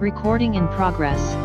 Recording in progress.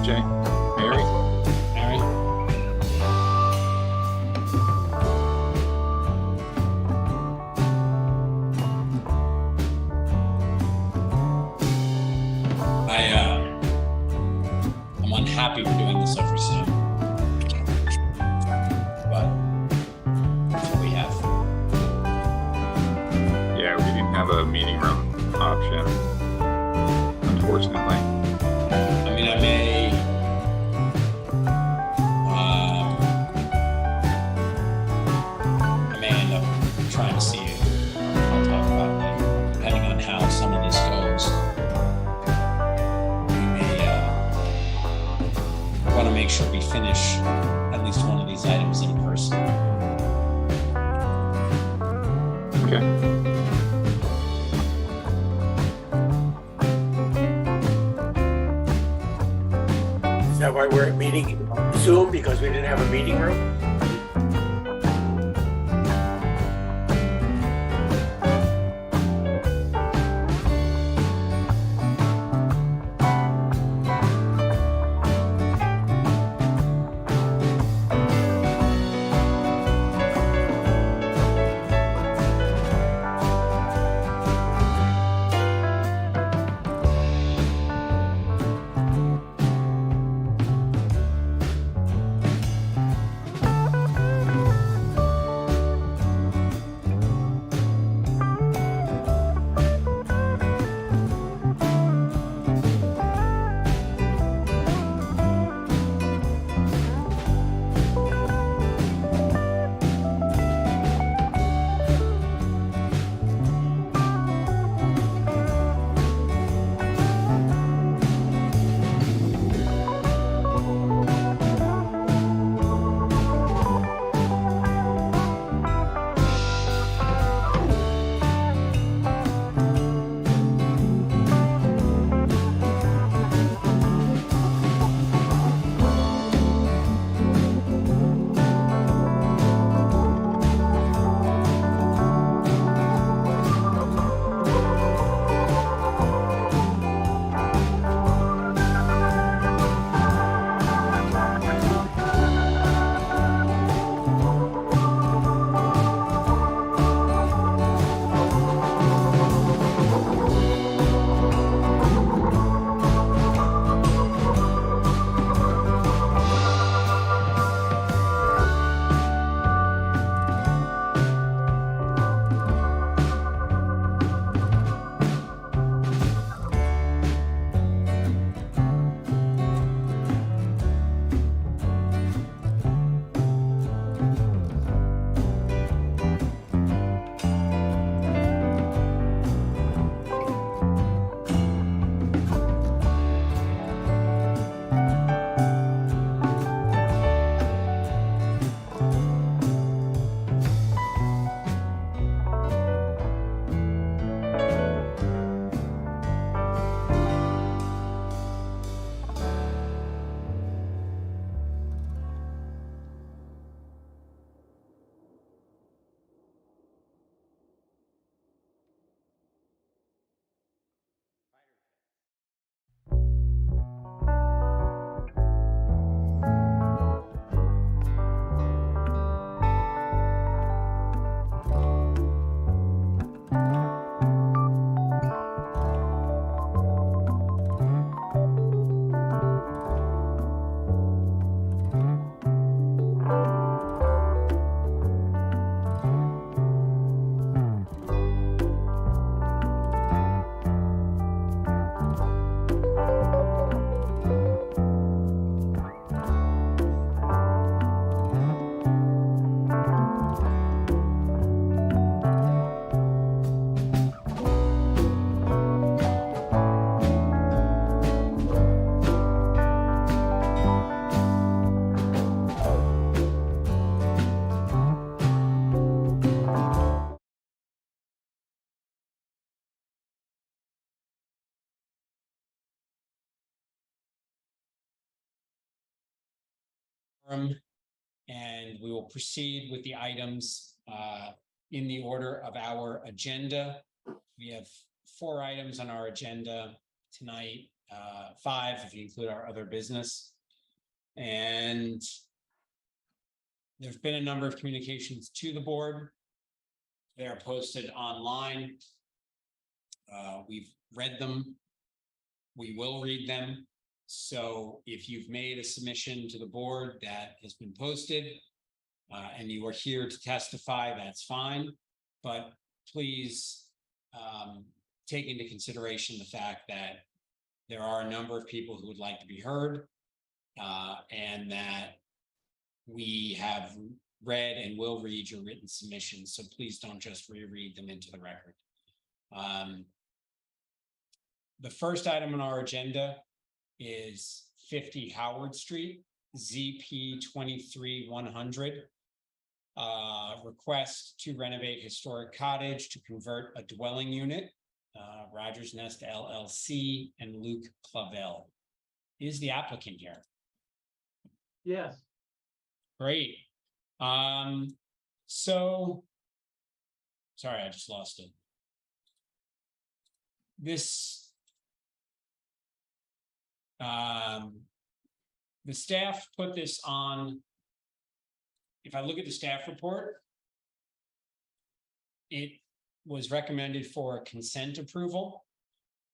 Jay, Mary. I'm unhappy we're doing this over Zoom, but that's what we have. Yeah, we didn't have a meeting room option, unfortunately. I mean, I may end up trying to see you. I'll talk about that, depending on how some of this goes. We may want to make sure we finish at least one of these items in person. Okay. Is that why we're meeting Zoom? Because we didn't have a meeting room? and we will proceed with the items in the order of our agenda. We have 4 items on our agenda tonight, 5 if you include our other business. And there's been a number of communications to the board. They are posted online. We've read them. We will read them. So if you've made a submission to the board that has been posted and you are here to testify, that's fine. But please take into consideration the fact that there are a number of people who would like to be heard and that we have read and will read your written submissions. So please don't just reread them into the record. The first item on our agenda is 50 Howard Street, ZP 23100. Request to renovate historic cottage to convert a dwelling unit. Rogers Nest LLC and Luke Clavel. Is the applicant here? Yes. Great. So, sorry, I just lost it. The staff put this on. If I look at the staff report, it was recommended for a consent approval,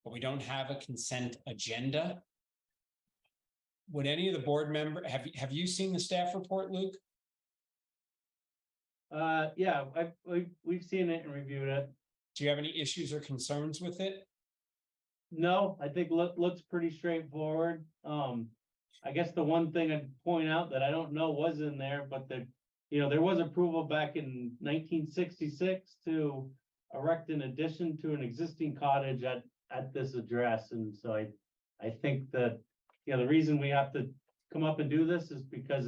but we don't have a consent agenda. Would any of the board member have you seen the staff report, Luke? Yeah, we've seen it and reviewed it. Do you have any issues or concerns with it? No, I think looks pretty straightforward. I guess the one thing I'd point out that I don't know was in there, but there was approval back in 1966 to erect an addition to an existing cottage at this address. And so I think that, the reason we have to come up and do this is because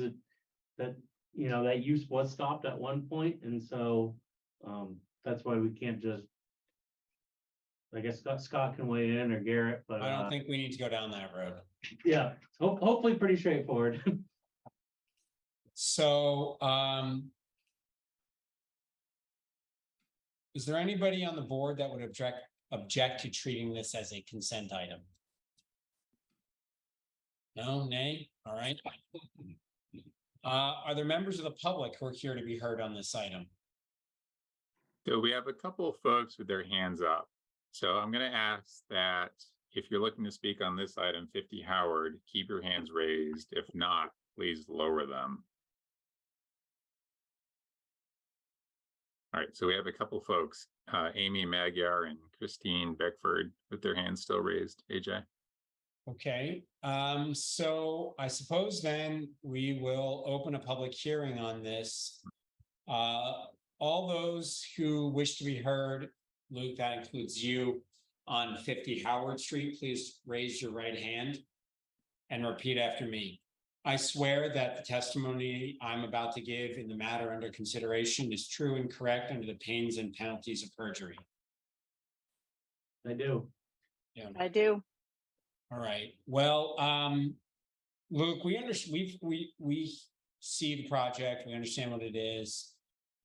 that use was stopped at one point. And so that's why we can't just, I guess Scott can weigh in or Garrett, but I don't think we need to go down that road. yeah, hopefully pretty straightforward. So, is there anybody on the board that would object to treating this as a consent item? No, nay? All right. Are there members of the public who are here to be heard on this item? So we have a couple of folks with their hands up. So I'm going to ask that if you're looking to speak on this item, 50 Howard, keep your hands raised. If not, please lower them. All right, so we have a couple folks, Amy Magyar and Christine Beckford with their hands still raised. AJ? Okay, so I suppose then we will open a public hearing on this. All those who wish to be heard, Luke, that includes you, on 50 Howard Street, please raise your right hand and repeat after me. I swear that the testimony I'm about to give in the matter under consideration is true and correct under the pains and penalties of perjury. I do. Yeah. I do. All right. Well, Luke, we understand. We see the project. We understand what it is.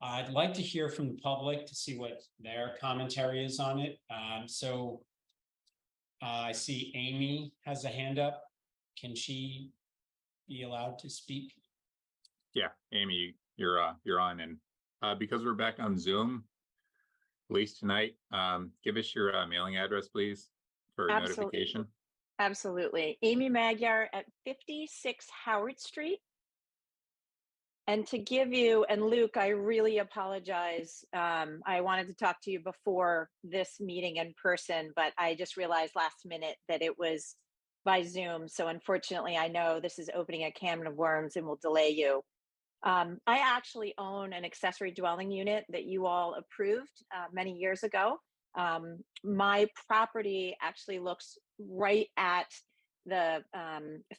I'd like to hear from the public to see what their commentary is on it. I see Amy has a hand up. Can she be allowed to speak? Yeah, Amy, you're on, and because we're back on Zoom, at least tonight, give us your mailing address, please, for notification. Absolutely. Amy Magyar at 56 Howard Street. And to give you, and Luke, I really apologize. I wanted to talk to you before this meeting in person, but I just realized last minute that it was by Zoom. So unfortunately, I know this is opening a can of worms and will delay you. I actually own an accessory dwelling unit that you all approved many years ago. My property actually looks right at the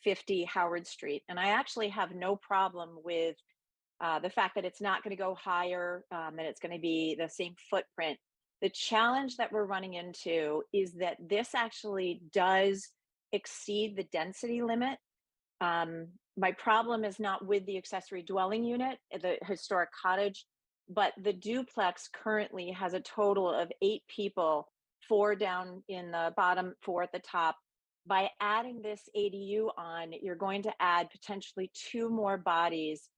50 Howard Street. And I actually have no problem with the fact that it's not going to go higher, and it's going to be the same footprint. The challenge that we're running into is that this actually does exceed the density limit. my problem is not with the accessory dwelling unit, the historic cottage, but the duplex currently has a total of 8 people, 4 down in the bottom, 4 at the top. By adding this ADU on, you're going to add potentially 2 more bodies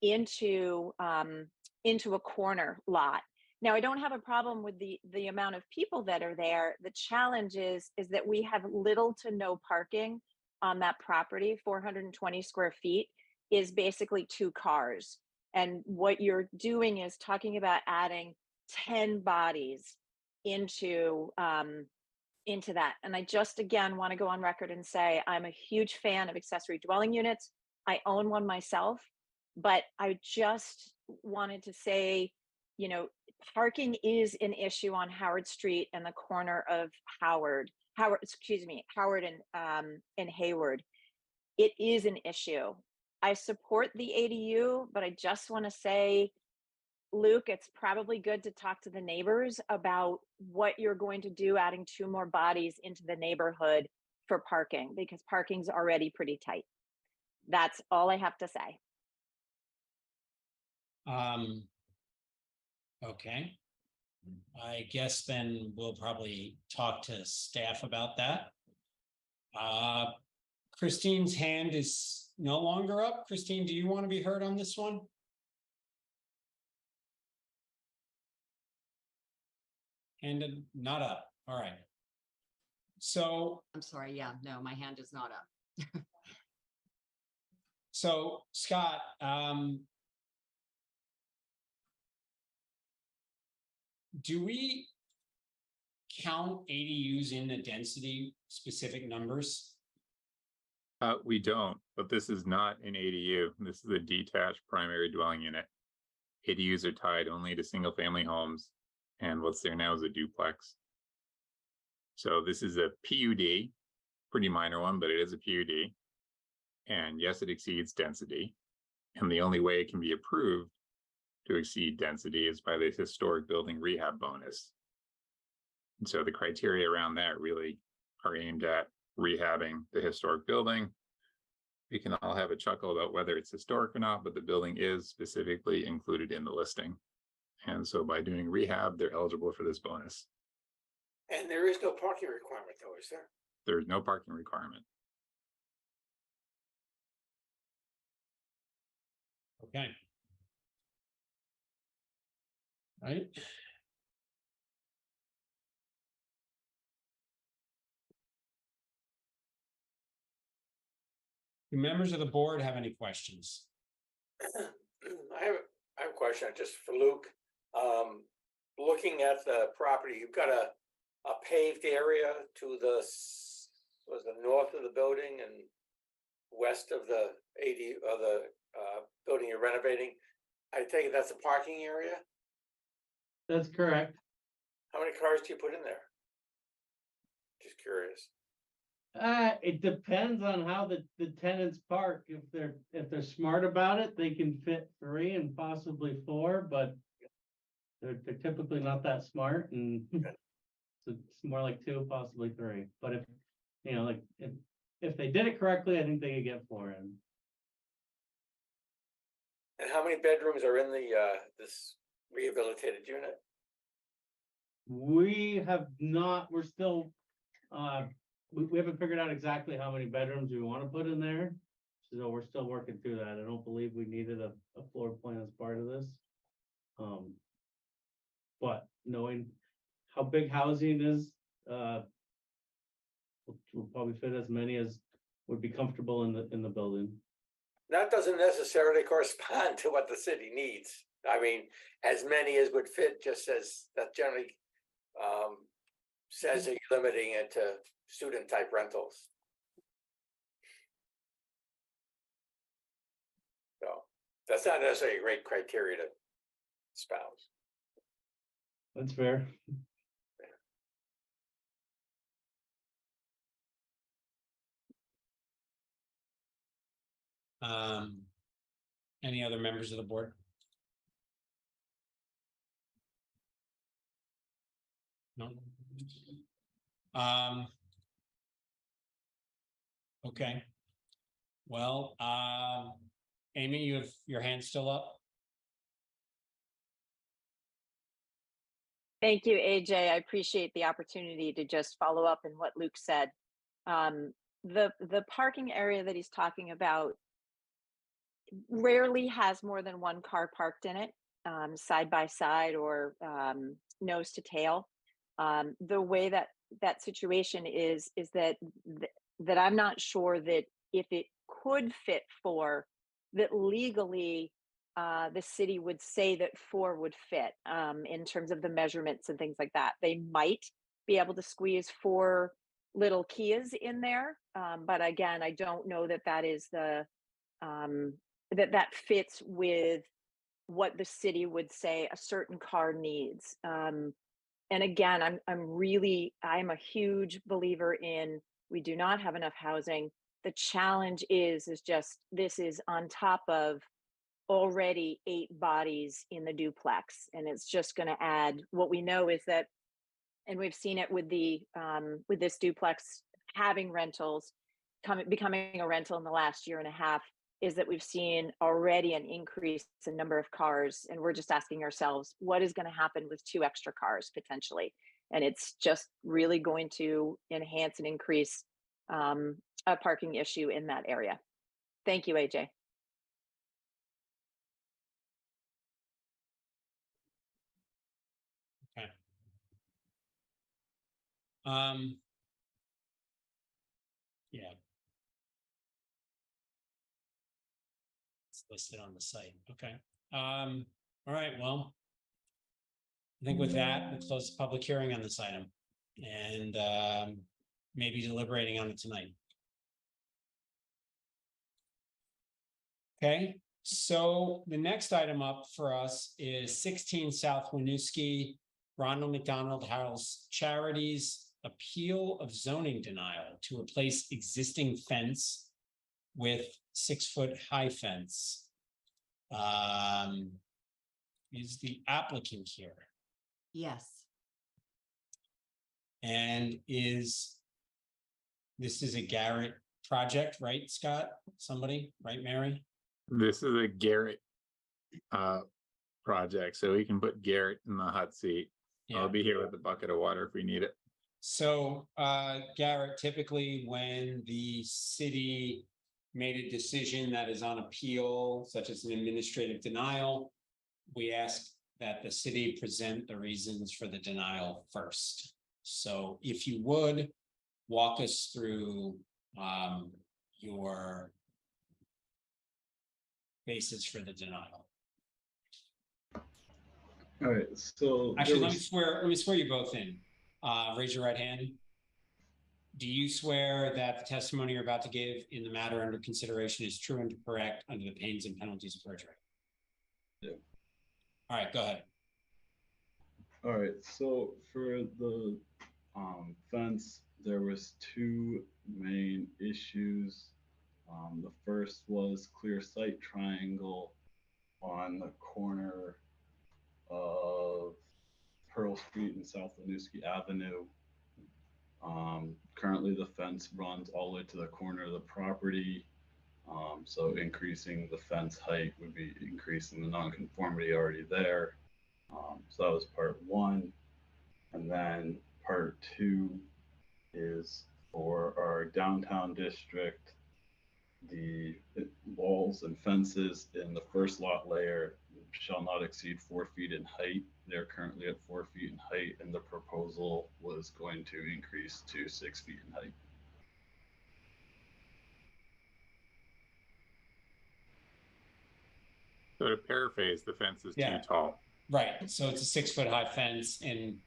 into a corner lot. Now, I don't have a problem with the amount of people that are there. The challenge is that we have little to no parking on that property. 420 square feet is basically 2 cars. And what you're doing is talking about adding 10 bodies into that. And I just, again, want to go on record and say I'm a huge fan of accessory dwelling units. I own one myself, but I just wanted to say, parking is an issue on Howard Street and the corner of Howard and Hayward. It is an issue. I support the ADU, but I just want to say, Luke, it's probably good to talk to the neighbors about what you're going to do adding 2 more bodies into the neighborhood for parking, because parking's already pretty tight. That's all I have to say. Okay. I guess then we'll probably talk to staff about that. Christine's hand is no longer up. Christine, do you want to be heard on this one? Hand not up. All right. So I'm sorry. Yeah, no, my hand is not up. So Scott, do we count ADUs in the density specific numbers? We don't, but this is not an ADU. This is a detached primary dwelling unit. ADUs are tied only to single family homes, and what's there now is a duplex. So this is a PUD, pretty minor one, but it is a PUD. And yes, it exceeds density. And the only way it can be approved to exceed density is by the historic building rehab bonus. And so the criteria around that really are aimed at rehabbing the historic building. We can all have a chuckle about whether it's historic or not, but the building is specifically included in the listing. And so by doing rehab, they're eligible for this bonus. And there is no parking requirement though, is there? There's no parking requirement. Okay. All right. Do members of the board have any questions? I have a question just for Luke. Looking at the property, you've got a paved area to the north of the building and west of the building you're renovating. I take it that's a parking area? That's correct. How many cars do you put in there? Just curious. It depends on how the tenants park. If they're smart about it, they can fit 3 and possibly 4, but they're typically not that smart, and so it's more like 2, possibly 3. But if they did it correctly, I think they could get 4 in. And how many bedrooms are in the this rehabilitated unit? We have not. We're still. We haven't figured out exactly how many bedrooms we want to put in there, so we're still working through that. I don't believe we needed a floor plan as part of this. But knowing how big housing is, we'll probably fit as many as would be comfortable in the building. That doesn't necessarily correspond to what the city needs. I mean, as many as would fit just says that generally says that you're limiting it to student type rentals. So that's not necessarily a great criteria to espouse. That's fair. Any other members of the board? No. Okay. Well, Amy, you have your hand still up? Thank you, AJ. I appreciate the opportunity to just follow up on what Luke said. The parking area that he's talking about rarely has more than one car parked in it, side by side or nose to tail. The way that that situation is that that I'm not sure that if it could fit four, that legally the city would say that four would fit in terms of the measurements and things like that. They might be able to squeeze four little Kias in there, but again, I don't know that that is the that fits with what the city would say a certain car needs. And again, I'm a huge believer in we do not have enough housing. The challenge is just this is on top of already 8 bodies in the duplex, and it's just going to add. What we know is that, and we've seen it with this duplex having rentals becoming a rental in the last year and a half, is that we've seen already an increase in number of cars, and we're just asking ourselves what is going to happen with 2 extra cars potentially, and it's just really going to enhance and increase a parking issue in that area. Thank you, AJ. Okay. Yeah. It's listed on the site. Okay. All right. Well, I think with that, we'll close the public hearing on this item and maybe deliberating on it tonight. Okay. So the next item up for us is 16 South Winooski, Ronald McDonald House Charities appeal of zoning denial to replace existing fence with 6-foot high fence. Is the applicant here? Yes. And this is a Garrett project, right, Scott? Somebody, right, Mary? This is a Garrett project, so we can put Garrett in the hot seat. Yeah. I'll be here with a bucket of water if we need it. So, Garrett, typically when the city made a decision that is on appeal, such as an administrative denial, we ask that the city present the reasons for the denial first. So if you would, walk us through your basis for the denial. All right, so actually, let me swear you both in. Raise your right hand. Do you swear that the testimony you're about to give in the matter under consideration is true and correct under the pains and penalties of perjury? Yeah. All right, go ahead. All right, so for the fence, there was 2 main issues. The first was clear sight triangle on the corner of Pearl Street and South Winooski Avenue. Currently the fence runs all the way to the corner of the property. So increasing the fence height would be increasing the nonconformity already there. So that was part 1. And then part 2 is for our downtown district. The walls and fences in the first lot layer shall not exceed 4 feet in height. They're currently at 4 feet in height, and the proposal was going to increase to 6 feet in height. So to paraphrase, the fence is too tall. Right. So it's a 6-foot high fence in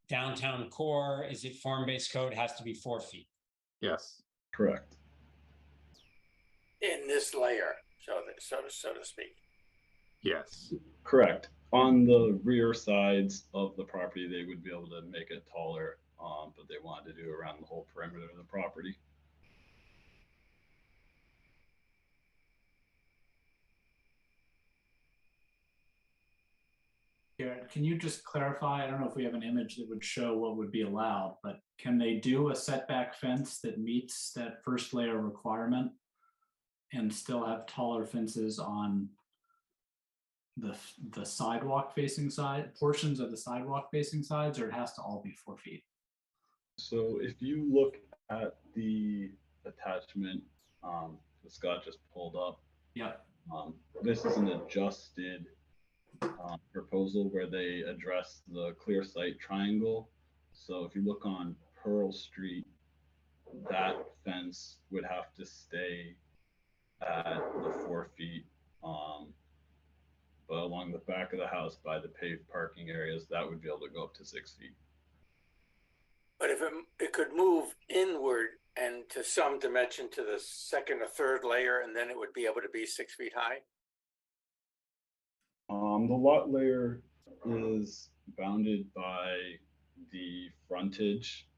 downtown core. Is it form-based code? Has to be 4 feet. Yes. Correct. In this layer, so to speak. Yes. Correct. On the rear sides of the property, they would be able to make it taller, but they wanted to do around the whole perimeter of the property. Garrett, can you just clarify? I don't know if we have an image that would show what would be allowed, but can they do a setback fence that meets that first layer requirement and still have taller fences on the sidewalk facing side, portions of the sidewalk facing sides, or it has to all be 4 feet? So if you look at the attachment that Scott just pulled up, Yep. this is an adjusted proposal where they address the clear sight triangle. So if you look on Pearl Street, that fence would have to stay at the 4 feet. But along the back of the house by the paved parking areas, that would be able to go up to 6 feet. But if it could move inward and to some dimension to the second or third layer, and then it would be able to be 6 feet high? The lot layer is bounded by the frontage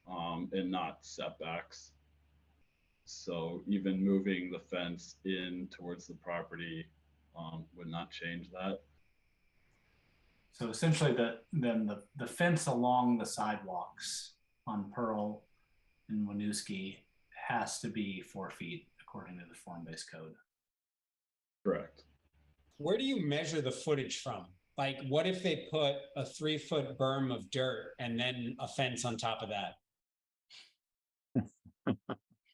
and not setbacks. So even moving the fence in towards the property would not change that. So essentially the fence along the sidewalks on Pearl and Winooski has to be 4 feet according to the form-based code. Correct. Where do you measure the footage from? Like, what if they put a 3-foot berm of dirt and then a fence on top of that?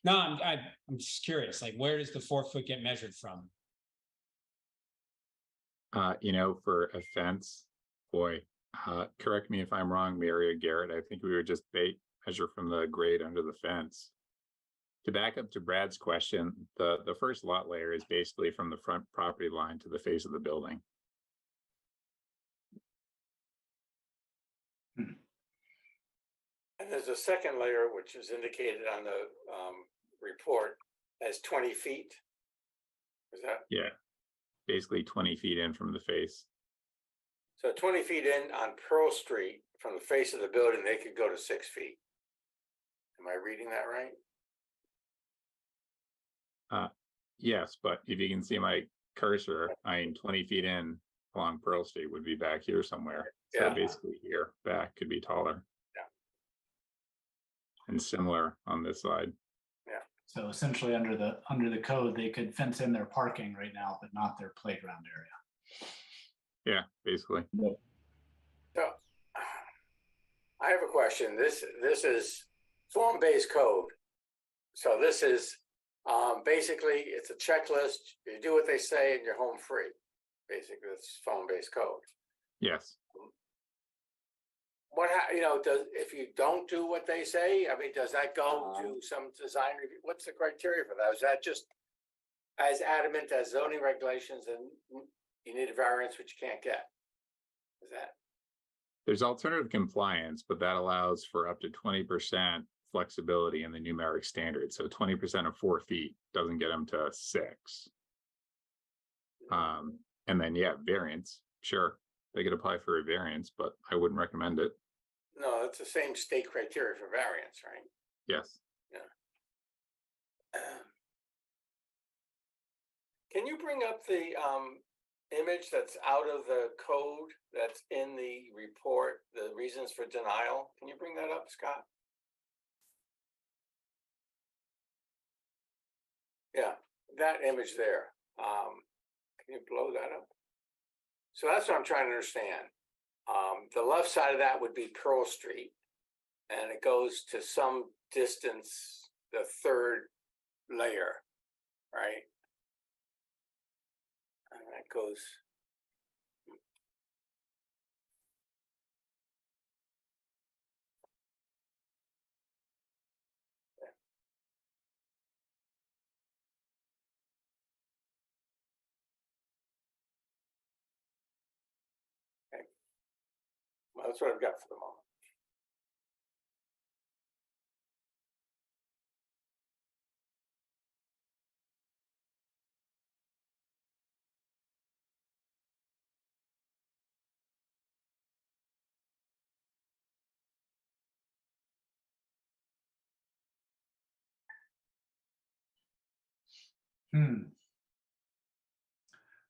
No, I'm just curious, like, where does the 4 foot get measured from? For a fence, boy, correct me if I'm wrong, Mary or Garrett, I think we would just measure from the grade under the fence. To back up to Brad's question, the first lot layer is basically from the front property line to the face of the building. And there's a second layer, which is indicated on the report as 20 feet. Is that? Yeah, basically 20 feet in from the face. So 20 feet in on Pearl Street from the face of the building, they could go to 6 feet. Am I reading that right? Yes, but if you can see my cursor, 20 feet in along Pearl Street would be back here somewhere. So Yeah. basically here, back could be taller. Yeah. And similar on this side. So essentially under the code, they could fence in their parking right now, but not their playground area. Yeah, basically. So I have a question. This is form-based code. So this is basically it's a checklist. You do what they say and you're home free. Basically, it's form-based code. Yes. If you don't do what they say, I mean, does that go to some design review? What's the criteria for that? Is that just as adamant as zoning regulations and you need a variance which you can't get? Is that? There's alternative compliance, but that allows for up to 20% flexibility in the numeric standard. So 20% of 4 feet doesn't get them to 6. And then, variance, sure. They could apply for a variance, but I wouldn't recommend it. No, it's the same state criteria for variance, right? Yes. Yeah. Can you bring up the image that's out of the code that's in the report, the reasons for denial? Can you bring that up, Scott? Yeah, that image there. Can you blow that up? So that's what I'm trying to understand. The left side of that would be Pearl Street, and it goes to some distance, the third layer, right? And that goes. Well, that's what I've got for the moment.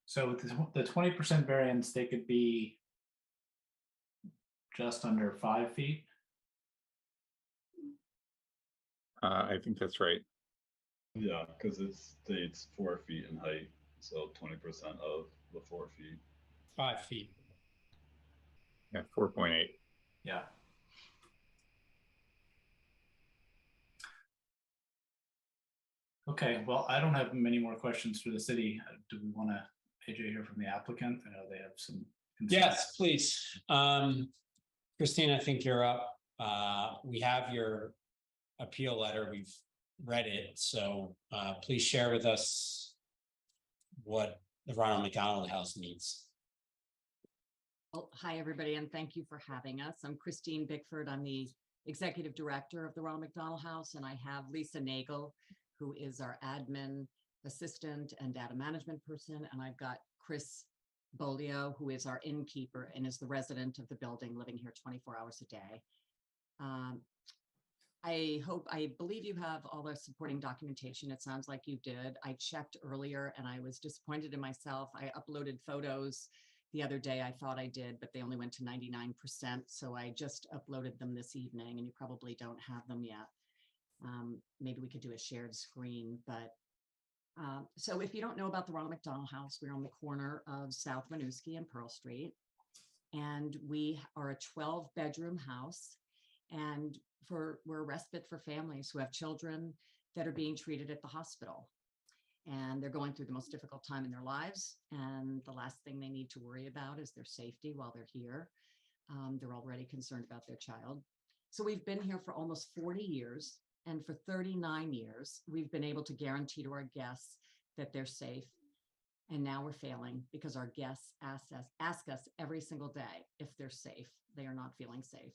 So with the 20% variance, they could be just under 5 feet. I think that's right. Yeah, because it states 4 feet in height, so 20% of the 4 feet. 5 feet. Yeah, 4.8. Yeah. Okay, well, I don't have many more questions for the city. Do we want to, AJ, hear from the applicant? I know they have some concerns. Yes, please. Christine, I think you're up. We have your appeal letter. We've read it. So please share with us what the Ronald McDonald House needs. Well, hi, everybody, and thank you for having us. I'm Christine Bickford. I'm the executive director of the Ronald McDonald House, and I have Lisa Nagel, who is our admin assistant and data management person, and I've got Chris Bolio, who is our innkeeper and is the resident of the building, living here 24 hours a day. I believe you have all the supporting documentation. It sounds like you did. I checked earlier and I was disappointed in myself. I uploaded photos the other day. I thought I did, but they only went to 99%. So I just uploaded them this evening and you probably don't have them yet. Maybe we could do a shared screen, but so if you don't know about the Ronald McDonald House, we're on the corner of South Winooski and Pearl Street. And we are a 12-bedroom house. And we're a respite for families who have children that are being treated at the hospital. And they're going through the most difficult time in their lives. And the last thing they need to worry about is their safety while they're here. They're already concerned about their child. So we've been here for almost 40 years. And for 39 years, we've been able to guarantee to our guests that they're safe. And now we're failing because our guests ask us every single day if they're safe. They are not feeling safe.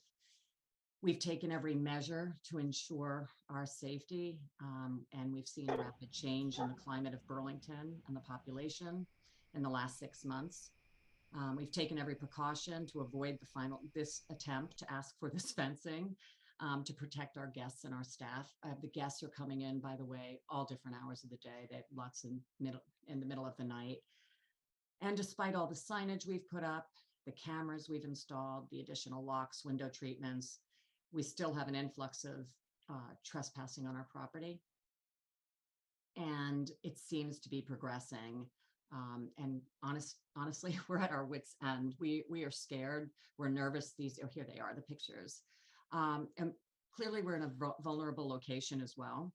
We've taken every measure to ensure our safety, and we've seen a rapid change in the climate of Burlington and the population in the last 6 months. We've taken every precaution to avoid this attempt to ask for this fencing to protect our guests and our staff. The guests are coming in, by the way, all different hours of the day. They have lots in the middle of the night. And despite all the signage we've put up, the cameras we've installed, the additional locks, window treatments, we still have an influx of trespassing on our property. And it seems to be progressing. And honestly, we're at our wits' end. We are scared. We're nervous. Here they are, the pictures. And clearly we're in a vulnerable location as well.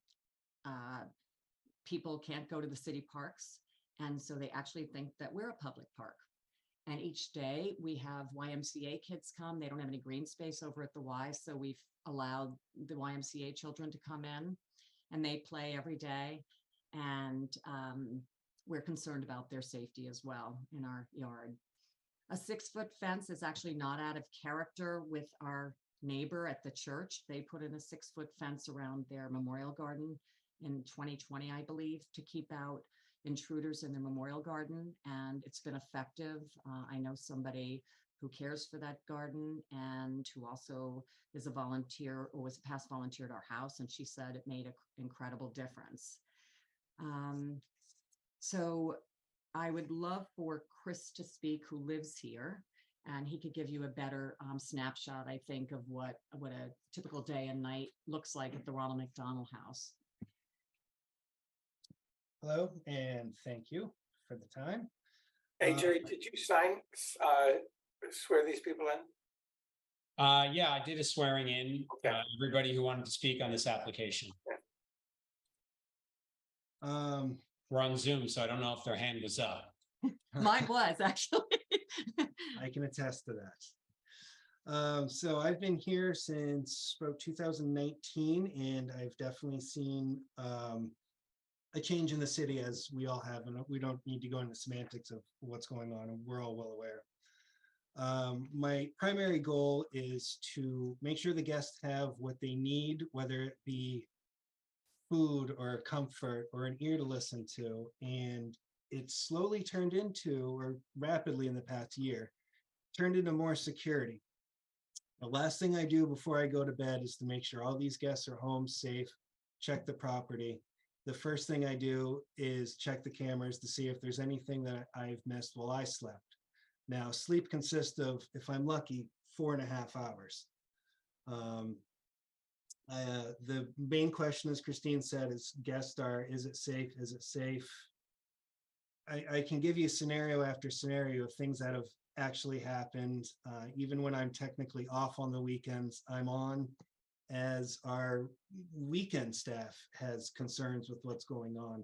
People can't go to the city parks. And so they actually think that we're a public park. And each day we have YMCA kids come. They don't have any green space over at the Y. So we've allowed the YMCA children to come in and they play every day. And we're concerned about their safety as well in our yard. A 6-foot fence is actually not out of character with our neighbor at the church. They put in a 6-foot fence around their memorial garden in 2020, I believe, to keep out intruders in their memorial garden, and it's been effective. I know somebody who cares for that garden and who also is a volunteer or was a past volunteer at our house, and she said it made an incredible difference. So I would love for Chris to speak, who lives here, and he could give you a better snapshot, I think, of what a typical day and night looks like at the Ronald McDonald House. Hello, and thank you for the time. Hey, Jerry, did you swear these people in? Yeah, I did a swearing in. Okay. Everybody who wanted to speak on this application. We're on Zoom, so I don't know if their hand was up. Mine was actually. I can attest to that. So I've been here since about 2019, and I've definitely seen a change in the city, as we all have, and we don't need to go into semantics of what's going on, and we're all well aware. My primary goal is to make sure the guests have what they need, whether it be food or comfort or an ear to listen to, and it's slowly turned into, or rapidly in the past year, turned into more security. The last thing I do before I go to bed is to make sure all these guests are home safe, check the property. The first thing I do is check the cameras to see if there's anything that I've missed while I slept. Now, sleep consists of, if I'm lucky, 4.5 hours. The main question, as Christine said, is guest star, is it safe? Is it safe? I can give you scenario after scenario of things that have actually happened. Even when I'm technically off on the weekends, I'm on as our weekend staff has concerns with what's going on.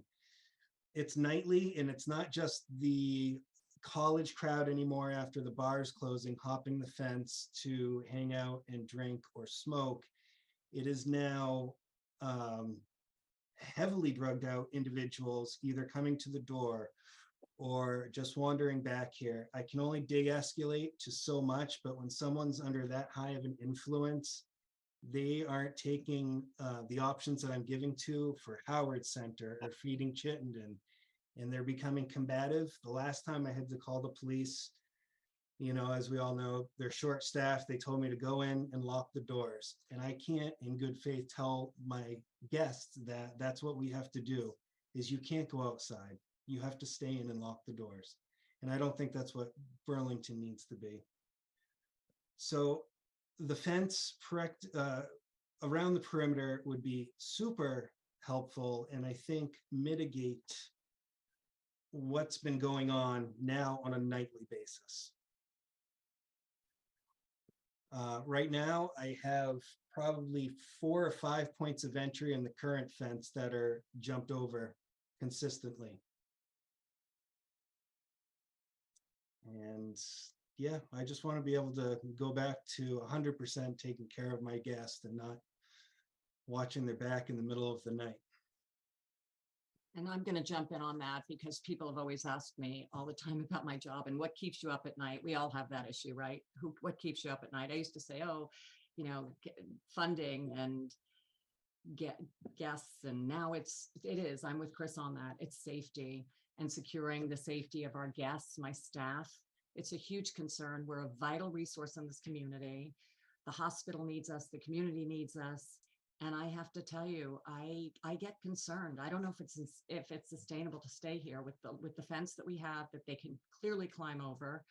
It's nightly, and it's not just the college crowd anymore after the bars closing, hopping the fence to hang out and drink or smoke. It is now heavily drugged out individuals either coming to the door or just wandering back here. I can only de-escalate to so much, but when someone's under that high of an influence, they aren't taking the options that I'm giving to for Howard Center or feeding Chittenden, and they're becoming combative. The last time I had to call the police, you know, as we all know, they're short-staffed. They told me to go in and lock the doors. And I can't in good faith tell my guests that that's what we have to do, is you can't go outside. You have to stay in and lock the doors. And I don't think that's what Burlington needs to be. So the fence around the perimeter would be super helpful, and I think mitigate what's been going on now on a nightly basis. Right now, I have probably 4 or 5 points of entry in the current fence that are jumped over consistently. And yeah, I just want to be able to go back to 100% taking care of my guests and not watching their back in the middle of the night. And I'm going to jump in on that because people have always asked me all the time about my job and what keeps you up at night. We all have that issue, right? What keeps you up at night? I used to say, oh, you know, funding and get guests. And now it is, I'm with Chris on that. It's safety and securing the safety of our guests, my staff. It's a huge concern. We're a vital resource in this community. The hospital needs us, the community needs us. And I have to tell you, I get concerned. I don't know if it's sustainable to stay here with the fence that we have that they can clearly climb over.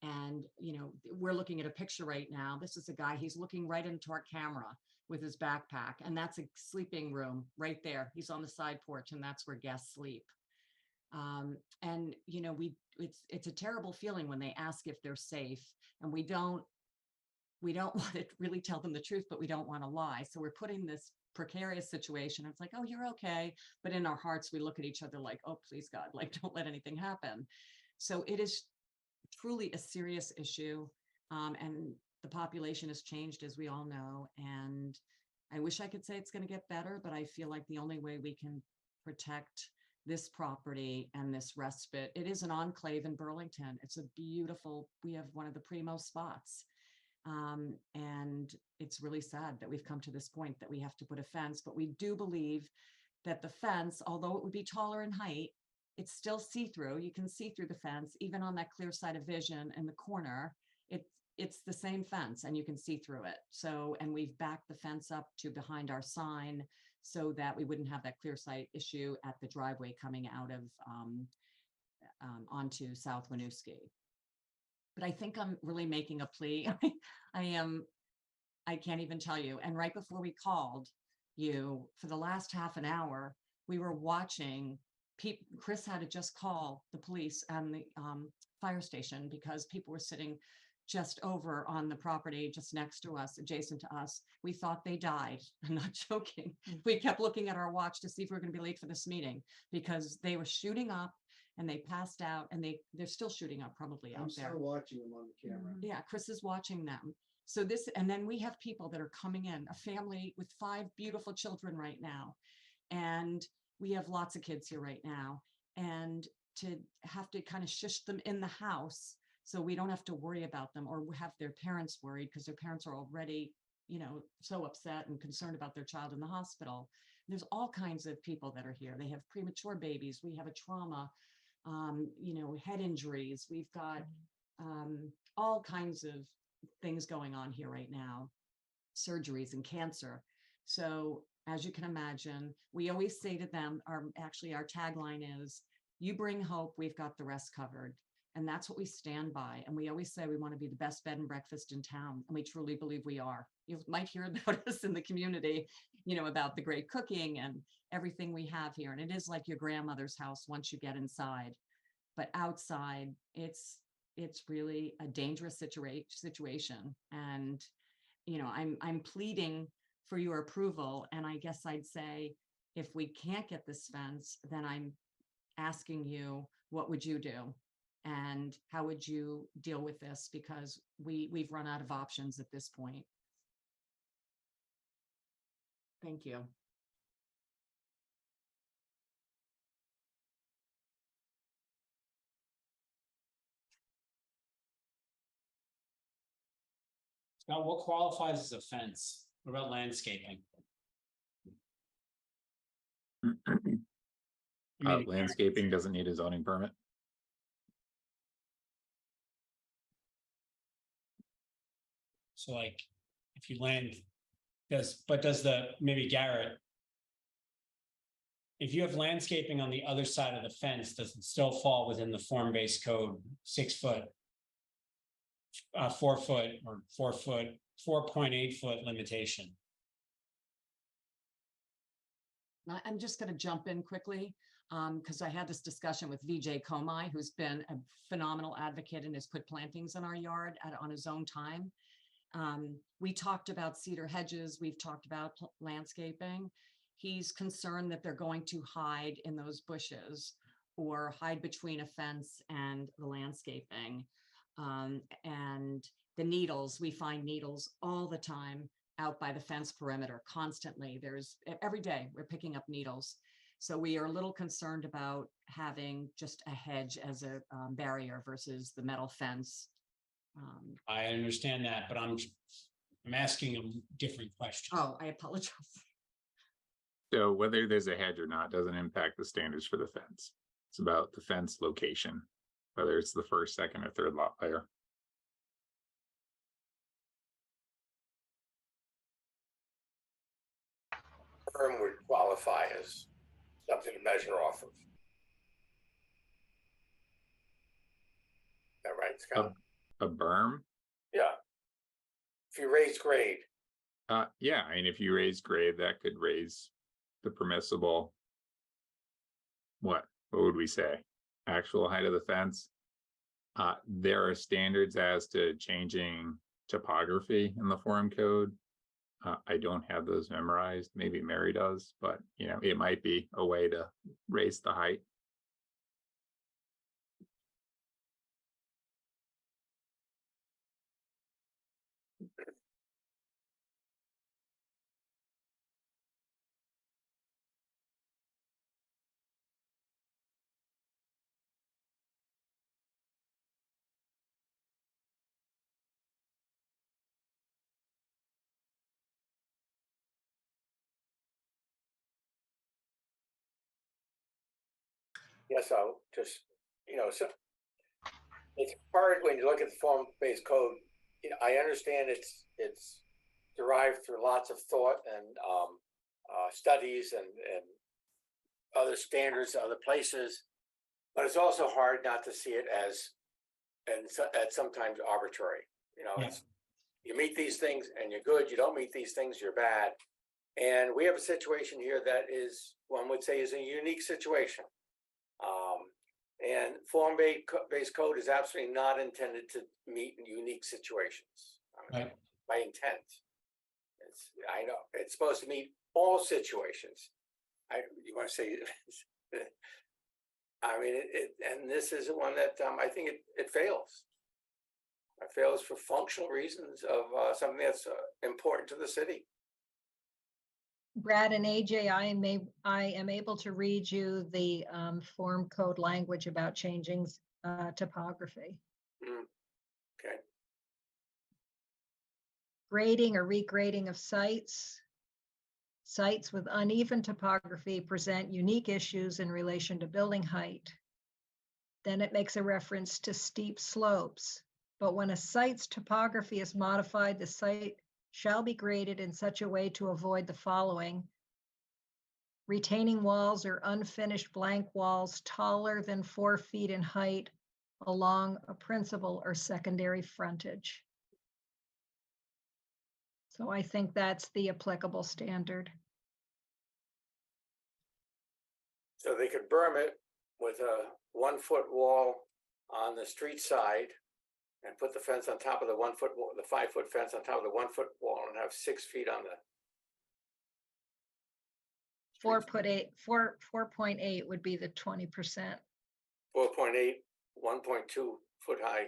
And, you know, we're looking at a picture right now. This is a guy, he's looking right into our camera with his backpack, and that's a sleeping room right there. He's on the side porch, and that's where guests sleep. And, you know, it's a terrible feeling when they ask if they're safe, and we don't want to really tell them the truth, but we don't want to lie. So we're putting this precarious situation. It's like, oh, you're okay. But in our hearts, we look at each other like, oh, please God, like, don't let anything happen. So it is truly a serious issue. And the population has changed, as we all know. And I wish I could say it's going to get better, but I feel like the only way we can protect this property and this respite, it is an enclave in Burlington. It's a beautiful, we have one of the primo spots. And it's really sad that we've come to this point that we have to put a fence, but we do believe that the fence, although it would be taller in height, it's still see-through. You can see through the fence, even on that clear side of vision in the corner. It's the same fence and you can see through it. So, and we've backed the fence up to behind our sign so that we wouldn't have that clear sight issue at the driveway coming out of onto South Winooski. But I think I'm really making a plea. I can't even tell you. And right before we called you, for the last half an hour, we were watching Chris had to just call the police and the fire station because people were sitting just over on the property, just next to us, adjacent to us. We thought they died. I'm not joking. We kept looking at our watch to see if we were going to be late for this meeting because they were shooting up and they passed out, and they're still shooting up probably out there. I'm still watching them on the camera. Yeah, Chris is watching them. So this, and then we have people that are coming in, a family with 5 beautiful children right now. And we have lots of kids here right now. And to have to kind of shush them in the house so we don't have to worry about them or have their parents worried because their parents are already, you know, so upset and concerned about their child in the hospital. There's all kinds of people that are here. They have premature babies. We have a trauma. You know, head injuries. We've got all kinds of things going on here right now, surgeries and cancer. So as you can imagine, we always say to them, our tagline is, you bring hope, we've got the rest covered. And that's what we stand by. And we always say we want to be the best bed and breakfast in town. And we truly believe we are. You might hear about us in the community, about the great cooking and everything we have here. And it is like your grandmother's house once you get inside. But outside, it's really a dangerous situation. And, I'm pleading for your approval. And I guess I'd say, if we can't get this fence, then I'm asking you, what would you do? And how would you deal with this? Because we've run out of options at this point. Thank you. Scott, what qualifies as a fence? What about landscaping? Landscaping doesn't need a zoning permit. So like, if you maybe Garrett, if you have landscaping on the other side of the fence, does it still fall within the form-based code 6 foot, 4 foot, or 4 foot, 4.8 foot limitation? I'm just going to jump in quickly because I had this discussion with VJ Komai, who's been a phenomenal advocate and has put plantings in our yard on his own time. We talked about cedar hedges. We've talked about landscaping. He's concerned that they're going to hide in those bushes or hide between a fence and the landscaping. And the needles, we find needles all the time out by the fence perimeter constantly. Every day we're picking up needles. So we are a little concerned about having just a hedge as a barrier versus the metal fence. I understand that, but I'm asking a different question. Oh, I apologize. So whether there's a hedge or not doesn't impact the standards for the fence. It's about the fence location, whether it's the first, second, or third lot layer. Berm would qualify as something to measure off of. Is that right, Scott? A berm? Yeah. If you raise grade. Yeah, I mean, if you raise grade, that could raise the permissible, what would we say? Actual height of the fence. There are standards as to changing topography in the form code. I don't have those memorized. Maybe Mary does, but it might be a way to raise the height. Yes, I'll just, so it's hard when you look at the form-based code. I understand it's derived through lots of thought and studies and other standards, other places, but it's also hard not to see it as sometimes arbitrary. It's, you meet these things and you're good. You don't meet these things, you're bad. And we have a situation here that is, one would say, is a unique situation. And form-based code is absolutely not intended to meet unique situations. Right. By intent. I know it's supposed to meet all situations. You want to say? I mean, and this is one that I think it fails. It fails for functional reasons of something that's important to the city. Brad and AJ, I am able to read you the form code language about changing topography. Okay. Grading or regrading of sites. Sites with uneven topography present unique issues in relation to building height. Then it makes a reference to steep slopes. But when a site's topography is modified, the site shall be graded in such a way to avoid the following: retaining walls or unfinished blank walls taller than 4 feet in height along a principal or secondary frontage. So I think that's the applicable standard. So they could berm it with a 1-foot wall on the street side and put the fence on top of the 1-foot wall, the 5-foot fence on top of the 1-foot wall, and have 6 feet on the. 4.8 would be the 20%. 4.8, 1.2 foot high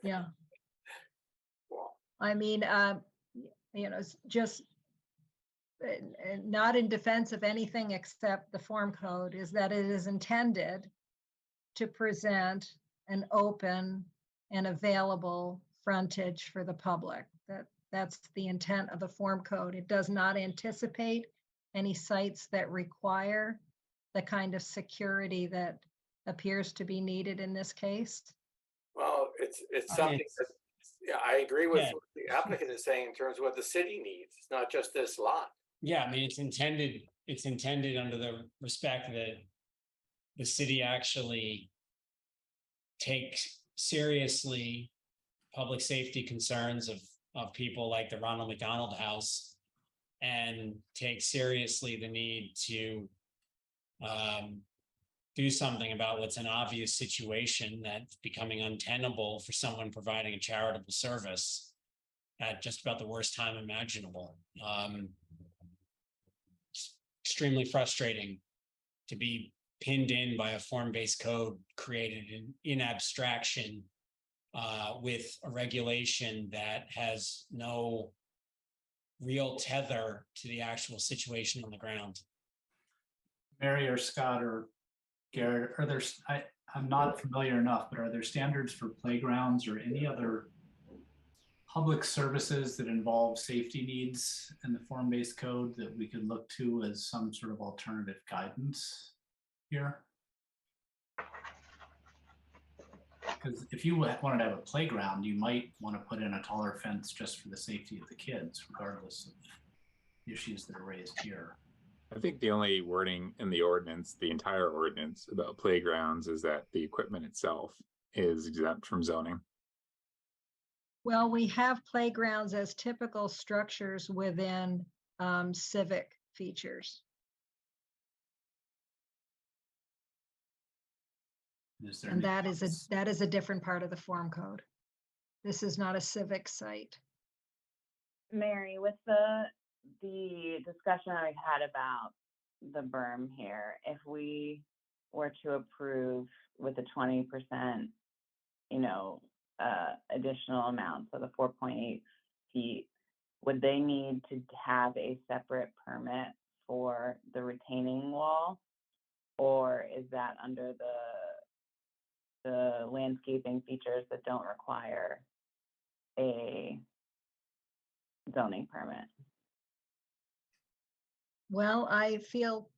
Yeah, wall. I mean, it's just not in defense of anything except the form code, is that it is intended to present an open and available frontage for the public. That's the intent of the form code. It does not anticipate any sites that require the kind of security that appears to be needed in this case. Well, it's I mean, something that, yeah, I agree with Yeah. what the applicant is saying in terms of what the city needs. It's not just this lot. Yeah, I mean, it's intended under the respect that the city actually takes seriously public safety concerns of people like the Ronald McDonald House, and take seriously the need to do something about what's an obvious situation that's becoming untenable for someone providing a charitable service at just about the worst time imaginable. It's extremely frustrating to be pinned in by a form-based code created in abstraction with a regulation that has no real tether to the actual situation on the ground. Mary or Scott or Garrett, are there, I'm not familiar enough, but are there standards for playgrounds or any other public services that involve safety needs in the form-based code that we could look to as some sort of alternative guidance here? Because if you wanted to have a playground, you might want to put in a taller fence just for the safety of the kids, regardless of the issues that are raised here. I think the only wording in the ordinance, the entire ordinance about playgrounds, is that the equipment itself is exempt from zoning. Well, we have playgrounds as typical structures within civic features. And that is a different part of the form code. This is not a civic site. Mary, with the discussion that we've had about the berm here, if we were to approve with a 20%, additional amount, so the 4.8 feet, would they need to have a separate permit for the retaining wall? Or is that under the landscaping features that don't require a zoning permit? Well, I feel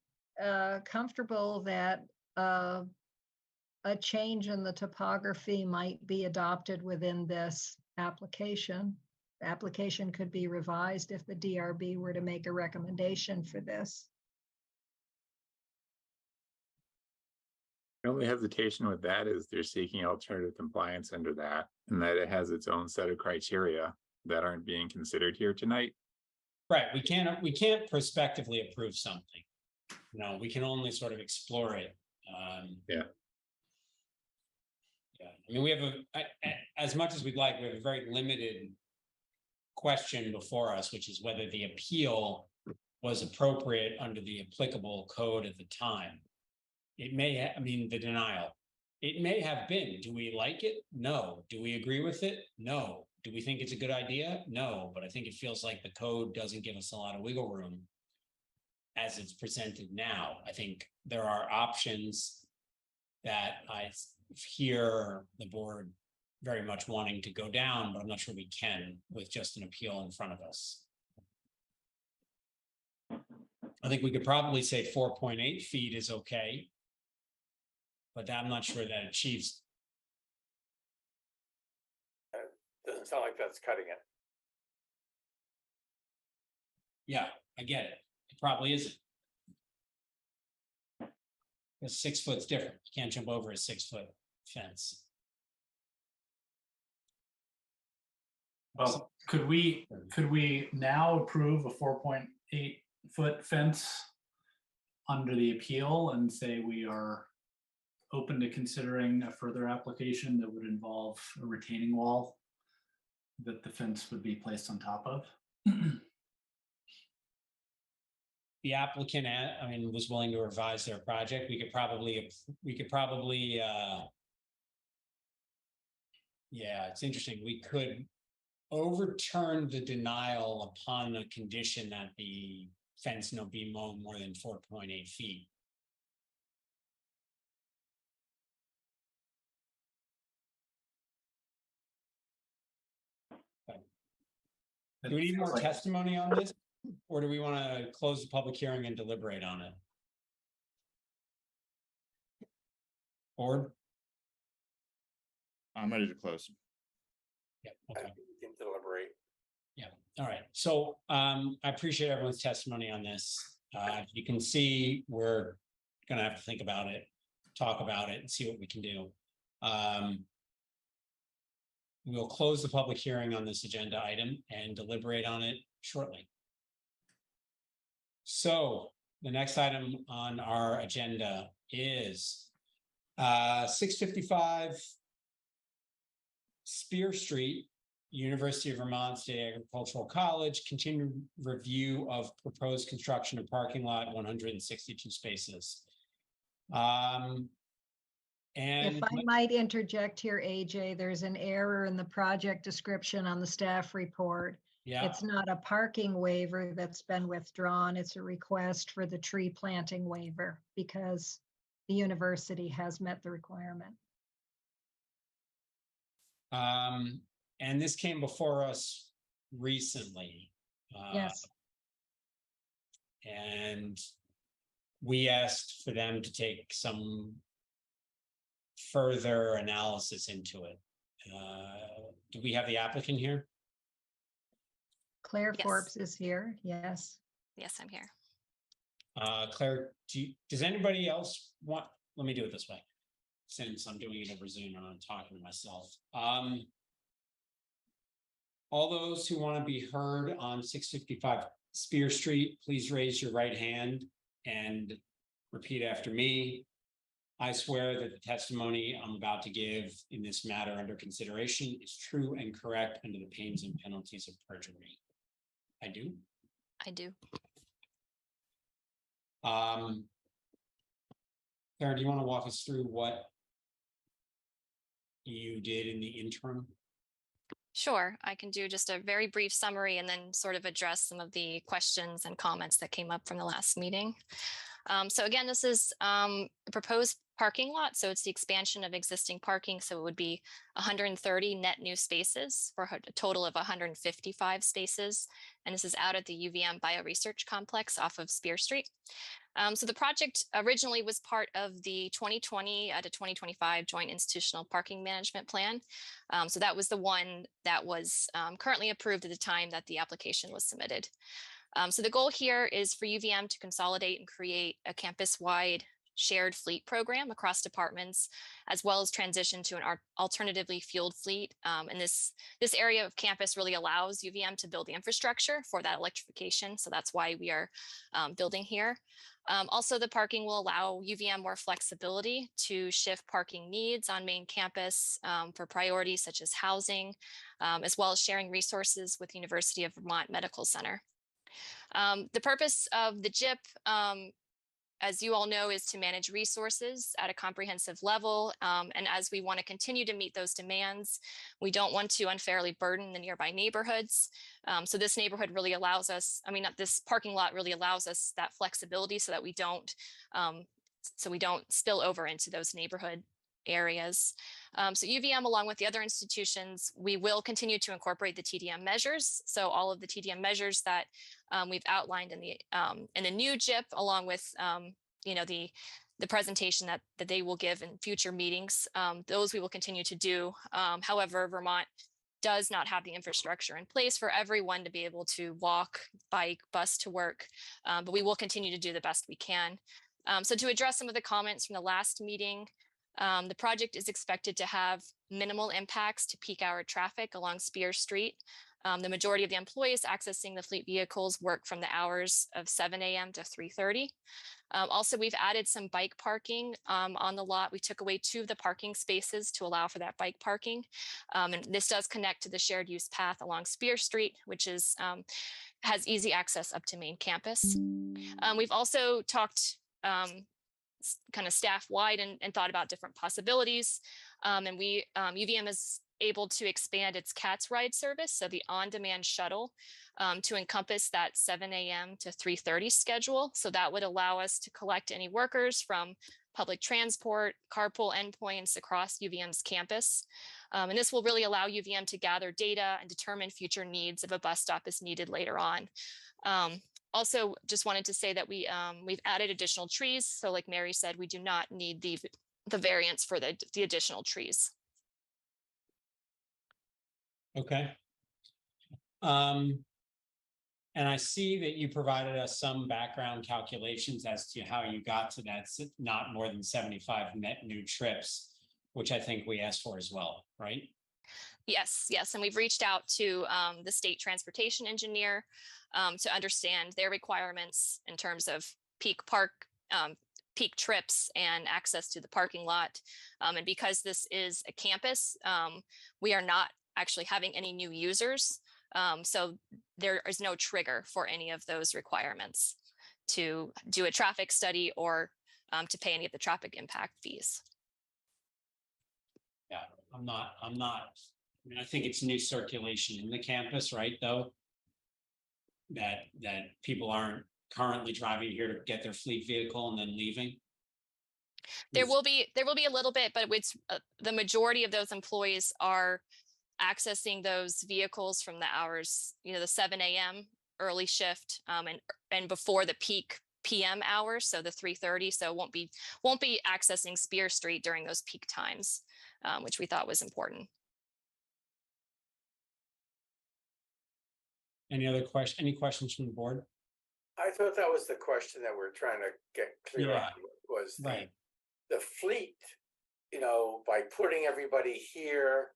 comfortable that a change in the topography might be adopted within this application. The application could be revised if the DRB were to make a recommendation for this. The only hesitation with that is they're seeking alternative compliance under that, and that it has its own set of criteria that aren't being considered here tonight. Right, we can't prospectively approve something. No, we can only sort of explore it. Yeah. Yeah, I mean, we have as much as we'd like, we have a very limited question before us, which is whether the appeal was appropriate under the applicable code at the time. It may, the denial. It may have been. Do we like it? No. Do we agree with it? No. Do we think it's a good idea? No. But I think it feels like the code doesn't give us a lot of wiggle room as it's presented now. I think there are options that I hear the board very much wanting to go down, but I'm not sure we can with just an appeal in front of us. I think we could probably say 4.8 feet is okay, but I'm not sure that achieves. Doesn't sound like that's cutting it. Yeah, I get it. It probably isn't. Because 6 foot's different. You can't jump over a 6-foot fence. Well, could we now approve a 4.8 foot fence under the appeal and say we are open to considering a further application that would involve a retaining wall that the fence would be placed on top of? The applicant, I mean, was willing to revise their project. We could probably, yeah, it's interesting. We could overturn the denial upon the condition that the fence no be mown more than 4.8 feet. Do we need more testimony on this? Or do we want to close the public hearing and deliberate on it? Or? I'm ready to close. Yeah, okay. We can deliberate. Yeah, all right. So I appreciate everyone's testimony on this. You can see we're gonna have to think about it, talk about it, and see what we can do. We'll close the public hearing on this agenda item and deliberate on it shortly. So the next item on our agenda is 655 Spear Street, University of Vermont State Agricultural College, continued review of proposed construction of parking lot, 162 spaces. And If I might interject here, AJ, there's an error in the project description on the staff report. yeah, It's not a parking waiver that's been withdrawn. It's a request for the tree planting waiver because the university has met the requirement. and this came before us recently. Yes. And we asked for them to take some further analysis into it. Do we have the applicant here? Claire Yes. Forbes is here. Yes. Yes, I'm here. Claire, does anybody else want, let me do it this way, since I'm doing it over Zoom and I'm talking to myself. All those who want to be heard on 655 Spear Street, please raise your right hand and repeat after me. I swear that the testimony I'm about to give in this matter under consideration is true and correct under the pains and penalties of perjury. I do. I do. Claire, do you want to walk us through what you did in the interim? Sure, I can do just a very brief summary and then sort of address some of the questions and comments that came up from the last meeting. So again, this is a proposed parking lot. So it's the expansion of existing parking. So it would be 130 net new spaces for a total of 155 spaces. And this is out at the UVM Bioresearch Complex off of Spear Street. So the project originally was part of the 2020 to 2025 Joint Institutional Parking Management Plan. So that was the one that was currently approved at the time that the application was submitted. So the goal here is for UVM to consolidate and create a campus-wide shared fleet program across departments, as well as transition to an alternatively fueled fleet. And this area of campus really allows UVM to build the infrastructure for that electrification. So that's why we are building here. Also, the parking will allow UVM more flexibility to shift parking needs on main campus for priorities such as housing, as well as sharing resources with University of Vermont Medical Center. The purpose of the JIP, as you all know, is to manage resources at a comprehensive level. And as we want to continue to meet those demands, we don't want to unfairly burden the nearby neighborhoods. So this neighborhood really allows us, this parking lot really allows us that flexibility so that we don't spill over into those neighborhood areas. So UVM, along with the other institutions, we will continue to incorporate the TDM measures. So all of the TDM measures that we've outlined in the new JIP, along with the presentation that they will give in future meetings, those we will continue to do. However, Vermont does not have the infrastructure in place for everyone to be able to walk, bike, bus to work, but we will continue to do the best we can. So to address some of the comments from the last meeting, the project is expected to have minimal impacts to peak hour traffic along Spear Street. The majority of the employees accessing the fleet vehicles work from the hours of 7 a.m. to 3:30. Also, we've added some bike parking on the lot. We took away 2 of the parking spaces to allow for that bike parking. And this does connect to the shared use path along Spear Street, which is has easy access up to main campus. We've also talked kind of staff wide and thought about different possibilities. And UVM is able to expand its CATS ride service, so the on-demand shuttle, to encompass that 7 a.m. to 3:30 schedule. So that would allow us to collect any workers from public transport, carpool endpoints across UVM's campus. And this will really allow UVM to gather data and determine future needs if a bus stop is needed later on. Also, just wanted to say that we've added additional trees. So like Mary said, we do not need the variance for the additional trees. Okay. And I see that you provided us some background calculations as to how you got to that not more than 75 net new trips, which I think we asked for as well, right? Yes, yes. And we've reached out to the state transportation engineer to understand their requirements in terms of peak trips and access to the parking lot. And because this is a campus, we are not actually having any new users. So there is no trigger for any of those requirements to do a traffic study or to pay any of the traffic impact fees. Yeah, I'm not, I mean, I think it's new circulation in the campus, right, though? That people aren't currently driving here to get their fleet vehicle and then leaving. There will be a little bit, but it's the majority of those employees are accessing those vehicles from the hours, the 7 a.m. early shift and before the peak PM hours, so the 3:30. So won't be accessing Spear Street during those peak times, which we thought was important. Any questions from the board? I thought that was the question that we're trying to get clear on, was Right. the fleet, by putting everybody here,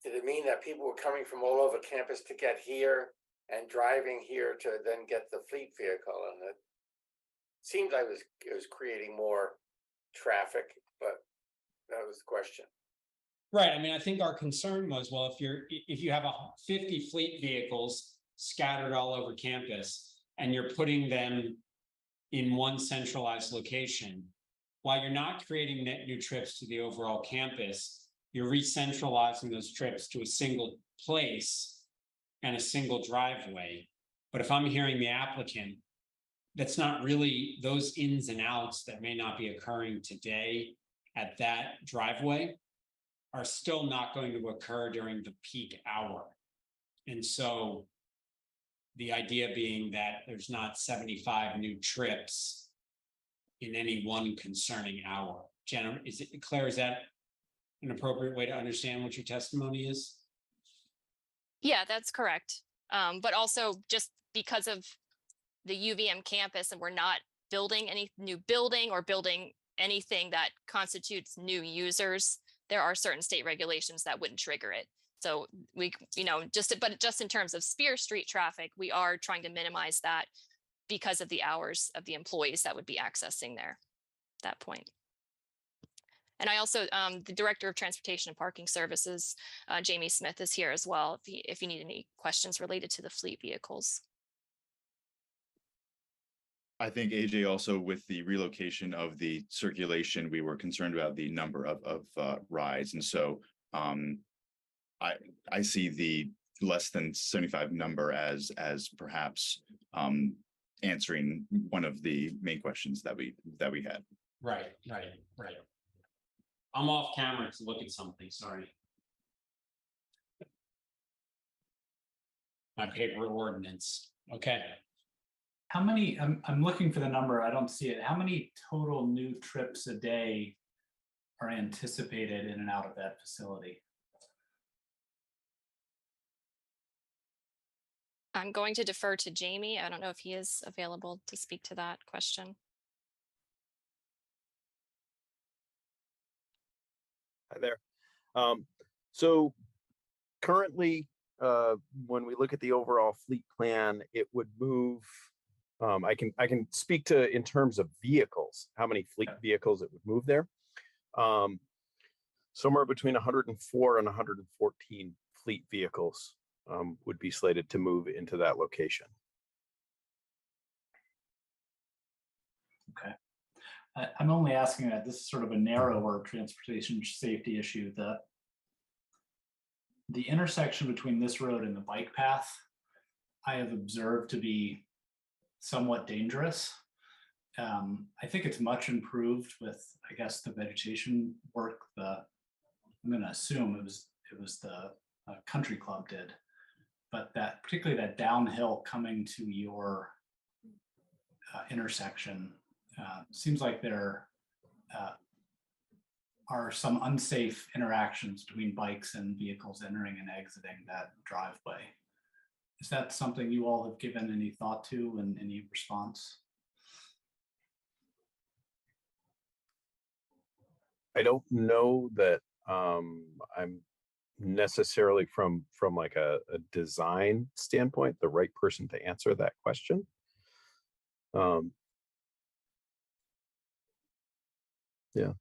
did it mean that people were coming from all over campus to get here and driving here to then get the fleet vehicle? And it seemed like it was creating more traffic, but that was the question. Right. I mean, I think our concern was, well, if you have 50 fleet vehicles scattered all over campus and you're putting them in one centralized location, while you're not creating net new trips to the overall campus, you're re-centralizing those trips to a single place and a single driveway. But if I'm hearing the applicant, that's not really those ins and outs that may not be occurring today at that driveway are still not going to occur during the peak hour. And so the idea being that there's not 75 new trips in any one concerning hour. Jenna, Claire, is that an appropriate way to understand what your testimony is? Yeah, that's correct. But also just because of the UVM campus and we're not building any new building or building anything that constitutes new users, there are certain state regulations that wouldn't trigger it. So we, just in terms of Spear Street traffic, we are trying to minimize that because of the hours of the employees that would be accessing that point. And I also, the Director of Transportation and Parking Services, Jamie Smith, is here as well if you need any questions related to the fleet vehicles. I think AJ, also with the relocation of the circulation, we were concerned about the number of rides. And so I see the less than 75 number as perhaps answering one of the main questions that we had. Right. I'm off camera to look at something, sorry. My paper ordinance, okay. How many, I'm looking for the number, I don't see it. How many total new trips a day are anticipated in and out of that facility? I'm going to defer to Jamie. I don't know if he is available to speak to that question. Hi there. So currently, when we look at the overall fleet plan, it would move. I can speak to in terms of vehicles, how many fleet vehicles it would move there. Somewhere between 104 and 114 fleet vehicles would be slated to move into that location. Okay. I'm only asking that this is sort of a narrower transportation safety issue. The intersection between this road and the bike path, I have observed to be somewhat dangerous. I think it's much improved with, I guess, the vegetation work. I'm going to assume it was the country club did, but that particularly that downhill coming to your intersection seems like there are some unsafe interactions between bikes and vehicles entering and exiting that driveway. Is that something you all have given any thought to and any response? I don't know that I'm necessarily from like a design standpoint the right person to answer that question. Yeah.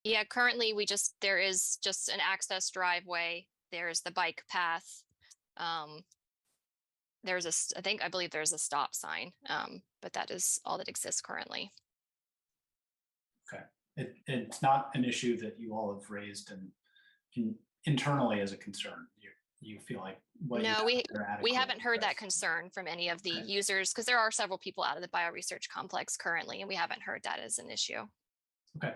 Yeah, currently there is just an access driveway. There's the bike path. I believe there's a stop sign, but that is all that exists currently. Okay. It's not an issue that you all have raised internally as a concern. You feel like no, we haven't heard that concern from any of the users, because there are several people out of the bioresearch complex currently, and we haven't heard that as an issue. Okay.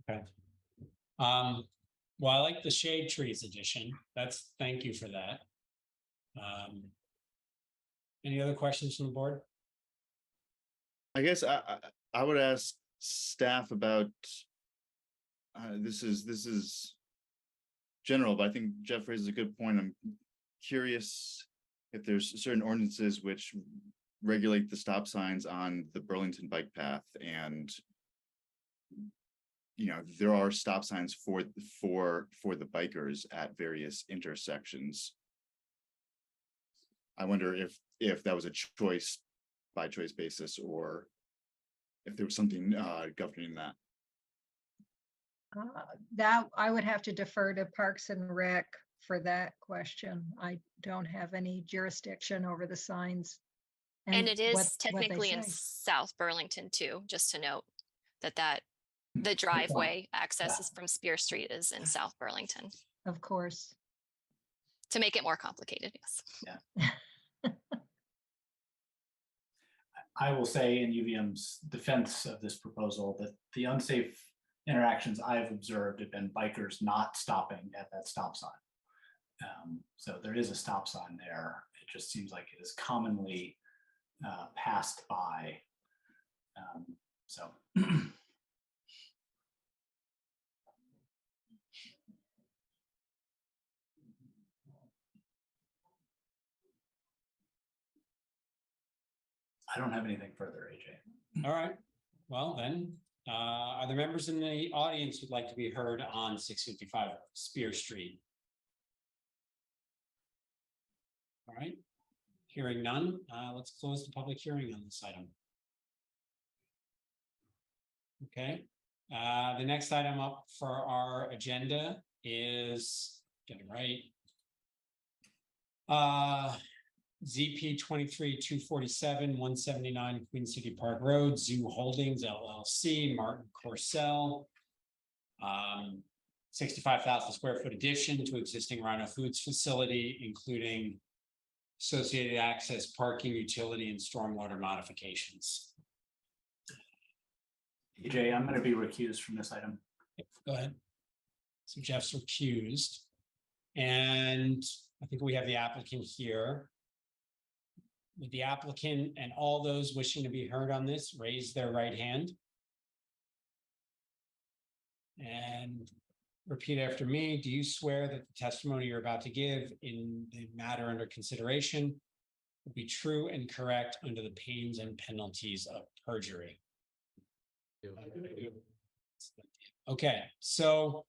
Okay. Well, I like the shade trees addition. Thank you for that. Any other questions from the board? I guess I would ask staff about this is general, but I think Jeff raises a good point. I'm curious if there's certain ordinances which regulate the stop signs on the Burlington bike path, and there are stop signs for the bikers at various intersections. I wonder if that was a choice by choice basis, or if there was something governing that. That I would have to defer to Parks and Rec for that question. I don't have any jurisdiction over the signs. And it is technically in South Burlington too, just to note that the driveway access is from Spear Street is in South Burlington. Of course. To make it more complicated, yes. Yeah. I will say in UVM's defense of this proposal that the unsafe interactions I've observed have been bikers not stopping at that stop sign. So there is a stop sign there. It just seems like it is commonly passed by. So. I don't have anything further, AJ. All right. Well, then, are there members in the audience who'd like to be heard on 655 Spear Street? All right. Hearing none, let's close the public hearing on this item. Okay. The next item up for our agenda is, get it right, ZP 23-247, 179 Queen City Park Road, Zoo Holdings LLC, Martin Corsell. 65,000 square foot addition to existing Rhino Foods facility, including associated access, parking, utility, and stormwater modifications. AJ, I'm going to be recused from this item. Go ahead. So Jeff's recused. And I think we have the applicant here. Would the applicant and all those wishing to be heard on this raise their right hand? And repeat after me. Do you swear that the testimony you're about to give in the matter under consideration will be true and correct under the pains and penalties of perjury. Okay, so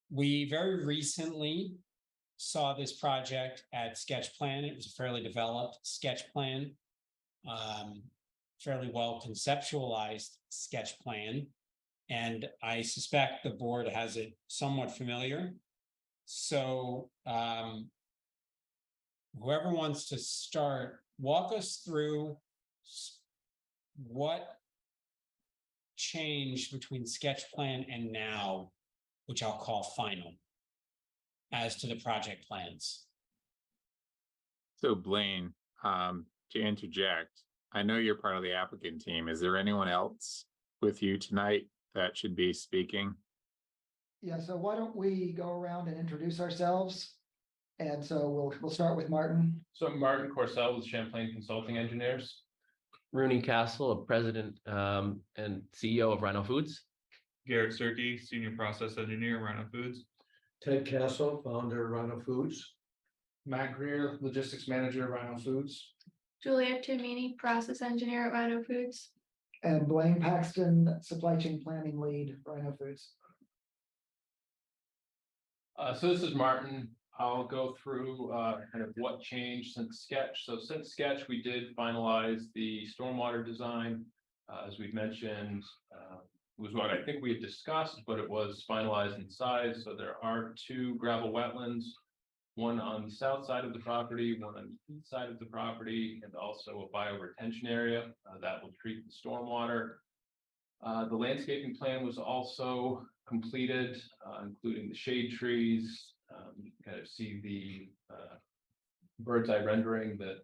we very recently saw this project at sketch plan. It was a fairly developed sketch plan, fairly well conceptualized sketch plan. And I suspect the board has it somewhat familiar. So whoever wants to start, walk us through what changed between sketch plan and now, which I'll call final, as to the project plans. So Blaine, to interject, I know you're part of the applicant team. Is there anyone else with you tonight that should be speaking? Yeah, so why don't we go around and introduce ourselves? And so we'll start with Martin. So Martin Corsell with Champlain Consulting Engineers. Rooney Castle, a president and CEO of Rhino Foods. Garrett Serkey, Senior Process Engineer, Rhino Foods. Ted Castle, founder of Rhino Foods. Matt Greer, Logistics Manager, Rhino Foods. Julia Tumini, Process Engineer at Rhino Foods. And Blaine Paxton, Supply Chain Planning Lead, Rhino Foods. So this is Martin. I'll go through kind of what changed since sketch. So since sketch, we did finalize the stormwater design. As we've mentioned, was what I think we had discussed, but it was finalized in size. So there are 2 gravel wetlands, one on the south side of the property, one on the east side of the property, and also a bioretention area that will treat the stormwater. The landscaping plan was also completed, including the shade trees. You can kind of see the bird's eye rendering that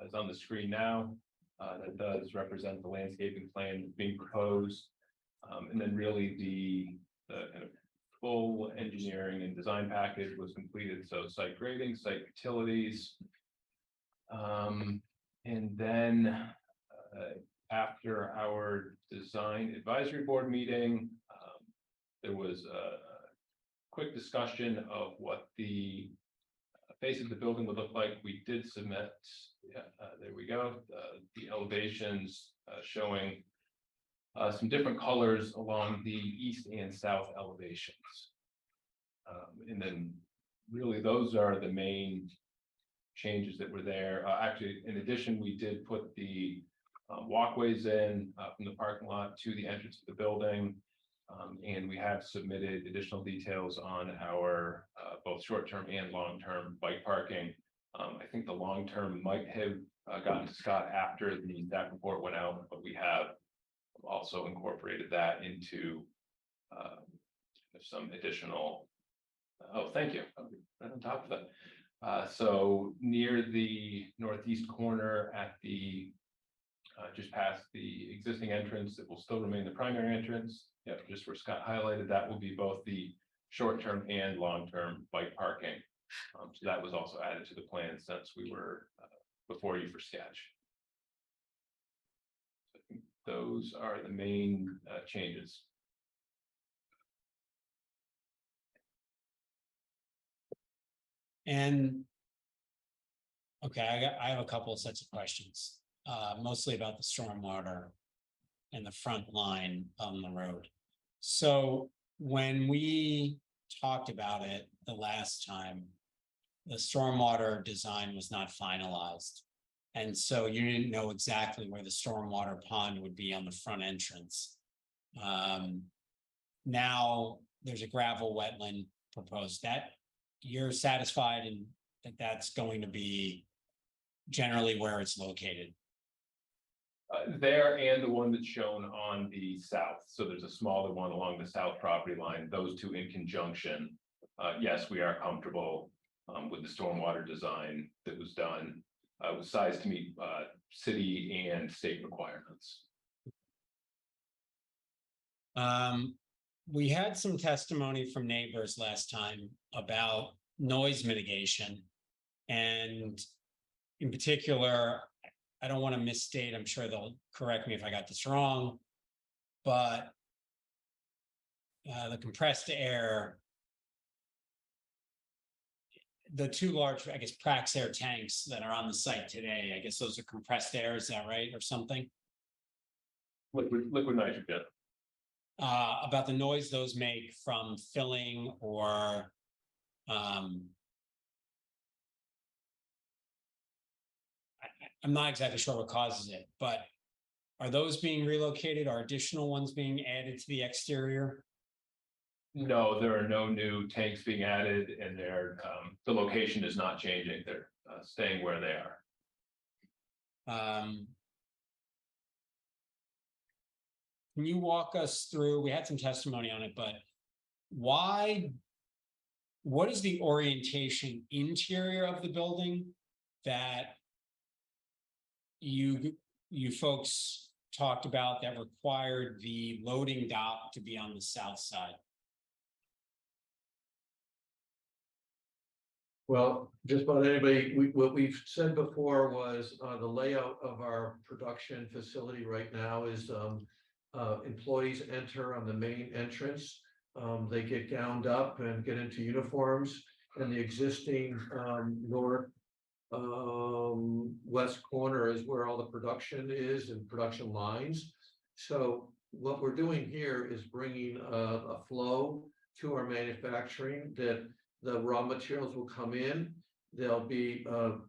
is on the screen now. That does represent the landscaping plan being proposed. And then really the kind of full engineering and design package was completed. So site grading, site utilities. And then after our design advisory board meeting, there was a quick discussion of what the face of the building would look like. We did submit, there we go, the elevations showing some different colors along the east and south elevations. And then really those are the main changes that were there. Actually, in addition, we did put the walkways in from the parking lot to the entrance of the building. And we have submitted additional details on our both short-term and long-term bike parking. I think the long-term might have gotten to Scott after the staff report went out, but we have also incorporated that into some additional. Oh, thank you. Right on top of that. So near the northeast corner at the just past the existing entrance, it will still remain the primary entrance. Yeah, just where Scott highlighted, that will be both the short-term and long-term bike parking. So that was also added to the plan since we were before you for sketch. So I think those are the main changes. And okay, I have a couple of sets of questions, mostly about the stormwater and the front line on the road. So when we talked about it the last time, the stormwater design was not finalized. And so you didn't know exactly where the stormwater pond would be on the front entrance. Now there's a gravel wetland proposed. That you're satisfied in that that's going to be generally where it's located? There and the one that's shown on the south. So there's a smaller one along the south property line. Those two in conjunction. Yes, we are comfortable with the stormwater design that was done. It was sized to meet city and state requirements. We had some testimony from neighbors last time about noise mitigation. And in particular, I don't want to misstate, I'm sure they'll correct me if I got this wrong, but the compressed air the two large, I guess, Praxair tanks that are on the site today, I guess those are compressed air, is that right, or something? Liquid nitrogen. About the noise those make from filling or I'm not exactly sure what causes it, but are those being relocated? Are additional ones being added to the exterior? No, there are no new tanks being added, and the location is not changing. They're staying where they are. Can you walk us through, we had some testimony on it, but what is the orientation interior of the building that you folks talked about that required the loading dock to be on the south side? Well, just about anybody, what we've said before was the layout of our production facility right now is employees enter on the main entrance. They get gowned up and get into uniforms, and the existing north west corner is where all the production is and production lines. So what we're doing here is bringing a flow to our manufacturing that the raw materials will come in, they'll be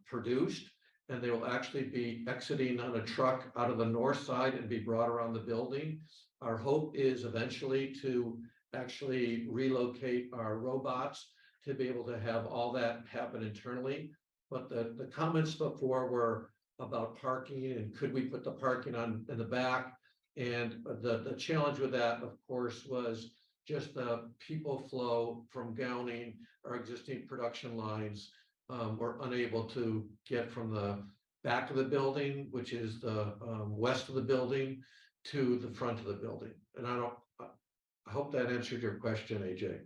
produced, and they will actually be exiting on a truck out of the north side and be brought around the building. Our hope is eventually to actually relocate our robots to be able to have all that happen internally. But the comments before were about parking and could we put the parking on in the back? And the challenge with that, of course, was just the people flow from gowning our existing production lines. We're unable to get from the back of the building, which is the west of the building, to the front of the building. And I hope that answered your question, AJ.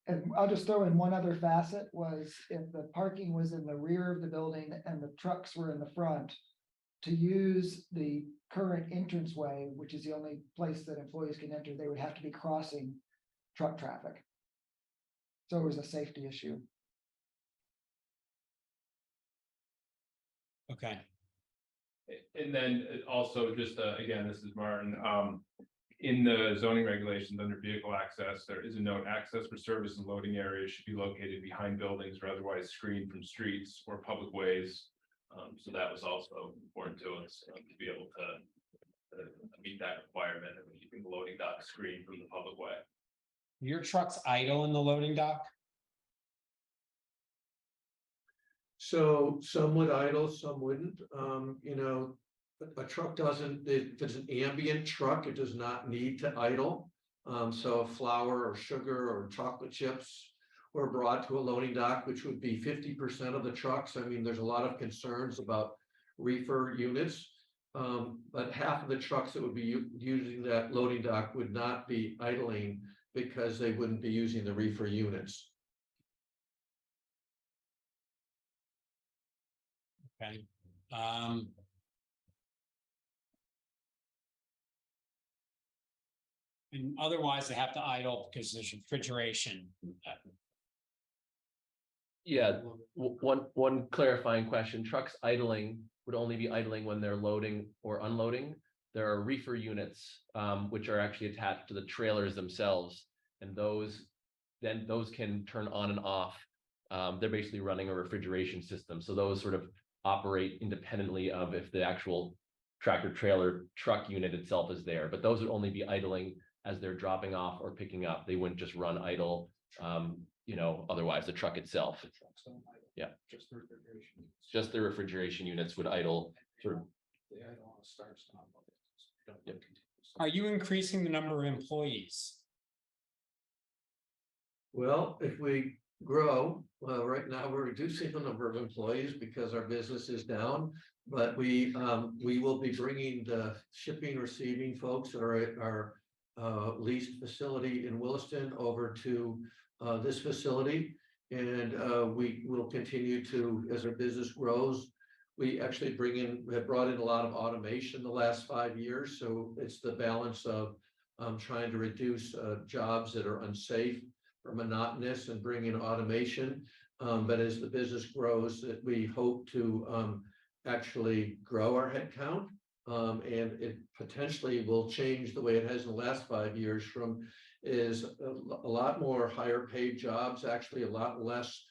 And I'll just throw in one other facet was if the parking was in the rear of the building and the trucks were in the front, to use the current entranceway, which is the only place that employees can enter, they would have to be crossing truck traffic. So it was a safety issue. Okay. And then also just, again, this is Martin, in the zoning regulations under vehicle access, there is a note: access for service and loading areas should be located behind buildings or otherwise screened from streets or public ways. So that was also important to us to be able to meet that requirement of keeping the loading dock screened from the public way. Your trucks idle in the loading dock? So some would idle, some wouldn't. A truck doesn't, if it's an ambient truck, it does not need to idle. So flour or sugar or chocolate chips were brought to a loading dock, which would be 50% of the trucks. I mean, there's a lot of concerns about reefer units. But half of the trucks that would be using that loading dock would not be idling because they wouldn't be using the reefer units. Okay. And otherwise they have to idle because there's refrigeration. Yeah, one clarifying question. Trucks idling would only be idling when they're loading or unloading. There are reefer units, which are actually attached to the trailers themselves. And those can turn on and off. They're basically running a refrigeration system. So those sort of operate independently of if the actual tractor trailer truck unit itself is there. But those would only be idling as they're dropping off or picking up. They wouldn't just run idle, otherwise the truck itself. Yeah. Just the refrigeration units would idle sort of. Yep. Are you increasing the number of employees? Well, if we grow, right now we're reducing the number of employees because our business is down, but we will be bringing the shipping, receiving folks that are at our leased facility in Williston over to this facility. And we will continue to, as our business grows, we actually have brought in a lot of automation the last 5 years. So it's the balance of trying to reduce jobs that are unsafe or monotonous and bring in automation. But as the business grows, that we hope to actually grow our headcount. And it potentially will change the way it has in the last 5 years from is a lot more higher paid jobs, actually a lot less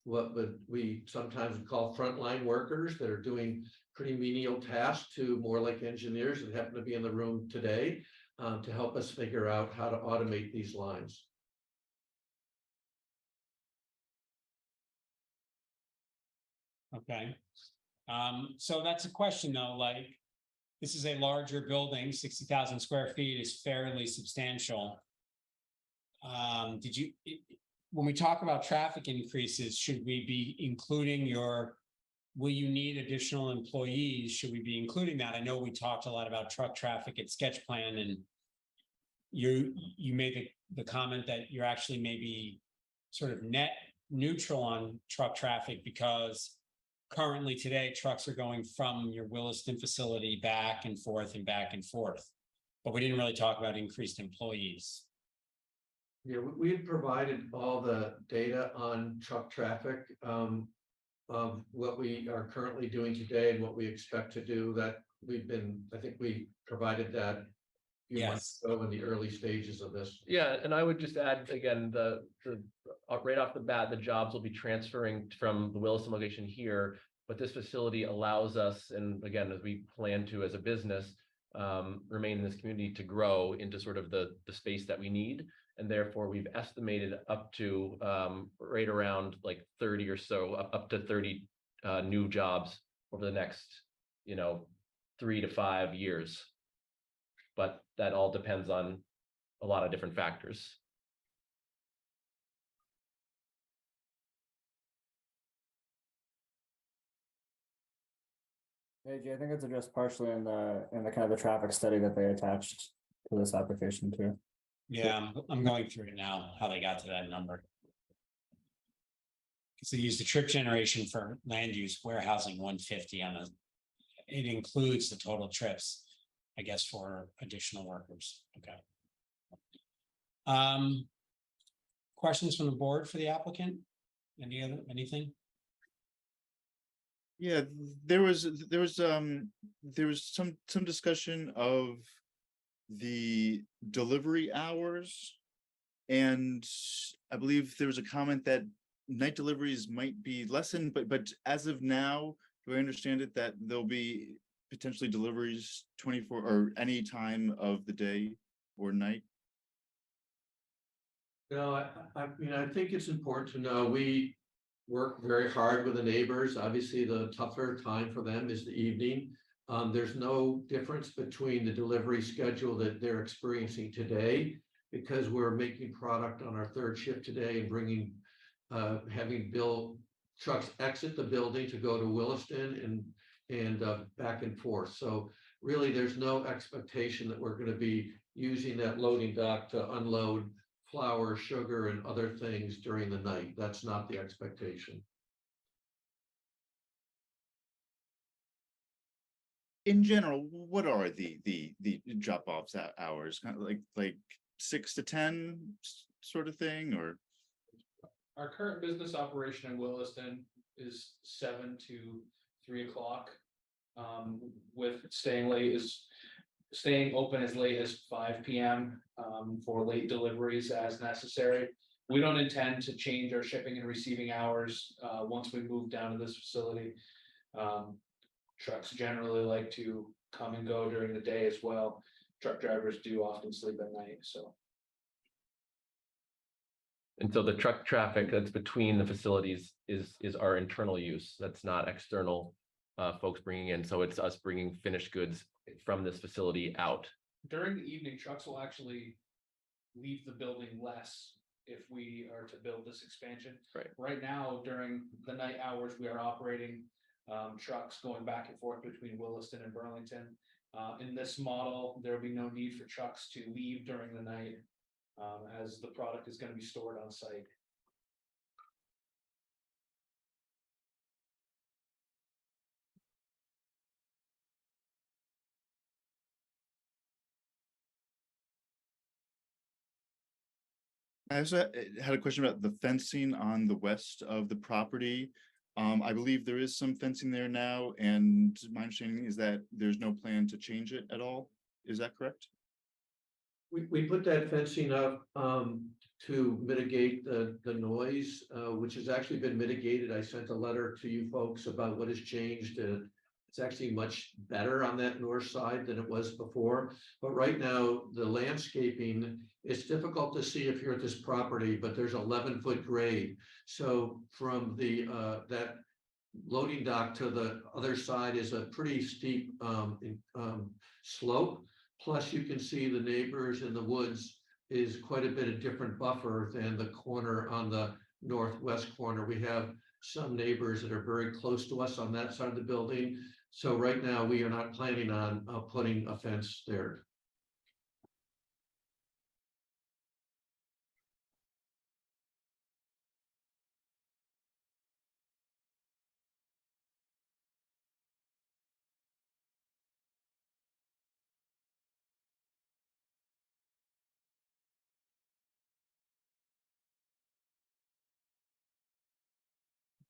what would we sometimes call frontline workers that are doing pretty menial tasks to more like engineers that happen to be in the room today to help us figure out how to automate these lines. Okay. So that's a question though, like, this is a larger building, 60,000 square feet is fairly substantial. When we talk about traffic increases, should we be including will you need additional employees? Should we be including that? I know we talked a lot about truck traffic at sketch plan, and you made the comment that you're actually maybe sort of net neutral on truck traffic because currently today trucks are going from your Williston facility back and forth and back and forth. But we didn't really talk about increased employees. Yeah, we had provided all the data on truck traffic of what we are currently doing today and what we expect to do. That I think we provided that a few months ago in the early stages of this. Yeah, and I would just add again, the right off the bat, the jobs will be transferring from the Williston location here, but this facility allows us, and again, as we plan to as a business, remain in this community to grow into sort of the space that we need. And therefore we've estimated up to right around like 30 or so, up to 30 new jobs over the next, 3 to 5 years. But that all depends on a lot of different factors. Hey, Jay, I think it's addressed partially in the kind of the traffic study that they attached to this application too. Yeah, I'm going through it now, how they got to that number. So they used the trip generation for land use warehousing 150 it includes the total trips, I guess, for additional workers. Okay. Questions from the board for the applicant? Anything? Yeah, there was some discussion of the delivery hours, and I believe there was a comment that night deliveries might be lessened, but as of now, do I understand it that there'll be potentially deliveries 24 or any time of the day or night? No, I mean, I think it's important to know we work very hard with the neighbors. Obviously, the tougher time for them is the evening. There's no difference between the delivery schedule that they're experiencing today because we're making product on our third shift today and bringing, having trucks exit the building to go to Williston and back and forth. So really, there's no expectation that we're going to be using that loading dock to unload flour, sugar, and other things during the night. That's not the expectation. In general, what are the drop-offs hours? Kind of like 6 to 10 sort of thing, or? Our current business operation in Williston is 7 to 3 o'clock. With staying open as late as 5 p.m. For late deliveries as necessary. We don't intend to change our shipping and receiving hours once we move down to this facility. Trucks generally like to come and go during the day as well. Truck drivers do often sleep at night, so. And so the truck traffic that's between the facilities is our internal use. That's not external folks bringing in. So it's us bringing finished goods from this facility out. During the evening, trucks will actually leave the building less if we are to build this expansion. Right now, during the night hours, we are operating trucks going back and forth between Williston and Burlington. In this model, there will be no need for trucks to leave during the night as the product is going to be stored on site. I also had a question about the fencing on the west of the property. I believe there is some fencing there now, and my understanding is that there's no plan to change it at all. Is that correct? We put that fencing up to mitigate the noise, which has actually been mitigated. I sent a letter to you folks about what has changed. It's actually much better on that north side than it was before. But right now, the landscaping, it's difficult to see if you're at this property, but there's 11-foot grade. So from the that loading dock to the other side is a pretty steep slope. Plus, you can see the neighbors in the woods is quite a bit of different buffer than the corner on the northwest corner. We have some neighbors that are very close to us on that side of the building. So right now, we are not planning on putting a fence there.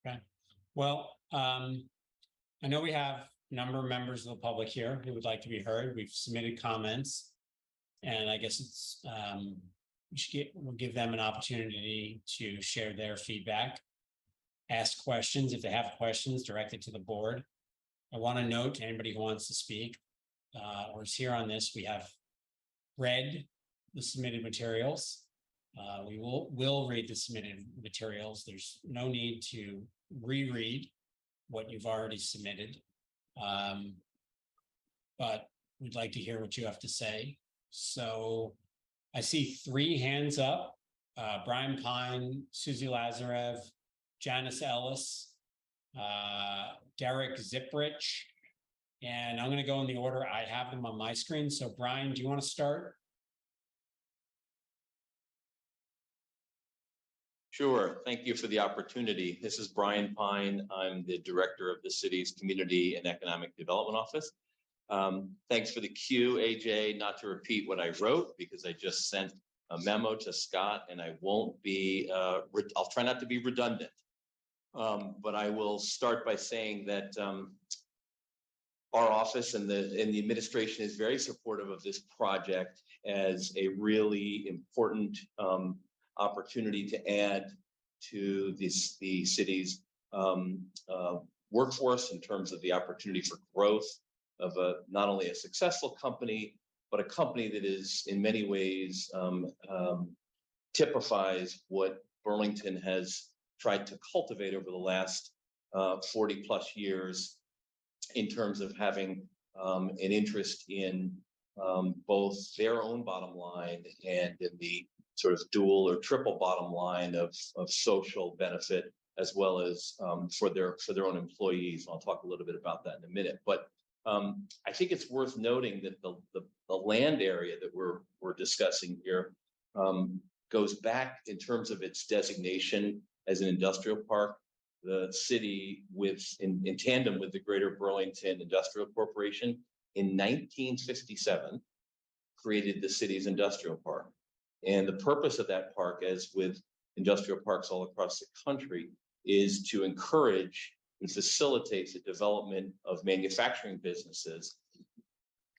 Okay, well, I know we have a number of members of the public here who would like to be heard. We've submitted comments. And I guess it's, we'll give them an opportunity to share their feedback, ask questions. If they have questions, directed to the board. I want to note to anybody who wants to speak or is here on this, we have read the submitted materials. We will read the submitted materials. There's no need to reread what you've already submitted. But we'd like to hear what you have to say. So I see 3 hands up, Brian Pine, Susie Lazarev, Janice Ellis, Derek Ziprich, and I'm going to go in the order I have them on my screen. So Brian, do you want to start? Sure. Thank you for the opportunity. This is Brian Pine. I'm the director of the city's Community and Economic Development Office. Thanks for the cue, AJ, not to repeat what I wrote because I just sent a memo to Scott and I won't be, I'll try not to be redundant. But I will start by saying that our office and the administration is very supportive of this project as a really important opportunity to add to the city's workforce in terms of the opportunity for growth of not only a successful company, but a company that is in many ways typifies what Burlington has tried to cultivate over the last 40 plus years in terms of having an interest in both their own bottom line and in the sort of dual or triple bottom line of social benefit, as well as for their own employees. I'll talk a little bit about that in a minute. But I think it's worth noting that the land area that we're discussing here goes back in terms of its designation as an industrial park. The city, in tandem with the Greater Burlington Industrial Corporation, in 1957, created the city's industrial park. And the purpose of that park, as with industrial parks all across the country, is to encourage and facilitate the development of manufacturing businesses.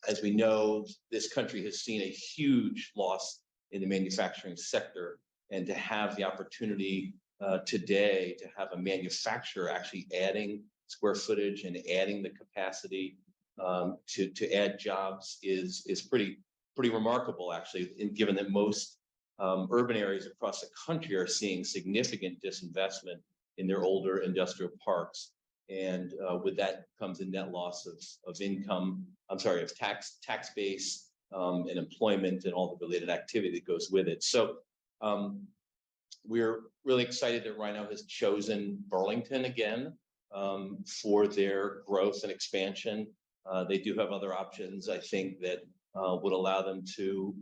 As we know, this country has seen a huge loss in the manufacturing sector, and to have the opportunity today to have a manufacturer actually adding square footage and adding the capacity to add jobs is pretty remarkable, actually, given that most urban areas across the country are seeing significant disinvestment in their older industrial parks. And with that comes a net loss of income, of tax base and employment and all the related activity that goes with it. So we're really excited that Rhino has chosen Burlington again for their growth and expansion. They do have other options, I think, that would allow them to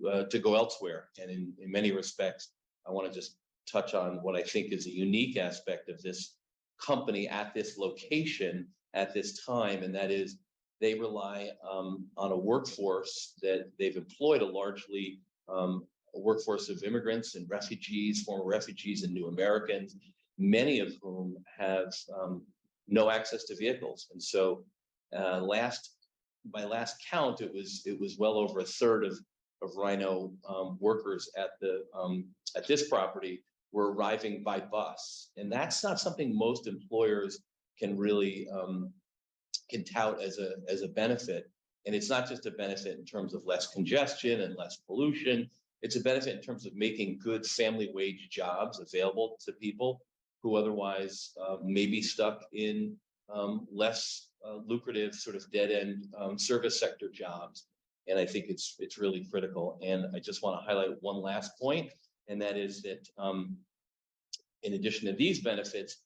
go elsewhere. And in many respects, I want to just touch on what I think is a unique aspect of this company at this location at this time, and that is they rely on a workforce that they've employed a largely workforce of immigrants and refugees, former refugees and new Americans, many of whom have no access to vehicles. And so by last count, it was well over a third of Rhino workers at this property were arriving by bus. And that's not something most employers can really can tout as a benefit. And it's not just a benefit in terms of less congestion and less pollution. It's a benefit in terms of making good family wage jobs available to people who otherwise may be stuck in less lucrative sort of dead end service sector jobs. And I think it's really critical. And I just want to highlight one last point, and that is that in addition to these benefits,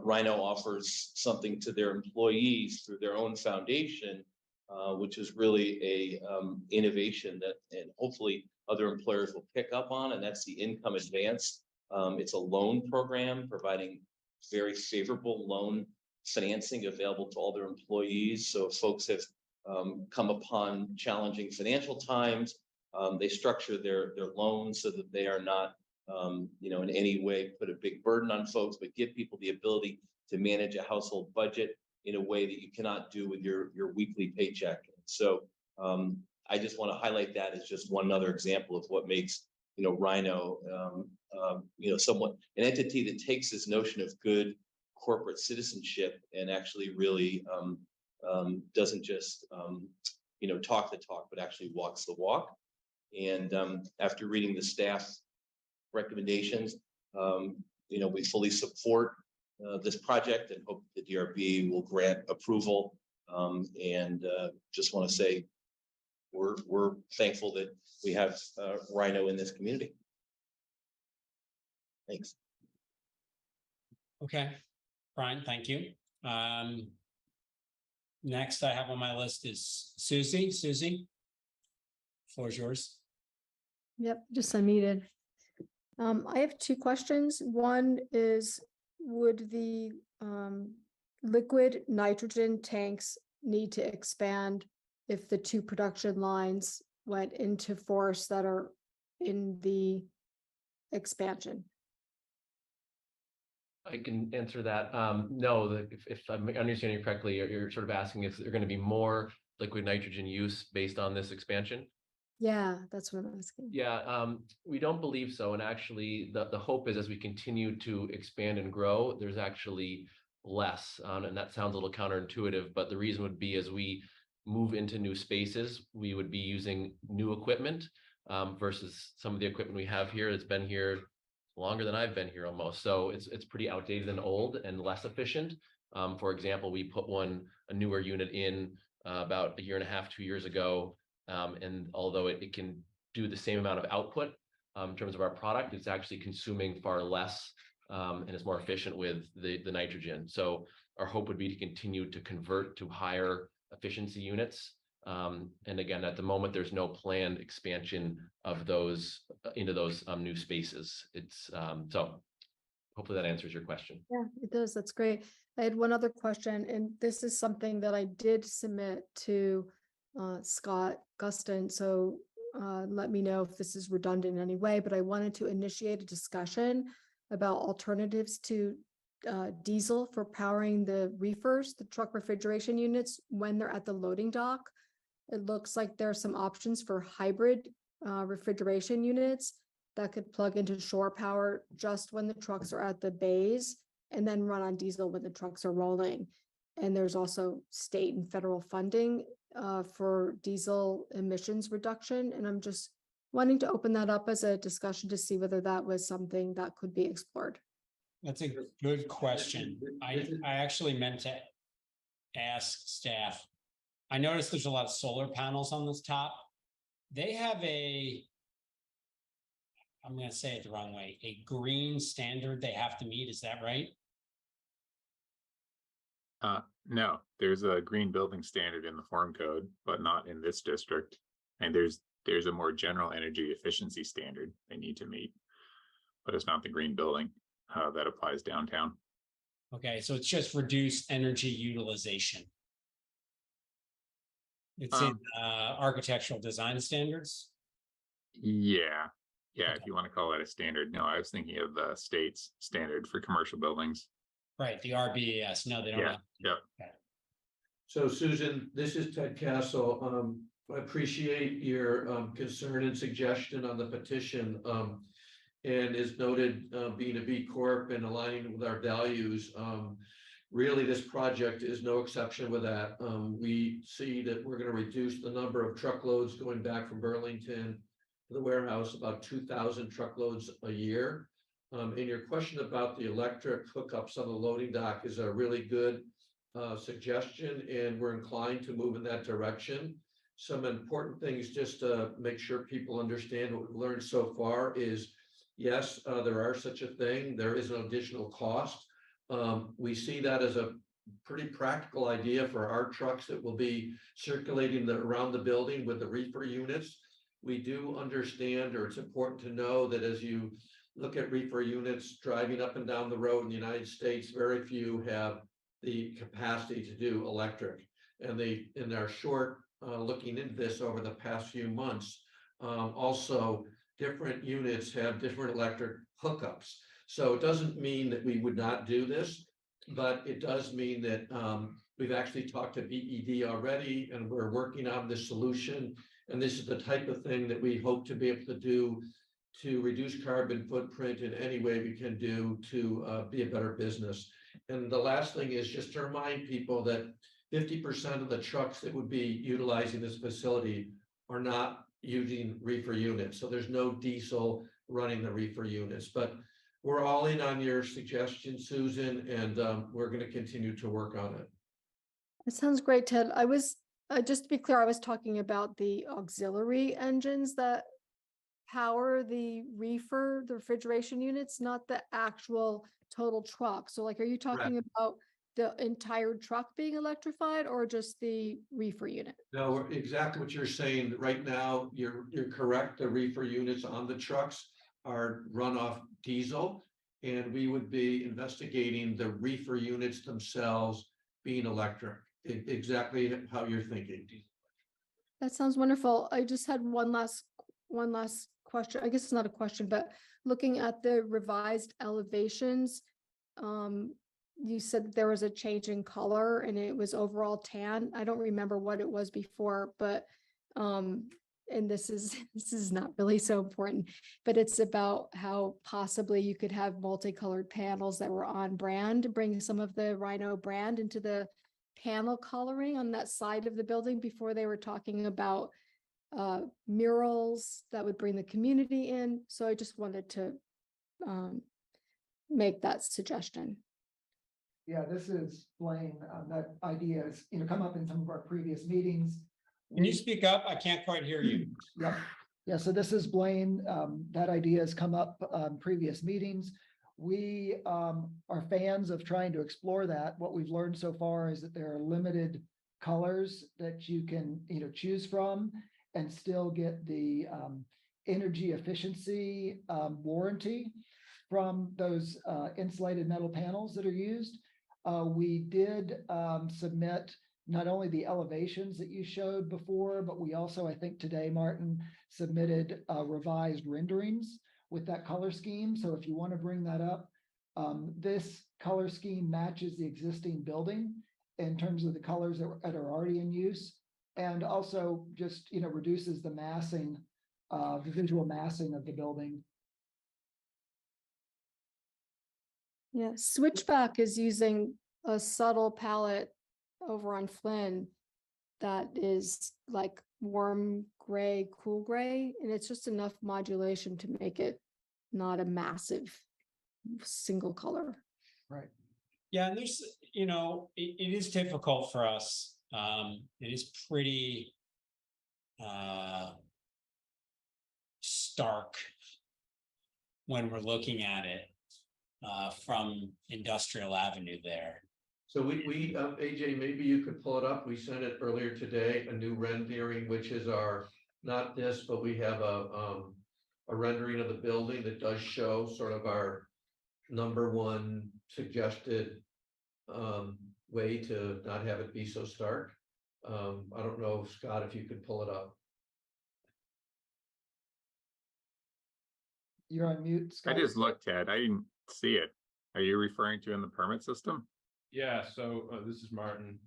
Rhino offers something to their employees through their own foundation, which is really a innovation that, and hopefully other employers will pick up on, and that's the income advance. It's a loan program providing very favorable loan financing available to all their employees. So if folks have come upon challenging financial times, they structure their loans so that they are not in any way put a big burden on folks, but give people the ability to manage a household budget in a way that you cannot do with your weekly paycheck. So I just want to highlight that as just one other example of what makes Rhino somewhat an entity that takes this notion of good corporate citizenship and actually really doesn't just talk the talk, but actually walks the walk. And after reading the staff recommendations, we fully support this project and hope the DRB will grant approval. And just want to say we're thankful that we have Rhino in this community. Thanks. Okay, Brian, thank you. Next I have on my list is Susie. Susie, floor is yours. Yep, just unmuted. I have two questions. One is, would the liquid nitrogen tanks need to expand if the two production lines went into force that are in the expansion? I can answer that. No, if I'm understanding you correctly, you're sort of asking if there are going to be more liquid nitrogen use based on this expansion? Yeah, that's what I'm asking. Yeah, we don't believe so. And actually, the hope is as we continue to expand and grow, there's actually less. And that sounds a little counterintuitive, but the reason would be as we move into new spaces, we would be using new equipment versus some of the equipment we have here that's been here longer than I've been here almost. So it's pretty outdated and old and less efficient. For example, we put a newer unit in about 1.5 years, 2 years ago. And although it can do the same amount of output in terms of our product, it's actually consuming far less and is more efficient with the nitrogen. So our hope would be to continue to convert to higher efficiency units. And again, at the moment, there's no planned expansion of those into those new spaces. It's so hopefully that answers your question. Yeah, it does. That's great. I had one other question, and this is something that I did submit to Scott Guston. So let me know if this is redundant in any way, but I wanted to initiate a discussion about alternatives to diesel for powering the reefers, the truck refrigeration units, when they're at the loading dock. It looks like there are some options for hybrid refrigeration units that could plug into shore power just when the trucks are at the bays and then run on diesel when the trucks are rolling. And there's also state and federal funding for diesel emissions reduction. And I'm just wanting to open that up as a discussion to see whether that was something that could be explored. That's a good question. I actually meant to ask staff. I noticed there's a lot of solar panels on this top. They have I'm going to say it the wrong way, a green standard they have to meet. Is that right? No, there's a green building standard in the form code, but not in this district. And there's a more general energy efficiency standard they need to meet, but it's not the green building that applies downtown. Okay, so it's just reduced energy utilization. It's in architectural design standards. Yeah, Yeah, if you want to call that a standard. No, I was thinking of the state's standard for commercial buildings. Right, the RBAS. No, they don't. Yeah, have- yeah. So Susan, this is Ted Castle. I appreciate your concern and suggestion on the petition. And as noted, being a B Corp and aligning with our values, really this project is no exception with that. We see that we're going to reduce the number of truckloads going back from Burlington to the warehouse, about 2,000 truckloads a year. And your question about the electric hookups on the loading dock is a really good suggestion, and we're inclined to move in that direction. Some important things just to make sure people understand what we've learned so far is, yes, there are such a thing. There is an additional cost. We see that as a pretty practical idea for our trucks that will be circulating around the building with the reefer units. We do understand, or it's important to know that as you look at reefer units driving up and down the road in the United States, very few have the capacity to do electric. And they, in our short looking into this over the past few months, also different units have different electric hookups. So it doesn't mean that we would not do this, but it does mean that we've actually talked to BED already, and we're working on this solution. And this is the type of thing that we hope to be able to do to reduce carbon footprint in any way we can do to be a better business. And the last thing is just to remind people that 50% of the trucks that would be utilizing this facility are not using reefer units. So there's no diesel running the reefer units, but we're all in on your suggestion, Susan, and we're going to continue to work on it. It sounds great, Ted. I was, just to be clear, I was talking about the auxiliary engines that power the reefer, the refrigeration units, not the actual total truck. So like, are you talking about the entire truck being electrified or just the reefer unit? No, exactly what you're saying. Right now, you're correct. The reefer units on the trucks are run off diesel, and we would be investigating the reefer units themselves being electric. Exactly how you're thinking. That sounds wonderful. I just had one last question. I guess it's not a question, but looking at the revised elevations, you said that there was a change in color and it was overall tan. I don't remember what it was before, but and this is not really so important, but it's about how possibly you could have multicolored panels that were on brand, bring some of the Rhino brand into the panel coloring on that side of the building. Before they were talking about murals that would bring the community in. So I just wanted to make that suggestion. Yeah, this is Blaine. That idea has, come up in some of our previous meetings. Can you speak up? I can't quite hear you. Yeah. So this is Blaine. That idea has come up previous meetings. We are fans of trying to explore that. What we've learned so far is that there are limited colors that you can, choose from and still get the energy efficiency warranty from those insulated metal panels that are used. We did submit not only the elevations that you showed before, but we also, I think today, Martin, submitted revised renderings with that color scheme. So if you want to bring that up, this color scheme matches the existing building in terms of the colors that are already in use, and also just, reduces the massing, the visual massing of the building. Yeah, Switchback is using a subtle palette over on Flynn that is like warm gray, cool gray, and it's just enough modulation to make it not a massive single color. Right. Yeah, and there's, it is difficult for us. It is pretty stark when we're looking at it from Industrial Avenue there. So we AJ, maybe you could pull it up. We sent it earlier today, a new rendering, which is our, not this, but we have a rendering of the building that does show sort of our #1 suggested way to not have it be so stark. I don't know, Scott, if you could pull it up. You're on mute, I Scott. just looked, Ted. I didn't see it. Are you referring to in the permit system? Yeah, so this is Martin.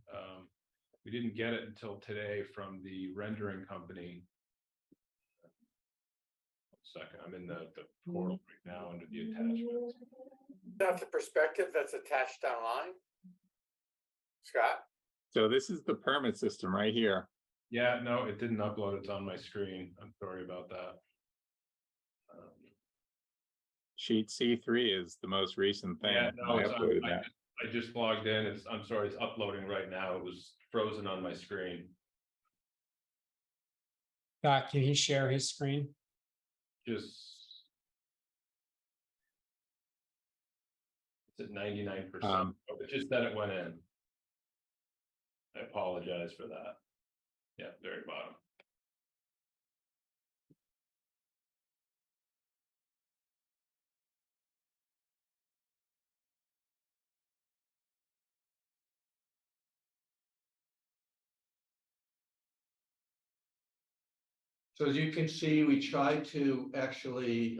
We didn't get it until today from the rendering company. Second, I'm in the portal right now under the attachments. That's the perspective that's attached online. Scott? So this is the permit system right here. Yeah, no, it didn't upload. It's on my screen. I'm sorry about that. Sheet C3 is the most recent thing. Yeah, no, I uploaded that. I just logged in. I'm sorry, it's uploading right now. It was frozen on my screen. Scott, can he share his screen? Just it's at 99%. It just that it went in. I apologize for that. Yeah, very bottom. So as you can see, we try to actually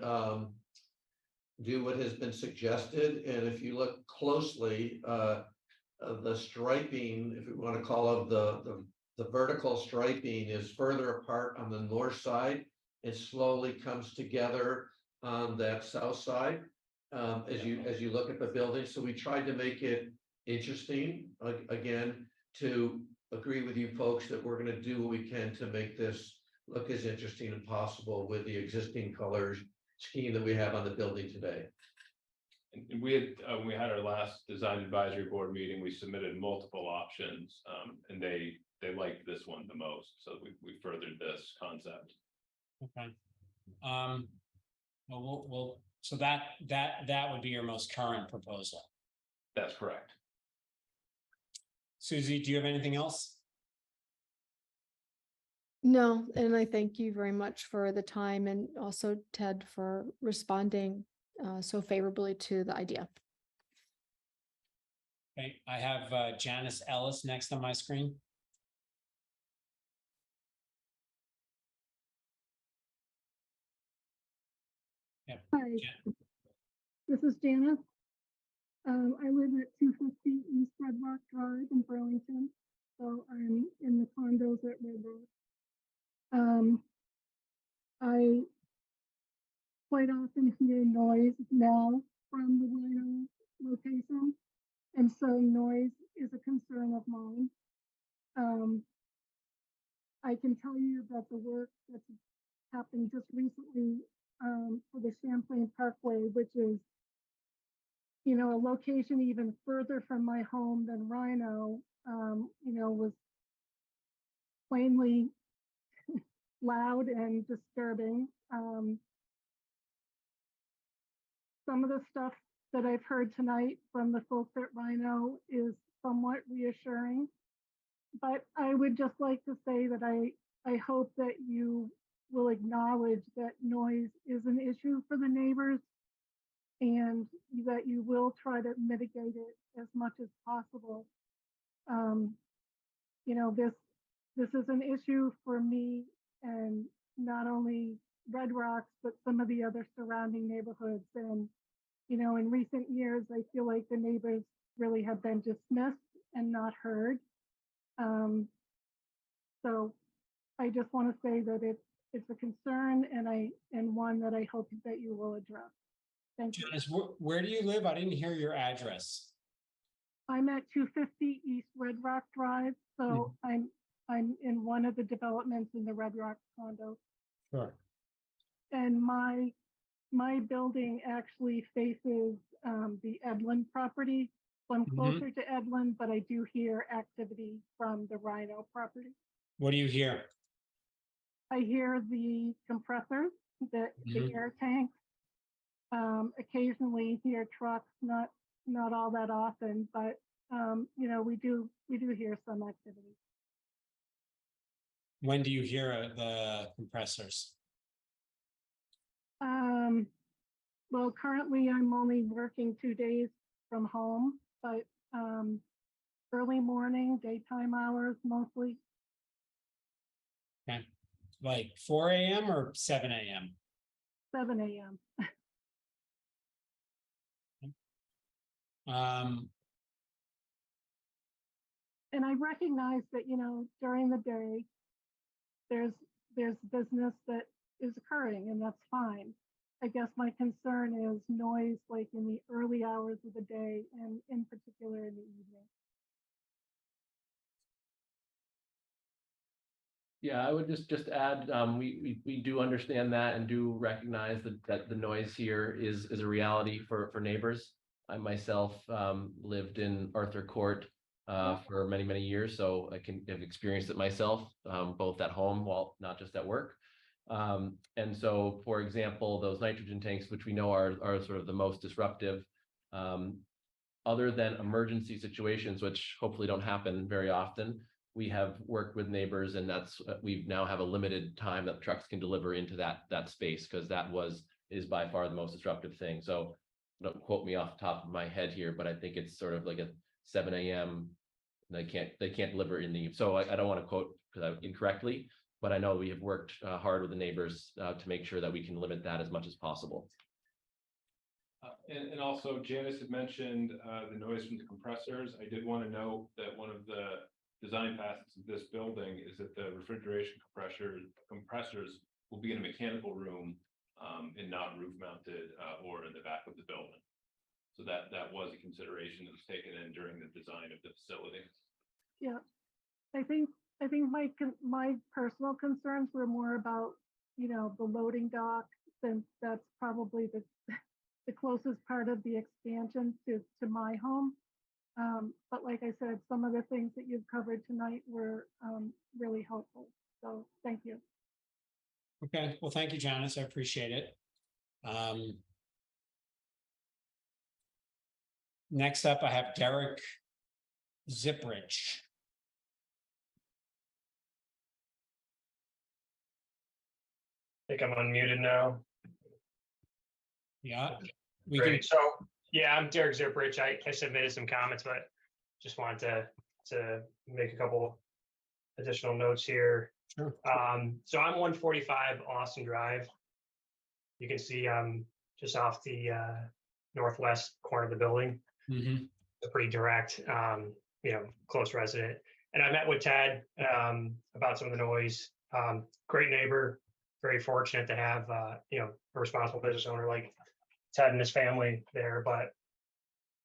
do what has been suggested. And if you look closely, the striping, if we want to call it the vertical striping, is further apart on the north side. It slowly comes together on that south side as you look at the building. So we tried to make it interesting, again, to agree with you folks that we're going to do what we can to make this look as interesting as possible with the existing colors scheme that we have on the building today. And we had our last design advisory board meeting. We submitted multiple options, and they liked this one the most. So we furthered this concept. Okay. Well, so that would be your most current proposal. That's correct. Susie, do you have anything else? No, and I thank you very much for the time, and also Ted for responding so favorably to the idea. Okay, I have Janice Ellis next on my screen. Yeah. Hi, this is Janice. I live at 250 East Red Rock Drive in Burlington, so I'm in the condos at Red Rock. I quite often hear noise now from the Rhino location, and so noise is a concern of mine. I can tell you that the work that's happened just recently for the Champlain Parkway, which is, you know, a location even further from my home than Rhino, you know, was plainly loud and disturbing. Some of the stuff that I've heard tonight from the folks at Rhino is somewhat reassuring, but I would just like to say that I hope that you will acknowledge that noise is an issue for the neighbors, and that you will try to mitigate it as much as possible. You know, this is an issue for me, and not only Red Rocks, but some of the other surrounding neighborhoods. And, you know, in recent years, I feel like the neighbors really have been dismissed and not heard. So I just want to say that it's a concern, and one that I hope that you will address. Thank you. Janice, where do you live? I didn't hear your address. I'm at 250 East Red Rock Drive, so I'm in one of the developments in the Red Rock condo. Sure. And my building actually faces the Edlin property. So I'm closer to Edlin, but I do hear activity from the Rhino property. What do you hear? I hear the compressors, the air tanks. Occasionally hear trucks, not all that often, but you know, we do hear some activity. When do you hear the compressors? Well, currently I'm only working 2 days from home, but early morning, daytime hours mostly. Okay, like 4 a.m. or 7 a.m.? 7 a.m. And I recognize that, during the day, there's business that is occurring, and that's fine. I guess my concern is noise, like in the early hours of the day and in particular in the evening. Yeah, I would just add, we do understand that and do recognize that the noise here is a reality for neighbors. I myself lived in Arthur Court for many years, so I have experienced it myself, both at home, while not just at work. And so, for example, those nitrogen tanks, which we know are sort of the most disruptive, other than emergency situations, which hopefully don't happen very often, we have worked with neighbors, and we now have a limited time that trucks can deliver into that space, because is by far the most disruptive thing. So don't quote me off the top of my head here, but I think it's sort of like at 7 a.m. They can't deliver in the, so I don't want to quote incorrectly, but I know we have worked hard with the neighbors to make sure that we can limit that as much as possible. And also Janice had mentioned the noise from the compressors. I did want to note that one of the design facets of this building is that the refrigeration compressors will be in a mechanical room and not roof mounted or in the back of the building. So that was a consideration that was taken in during the design of the facility. Yeah, I think my personal concerns were more about, the loading dock, since that's probably the closest part of the expansion to my home. But like I said, some of the things that you've covered tonight were really helpful. So thank you. Okay, well, thank you, Janice. I appreciate it. Next up, I have Derek Ziprich. I think I'm unmuted now. Yeah. Great. So yeah, I'm Derek Ziprich. I submitted some comments, but just wanted to make a couple additional notes here. Sure. So I'm 145 Austin Drive. You can see just off the northwest corner of the building. Mm-hmm. A pretty direct, close resident. And I met with Ted about some of the noise. Great neighbor, very fortunate to have a responsible business owner like Ted and his family there. But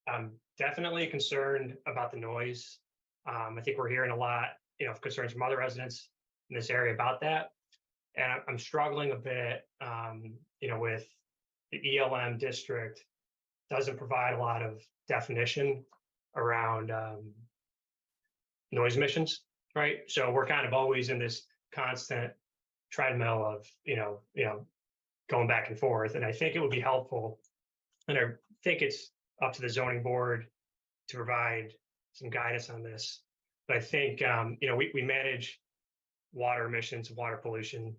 I'm definitely concerned about the noise. I think we're hearing a lot, of concerns from other residents in this area about that. And I'm struggling a bit, with the ELM district doesn't provide a lot of definition around noise emissions, right? So we're kind of always in this constant treadmill of, going back and forth. And I think it would be helpful, and I think it's up to the zoning board to provide some guidance on this. But I think, we manage water emissions, water pollution,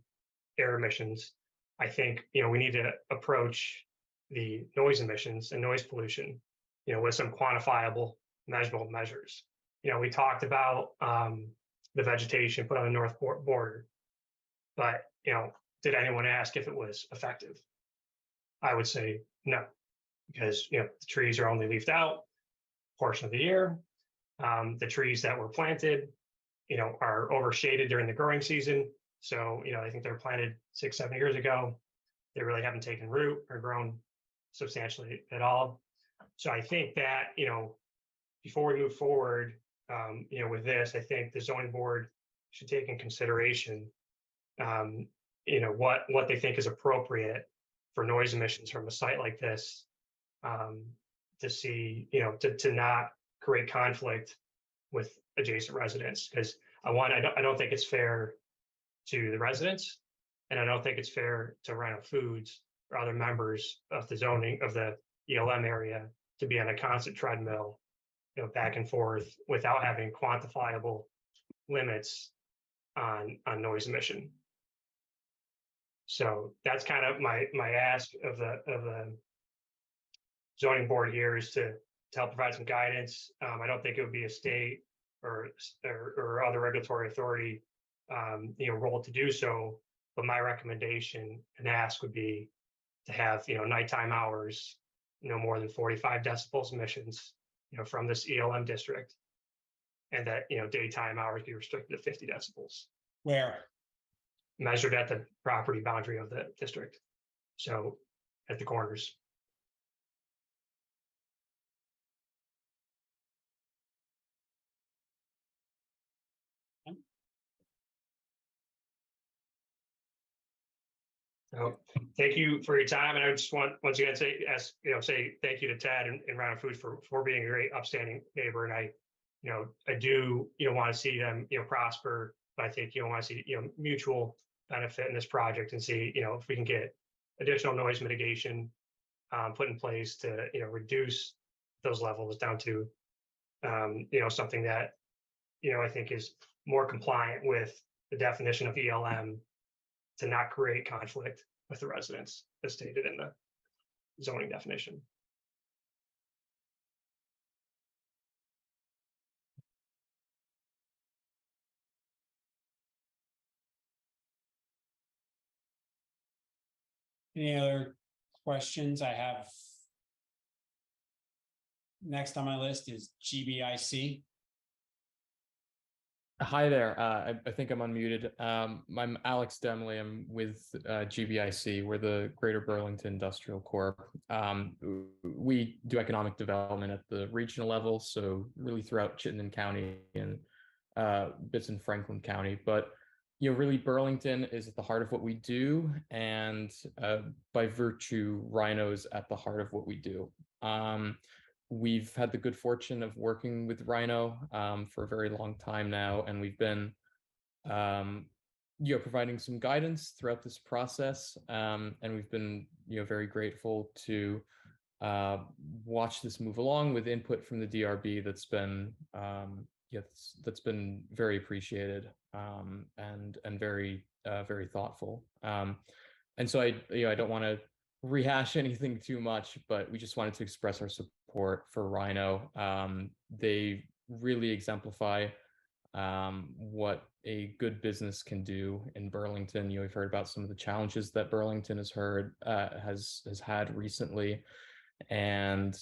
air emissions. I think, we need to approach the noise emissions and noise pollution, with some quantifiable, measurable measures. We talked about the vegetation put on the north border, but, did anyone ask if it was effective? I would say no, because, the trees are only leafed out a portion of the year. The trees that were planted, are overshaded during the growing season. So, I think they were planted 6-7 years ago. They really haven't taken root or grown substantially at all. So I think that, before we move forward, with this, I think the zoning board should take in consideration, what they think is appropriate for noise emissions from a site like this, to see, to not create conflict with adjacent residents. Because I don't think it's fair to the residents, and I don't think it's fair to Rhino Foods or other members of the zoning of the ELM area to be on a constant treadmill, back and forth without having quantifiable limits on noise emission. So that's kind of my ask of the zoning board here, is to help provide some guidance. I don't think it would be a state or other regulatory authority, role to do so. But my recommendation and ask would be, to have, nighttime hours, no more than 45 decibels emissions, from this ELM district. And that, daytime hours be restricted to 50 decibels. Where? Measured at the property boundary of the district. So at the corners. So thank you for your time. And I just want, once again, say thank you to Ted and Round Foods for being a great upstanding neighbor. And I do, want to see them, prosper, but I think, want to see, mutual benefit in this project and see, if we can get additional noise mitigation put in place to, reduce those levels down to, something that, I think is more compliant with the definition of ELM to not create conflict with the residents as stated in the zoning definition. Any other questions I have? Next on my list is GBIC. Hi there. I think I'm unmuted. I'm Alex Demley. I'm with GBIC. We're the Greater Burlington Industrial Corp. We do economic development at the regional level, so really throughout Chittenden County and bits in Franklin County. But really Burlington is at the heart of what we do, and by virtue, Rhino's at the heart of what we do. We've had the good fortune of working with Rhino for a very long time now, and we've been providing some guidance throughout this process, and we've been very grateful to watch this move along with input from the DRB that's been that's been very appreciated and very very thoughtful. And so I don't want to rehash anything too much, but we just wanted to express our support for Rhino. They really exemplify what a good business can do in Burlington. We've heard about some of the challenges that Burlington has had recently, and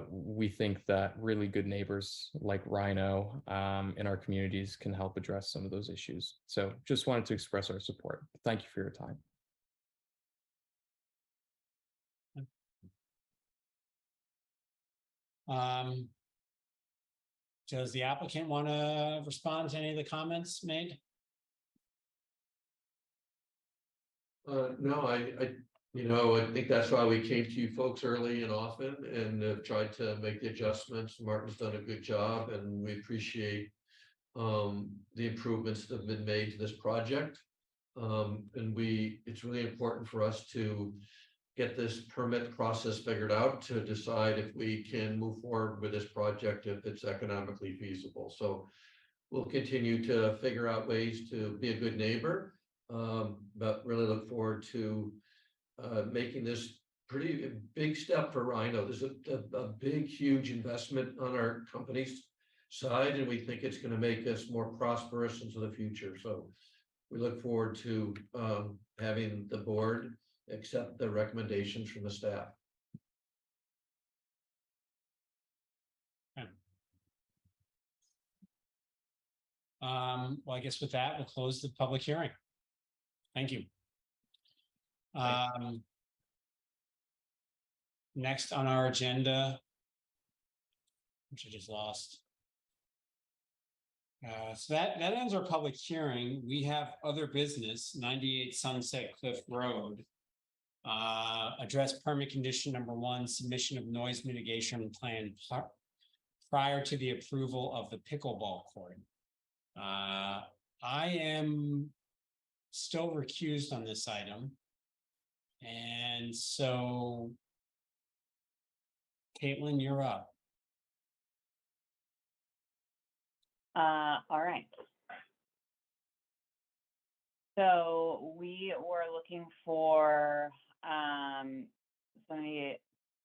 we think that really good neighbors like Rhino in our communities can help address some of those issues. So just wanted to express our support. Thank you for your time. Does the applicant want to respond to any of the comments made? No, I think that's why we came to you folks early and often and tried to make the adjustments. Martin's done a good job, and we appreciate the improvements that have been made to this project. And it's really important for us to get this permit process figured out to decide if we can move forward with this project if it's economically feasible. So we'll continue to figure out ways to be a good neighbor, but really look forward to making this pretty big step for Rhino. There's a big, huge investment on our company's side, and we think it's going to make us more prosperous into the future. So we look forward to having the board accept the recommendations from the staff. Well, I guess with that, we'll close the public hearing. Thank you. Next on our agenda, which I just lost. So that ends our public hearing. We have other business, 98 Sunset Cliff Road. Address permit condition number 1, submission of noise mitigation plan prior to the approval of the pickleball court. I am still recused on this item. And so, Caitlin, you're up. All right. So we were looking for some of the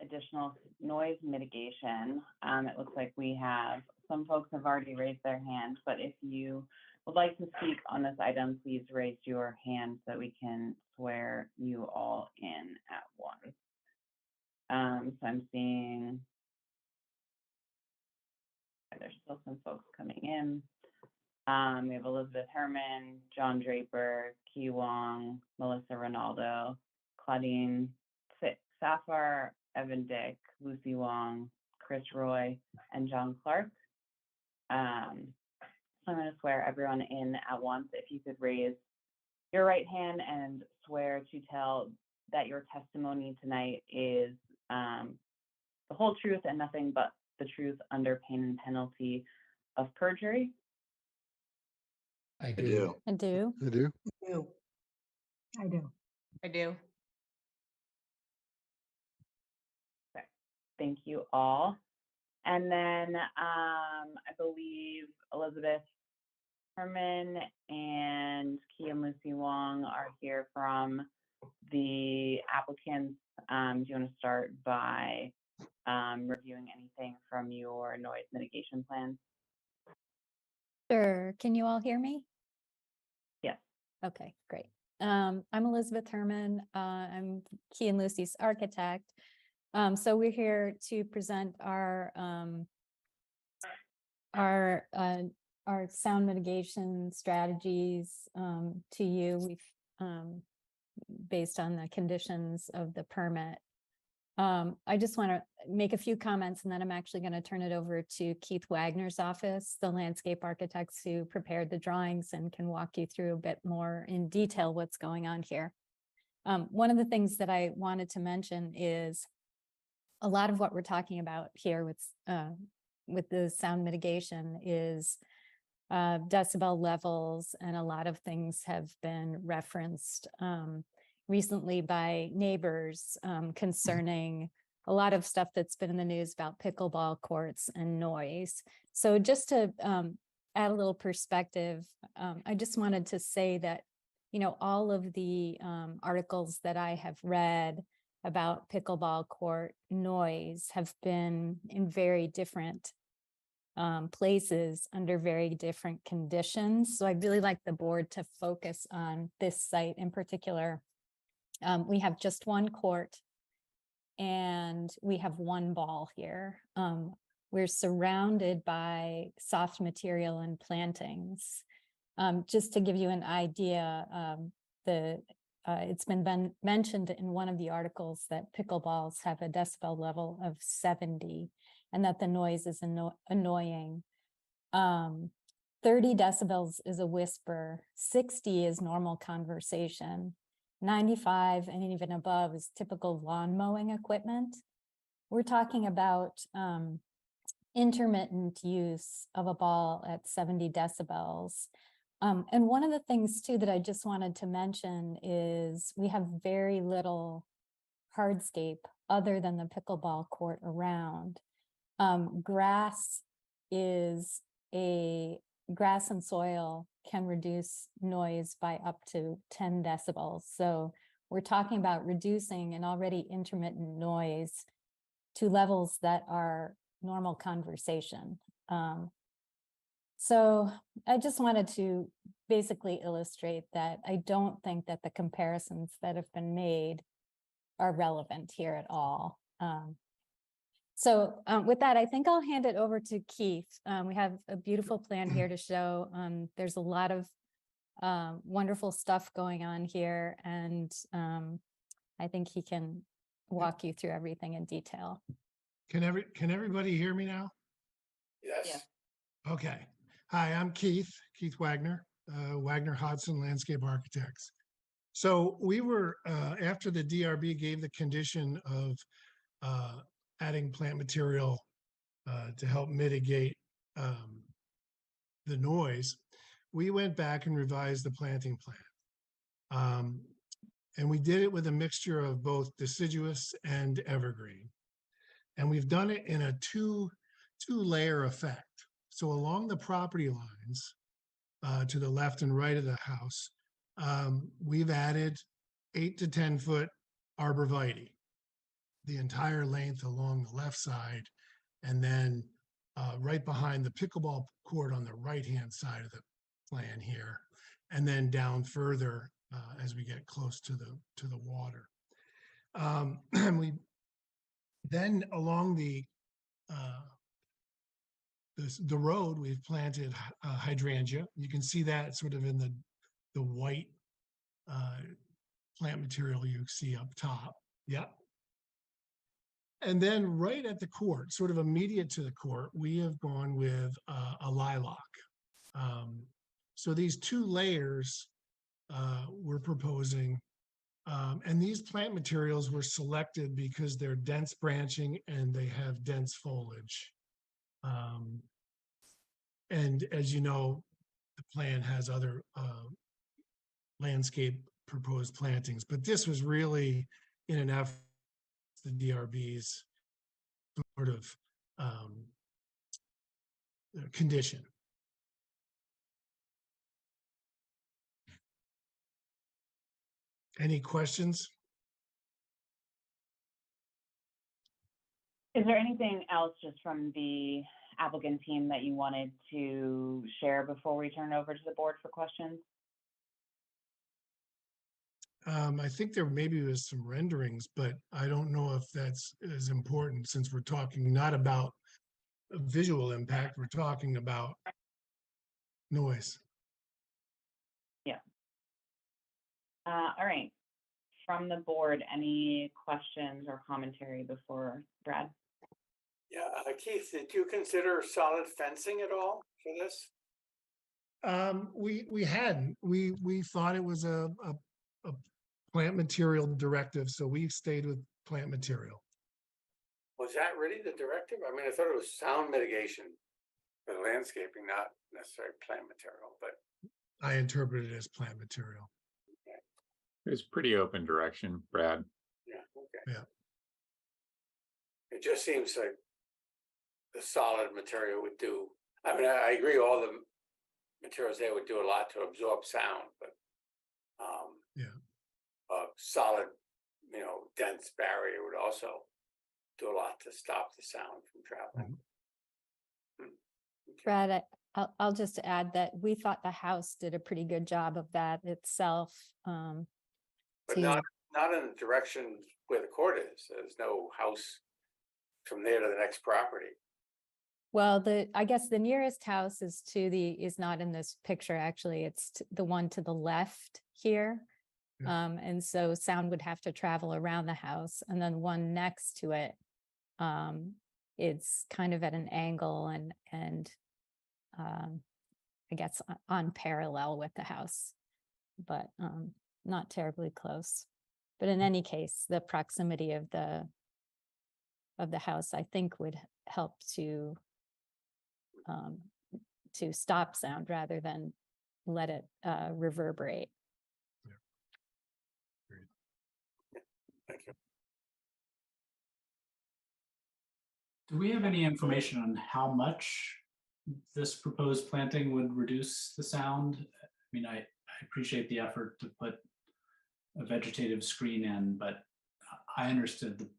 additional noise mitigation. It looks like we have some folks have already raised their hands, but if you would like to speak on this item, please raise your hand so we can swear you all in at once. So I'm seeing there's still some folks coming in. We have Elizabeth Herman, John Draper, Key Wong, Melissa Ronaldo, Claudine Safar, Evan Dick, Lucy Wong, Chris Roy, and John Clark. So I'm going to swear everyone in at once. If you could raise your right hand and swear to tell that your testimony tonight is the whole truth and nothing but the truth under pain and penalty of perjury. I do. I do. I do. I do. I do. Okay. Thank you all. And then I believe Elizabeth Herman and Kia and Lucy Wong are here from the applicants. Do you want to start by reviewing anything from your noise mitigation plan? Sure. Can you all hear me? Yes. Okay, great. I'm Elizabeth Herman. I'm Key and Lucy's architect. So we're here to present our sound mitigation strategies to you. We've based on the conditions of the permit. I just want to make a few comments, and then I'm actually going to turn it over to Keith Wagner's office, the landscape architects who prepared the drawings and can walk you through a bit more in detail what's going on here. One of the things that I wanted to mention is a lot of what we're talking about here with the sound mitigation is decibel levels, and a lot of things have been referenced recently by neighbors concerning a lot of stuff that's been in the news about pickleball courts and noise. So just to add a little perspective, I just wanted to say that, you know, all of the articles that I have read about pickleball court noise have been in very different places under very different conditions. So I'd really like the board to focus on this site in particular. We have just one court and we have one ball here. We're surrounded by soft material and plantings. Just to give you an idea, it's been mentioned in one of the articles that pickleballs have a decibel level of 70 and that the noise is annoying. 30 decibels is a whisper, 60 is normal conversation, 95 and even above is typical lawn mowing equipment. We're talking about intermittent use of a ball at 70 decibels. And one of the things too that I just wanted to mention is we have very little hardscape other than the pickleball court around. Grass and soil can reduce noise by up to 10 decibels. So we're talking about reducing an already intermittent noise to levels that are normal conversation. So I just wanted to basically illustrate that I don't think that the comparisons that have been made are relevant here at all. So with that, I think I'll hand it over to Keith. We have a beautiful plan here to show. There's a lot of wonderful stuff going on here, and I think he can walk you through everything in detail. Can everybody hear me now? Yes. Okay. Hi, I'm Keith Wagner, Wagner Hodson Landscape Architects. So we were, after the DRB gave the condition of adding plant material to help mitigate the noise, we went back and revised the planting plan. And we did it with a mixture of both deciduous and evergreen. And we've done it in a two-layer effect. So along the property lines, to the left and right of the house, we've added 8 to 10 foot arborvitae, the entire length along the left side, and then right behind the pickleball court on the right-hand side plan here, and then down further as we get close to the water. We then along the road, we've planted hydrangea. You can see that sort of in the white plant material you see up top. Yeah. And then right at the court, sort of immediate to the court, we have gone with a lilac. So these two layers we're proposing, and these plant materials were selected because they're dense branching and they have dense foliage. And as you know, the plan has other landscape proposed plantings, but this was really in an effort, the DRB's sort of condition. Any questions? Is there anything else just from the applicant team that you wanted to share before we turn over to the board for questions? I think there maybe was some renderings, but I don't know if that's as important since we're talking not about visual impact, we're talking about noise. Yeah. All right. From the board, any questions or commentary before Brad? Yeah, Keith, did you consider solid fencing at all for this? We hadn't. We thought it was a plant material directive, so we've stayed with plant material. Was that really the directive? I mean, I thought it was sound mitigation for the landscaping, not necessarily plant material, but. I interpret it as plant material. It's pretty open direction, Brad. Yeah, okay. Yeah. It just seems like the solid material would do. I mean, I agree all the materials there would do a lot to absorb sound, but yeah, a solid, dense barrier would also do a lot to stop the sound from traveling. Mm-hmm. Brad, I'll just add that we thought the house did a pretty good job of that itself. But not in the direction where the court is. There's no house from there to the next property. Well, I guess the nearest house is not in this picture, actually. It's the one to the left here. Yeah. And so sound would have to travel around the house, and then one next to it, it's kind of at an angle and I guess on parallel with the house, but not terribly close. But in any case, the proximity of the house, I think, would help to stop sound rather than let it reverberate. Yeah. Great. Thank you. Do we have any information on how much this proposed planting would reduce the sound? I mean, I appreciate the effort to put a vegetative screen in, but I understood the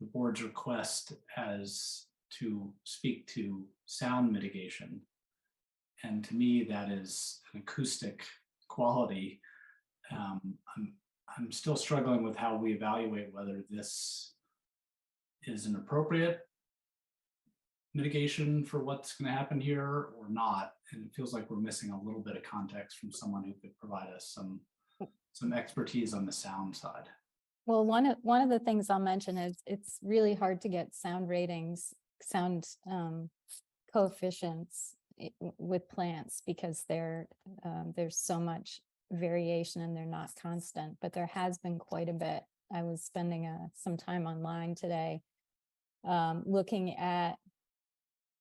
board's request as to speak to sound mitigation. And to me, that is an acoustic quality. I'm still struggling with how we evaluate whether this is an appropriate mitigation for what's going to happen here or not. And it feels like we're missing a little bit of context from someone who could provide us some expertise on the sound side. Well, one of the things I'll mention is it's really hard to get sound ratings, sound coefficients with plants because there's so much variation and they're not constant, but there has been quite a bit. I was spending some time online today looking at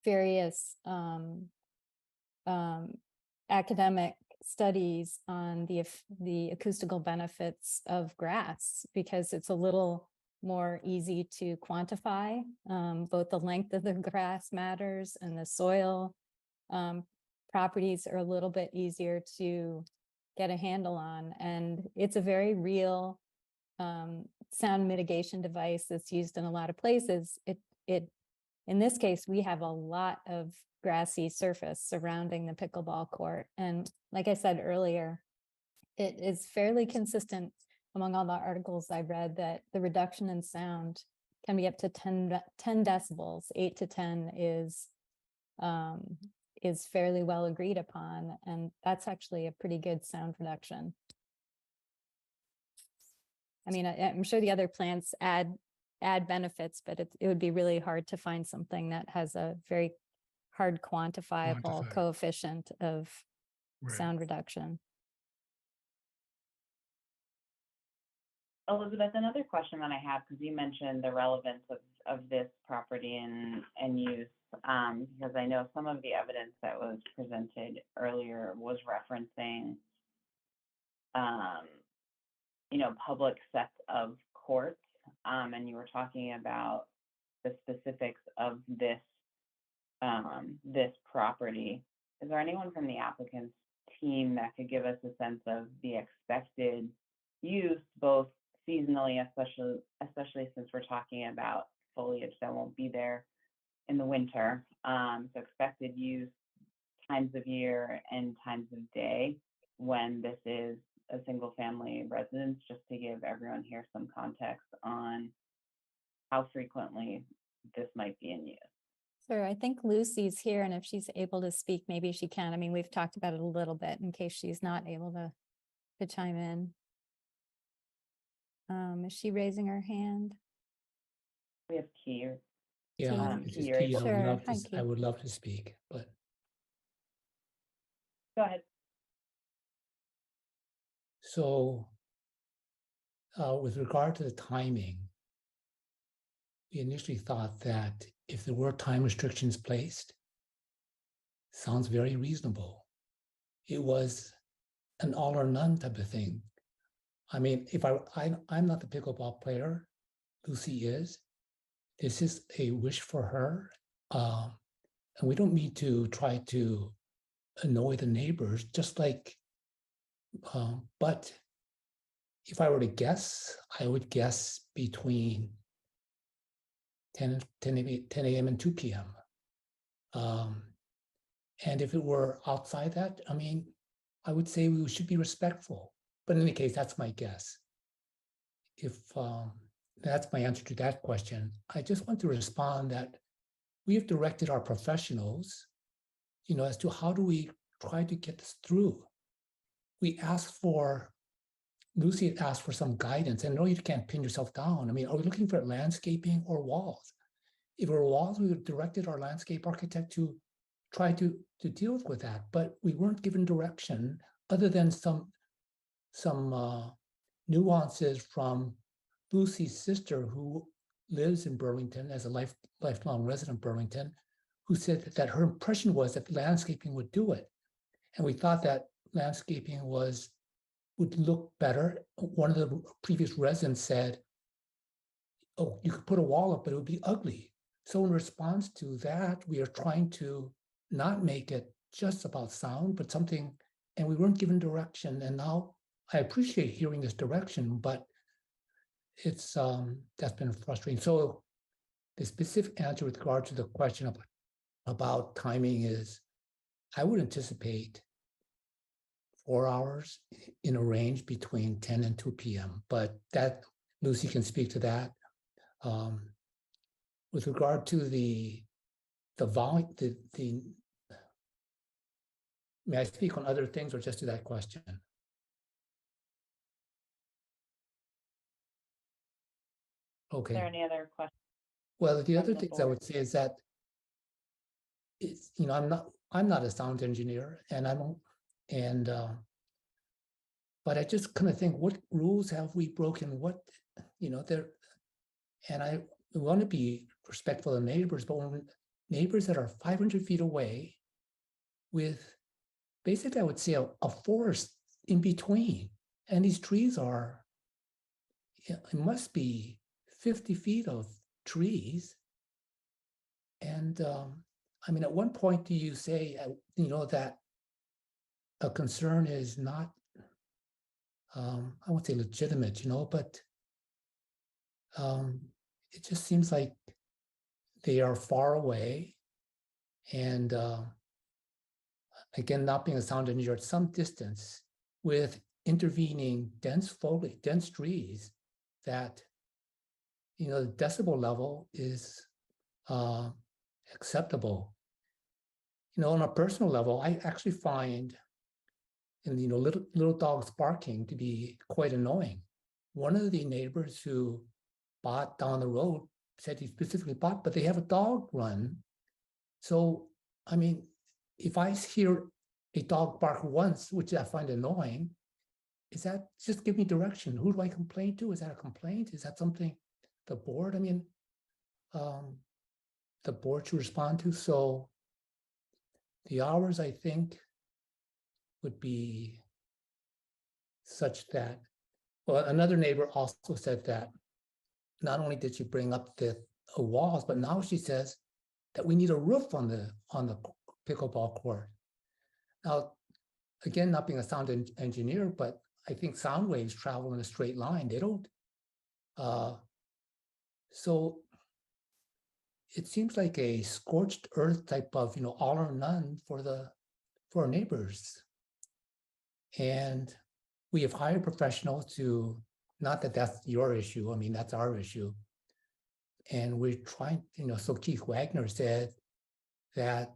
various academic studies on the acoustical benefits of grass, because it's a little more easy to quantify. Both the length of the grass matters and the soil properties are a little bit easier to get a handle on. And it's a very real sound mitigation device that's used in a lot of places. It in this case, we have a lot of grassy surface surrounding the pickleball court. And like I said earlier, it is fairly consistent among all the articles I've read that the reduction in sound can be up to 10 decibels. 8 to 10 is fairly well agreed upon. And that's actually a pretty good sound reduction. I mean, I'm sure the other plants add benefits, but it would be really hard to find something that has a very hard quantifiable coefficient of sound reduction. Elizabeth, another question that I have, because you mentioned the relevance of this property and use, because I know some of the evidence that was presented earlier was referencing, public sets of courts, and you were talking about the specifics of this property. Is there anyone from the applicant's team that could give us a sense of the expected use, both seasonally, especially since we're talking about foliage that won't be there in the winter, so expected use, times of year and times of day when this is a single family residence, just to give everyone here some context on how frequently this might be in use. Sure, I think Lucy's here, and if she's able to speak, maybe she can. I mean, we've talked about it a little bit in case she's not able to chime in. Is she raising her hand? We have Keir. Yeah, this is Keir, Keith. Sure. Hi, I would love to speak, but go ahead. So with regard to the timing, we initially thought that if there were time restrictions placed, sounds very reasonable. It was an all or none type of thing. I mean, if I'm not the pickleball player, Lucy is. This is a wish for her, and we don't need to try to annoy the neighbors. Just like, but if I were to guess, I would guess between 10 a.m. and 2 p.m. And if it were outside that, I mean, I would say we should be respectful. But in any case, that's my guess. If that's my answer to that question, I just want to respond that we have directed our professionals, as to how do we try to get this through. Lucy had asked for some guidance, and no, you can't pin yourself down. I mean, are we looking for landscaping or walls? If it were walls, we would have directed our landscape architect to try to deal with that, but we weren't given direction other than some nuances from Lucy's sister, who lives in Burlington as a lifelong resident of Burlington, who said that her impression was that landscaping would do it. And we thought that landscaping would look better. One of the previous residents said, oh, you could put a wall up, but it would be ugly. So in response to that, we are trying to not make it just about sound, but something, and we weren't given direction. And now I appreciate hearing this direction, but it's that's been frustrating. So the specific answer with regard to the question about timing is, I would anticipate 4 hours in a range between 10 and 2 p.m. But that Lucy can speak to that. With regard to the volume, may I speak on other things or just to that question? Okay. Is there any other questions? Well, the other things I would say is that I'm not a sound engineer, and but I just kind of think, what rules have we broken? And I want to be respectful of neighbors, but when neighbors that are 500 feet away with basically, I would say a forest in between, and these trees it must be 50 feet of trees. And I mean, at one point, do you say, that a concern is not, I won't say legitimate, but it just seems like they are far away. And again, not being a sound engineer, at some distance with intervening dense foliage, dense trees, that, you know, the decibel level is acceptable. You know, on a personal level, I actually find, and you know, little dogs barking to be quite annoying. One of the neighbors who bought down the road said he specifically bought, but they have a dog run. So, I mean, if I hear a dog bark once, which I find annoying, is that just give me direction? Who do I complain to? Is that a complaint? Is that something the board? I mean, the board should respond to. So the hours, I think, would be such that, well, another neighbor also said that not only did she bring up the walls, but now she says that we need a roof on the pickleball court. Now, again, not being a sound engineer, but I think sound waves travel in a straight line. They don't. So it seems like a scorched earth type of, you know, all or none for our neighbors. And we have hired professionals to, not that that's your issue, I mean, that's our issue. And we're trying, you know, so Keith Wagner said that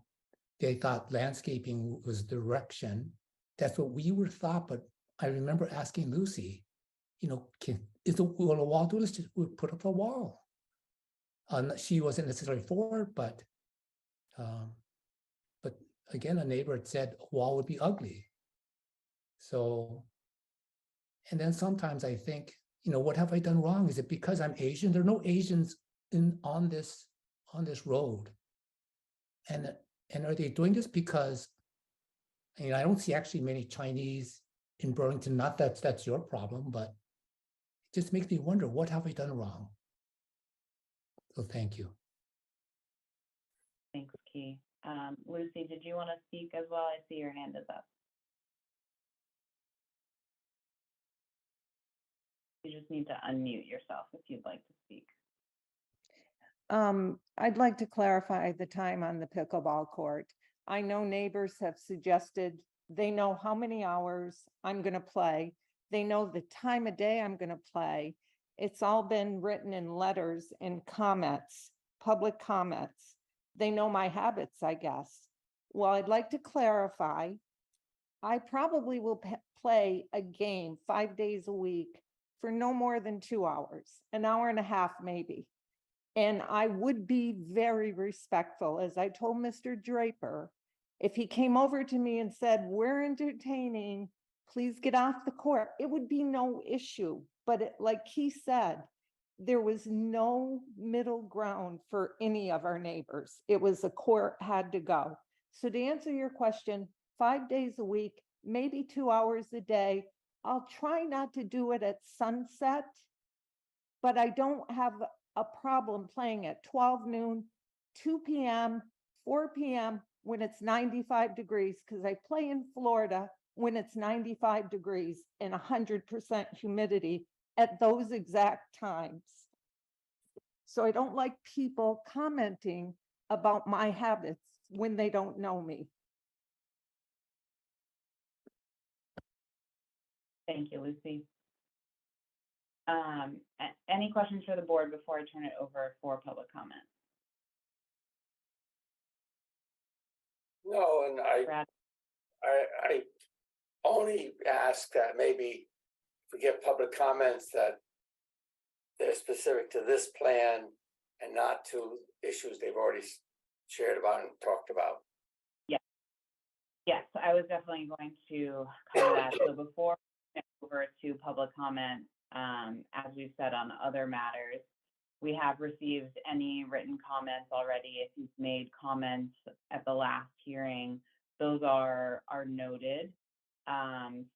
they thought landscaping was direction. That's what we were thought, but I remember asking Lucy, you know, will a wall do this? Just we'll put up a wall. She wasn't necessarily for it, but again, a neighbor had said a wall would be ugly. So, and then sometimes I think, you know, what have I done wrong? Is it because I'm Asian? There are no Asians on this road. And are they doing this because, I mean, I don't see actually many Chinese in Burlington, not that that's your problem, but it just makes me wonder, what have I done wrong? So thank you. Thanks, Key. Lucy, did you want to speak as well? I see your hand is up. You just need to unmute yourself if you'd like to speak. I'd like to clarify the time on the pickleball court. I know neighbors have suggested they know how many hours I'm going to play. They know the time of day I'm going to play. It's all been written in letters and comments, public comments. They know my habits, I guess. Well, I'd like to clarify. I probably will play a game 5 days a week for no more than 2 hours, an hour and a half maybe. And I would be very respectful, as I told Mr. Draper, if he came over to me and said, we're entertaining, please get off the court, it would be no issue. But like he said, there was no middle ground for any of our neighbors. It was the court had to go. So to answer your question, 5 days a week, maybe 2 hours a day. I'll try not to do it at sunset, but I don't have a problem playing at 12 noon, 2 p.m., 4 p.m. when it's 95 degrees, because I play in Florida when it's 95 degrees and 100% humidity at those exact times. So I don't like people commenting about my habits when they don't know me. Thank you, Lucy. Any questions for the board before I turn it over for public comment? No, and I only ask that maybe if we get public comments that they're specific to this plan and not to issues they've already shared about and talked about. Yes, I was definitely going to cover that. So before we go over to public comment, as we've said on other matters, we have received any written comments already. If you've made comments at the last hearing, those are noted.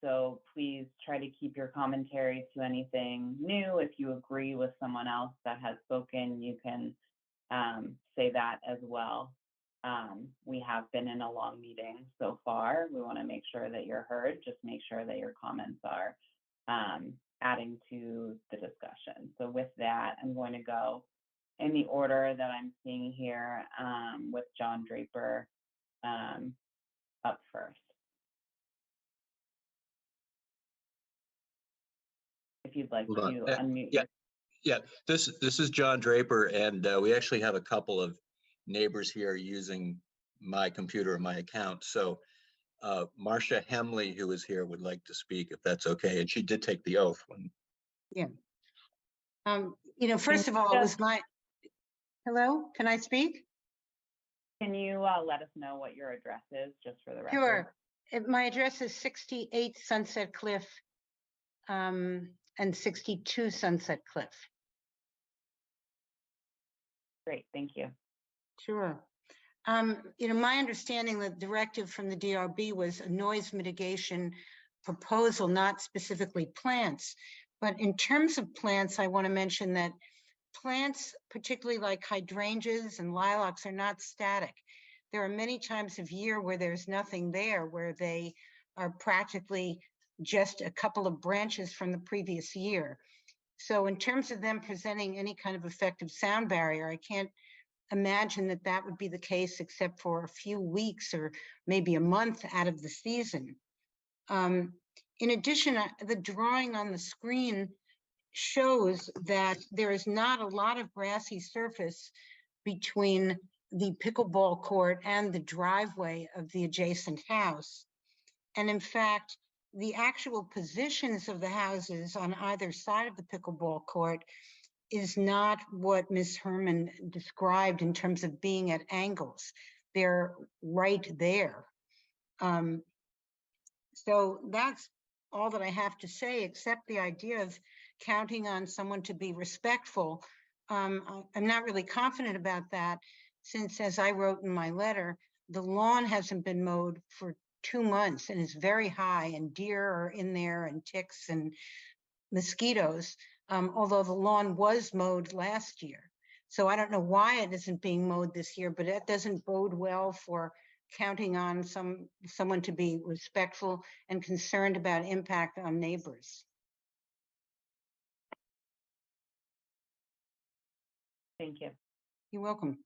So please try to keep your commentary to anything new. If you agree with someone else that has spoken, you can say that as well. We have been in a long meeting so far. We want to make sure that you're heard. Just make sure that your comments are adding to the discussion. So with that, I'm going to go in the order that I'm seeing here, with John Draper up first. If you'd like Hold to on. unmute. Yeah, this is John Draper, and we actually have a couple of neighbors here using my computer and my account. So Marcia Hemley, who is here, would like to speak, if that's okay. And she did take the oath when. Yeah. First of all, it was my, hello, can I speak? Can you let us know what your address is, just for the record? Sure. My address is 68 Sunset Cliff and 62 Sunset Cliff. Great, thank you. Sure. My understanding, the directive from the DRB was a noise mitigation proposal, not specifically plants. But in terms of plants, I want to mention that plants, particularly like hydrangeas and lilacs, are not static. There are many times of year where there's nothing there, where they are practically just a couple of branches from the previous year. So in terms of them presenting any kind of effective sound barrier, I can't imagine that that would be the case except for a few weeks or maybe a month out of the season. In addition, the drawing on the screen shows that there is not a lot of grassy surface between the pickleball court and the driveway of the adjacent house. And in fact, the actual positions of the houses on either side of the pickleball court is not what Ms. Herman described in terms of being at angles. They're right there. So that's all that I have to say, except the idea of counting on someone to be respectful. I'm not really confident about that, since, as I wrote in my letter, the lawn hasn't been mowed for 2 months and is very high, and deer are in there and ticks and mosquitoes, although the lawn was mowed last year. So I don't know why it isn't being mowed this year, but that doesn't bode well for counting on someone to be respectful and concerned about impact on neighbors. Thank you. You're welcome.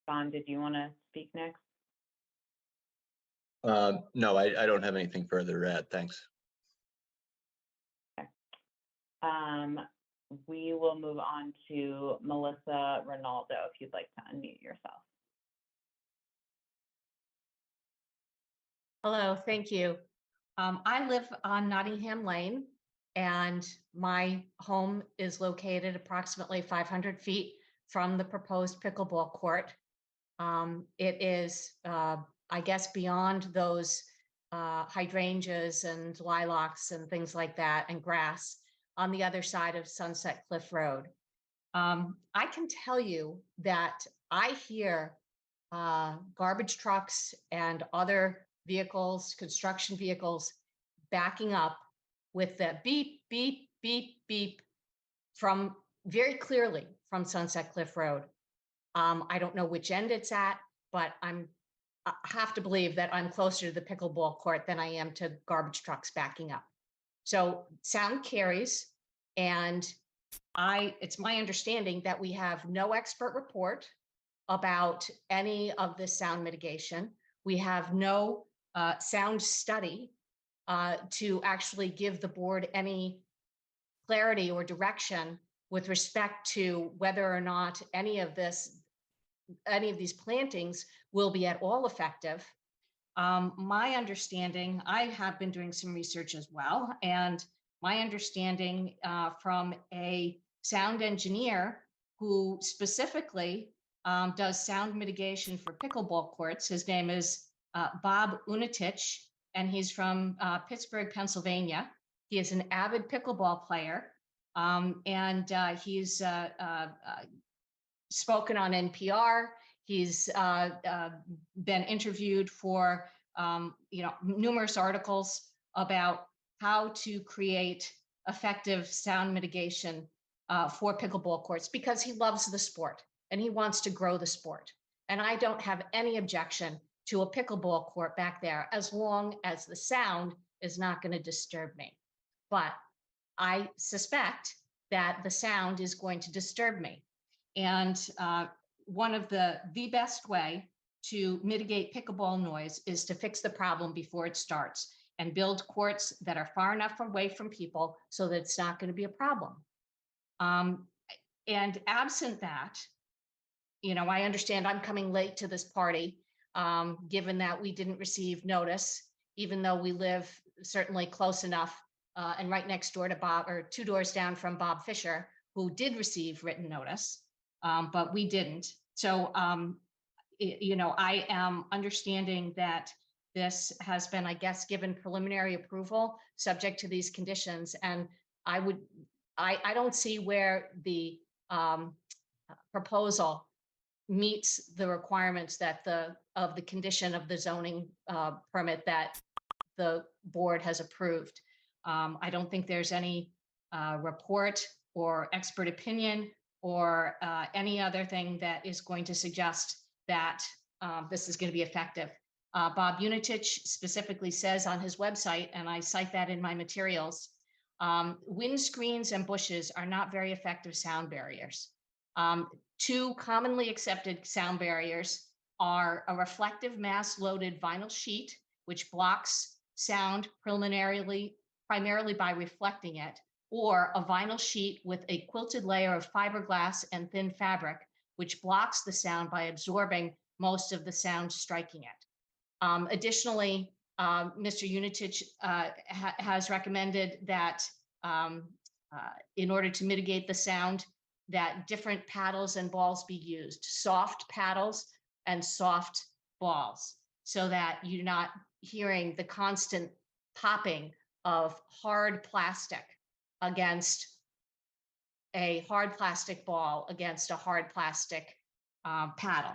Don, did you want to speak next? No, I don't have anything further to add. Thanks. Okay. We will move on to Melissa Ronaldo, if you'd like to unmute yourself. Hello, thank you. I live on Nottingham Lane, and my home is located approximately 500 feet from the proposed pickleball court. It is, I guess, beyond those hydrangeas and lilacs and things like that, and grass on the other side of Sunset Cliff Road. I can tell you that I hear garbage trucks and other vehicles, construction vehicles, backing up with the beep, beep, beep, beep from very clearly from Sunset Cliff Road. I don't know which end it's at, but I have to believe that I'm closer to the pickleball court than I am to garbage trucks backing up. So sound carries, and it's my understanding that we have no expert report about any of this sound mitigation. We have no sound study to actually give the board any clarity or direction with respect to whether or not any of these plantings will be at all effective. My understanding, I have been doing some research as well, and my understanding from a sound engineer who specifically does sound mitigation for pickleball courts. His name is Bob Unatich, and he's from Pittsburgh, Pennsylvania. He is an avid pickleball player, and he's spoken on NPR. He's been interviewed for numerous articles about how to create effective sound mitigation for pickleball courts, because he loves the sport and he wants to grow the sport. And I don't have any objection to a pickleball court back there, as long as the sound is not going to disturb me. But I suspect that the sound is going to disturb me. And one of the best way to mitigate pickleball noise is to fix the problem before it starts and build courts that are far enough away from people so that it's not going to be a problem. And absent that, I understand I'm coming late to this party, given that we didn't receive notice, even though we live certainly close enough and right next door to Bob, or 2 doors down from Bob Fisher, who did receive written notice, but we didn't. So, I am understanding that this has been, I guess, given preliminary approval subject to these conditions. And I don't see where the proposal meets the requirements that of the condition of the zoning permit that the board has approved. I don't think there's any report or expert opinion or any other thing that is going to suggest that this is going to be effective. Bob Unitich specifically says on his website, and I cite that in my materials, wind screens and bushes are not very effective sound barriers. 2 commonly accepted sound barriers are a reflective mass-loaded vinyl sheet, which blocks sound primarily by reflecting it, or a vinyl sheet with a quilted layer of fiberglass and thin fabric, which blocks the sound by absorbing most of the sound striking it. Additionally, Mr. Unitich has recommended that in order to mitigate the sound, that different paddles and balls be used, soft paddles and soft balls, so that you're not hearing the constant popping of hard plastic against a hard plastic ball against a hard plastic paddle.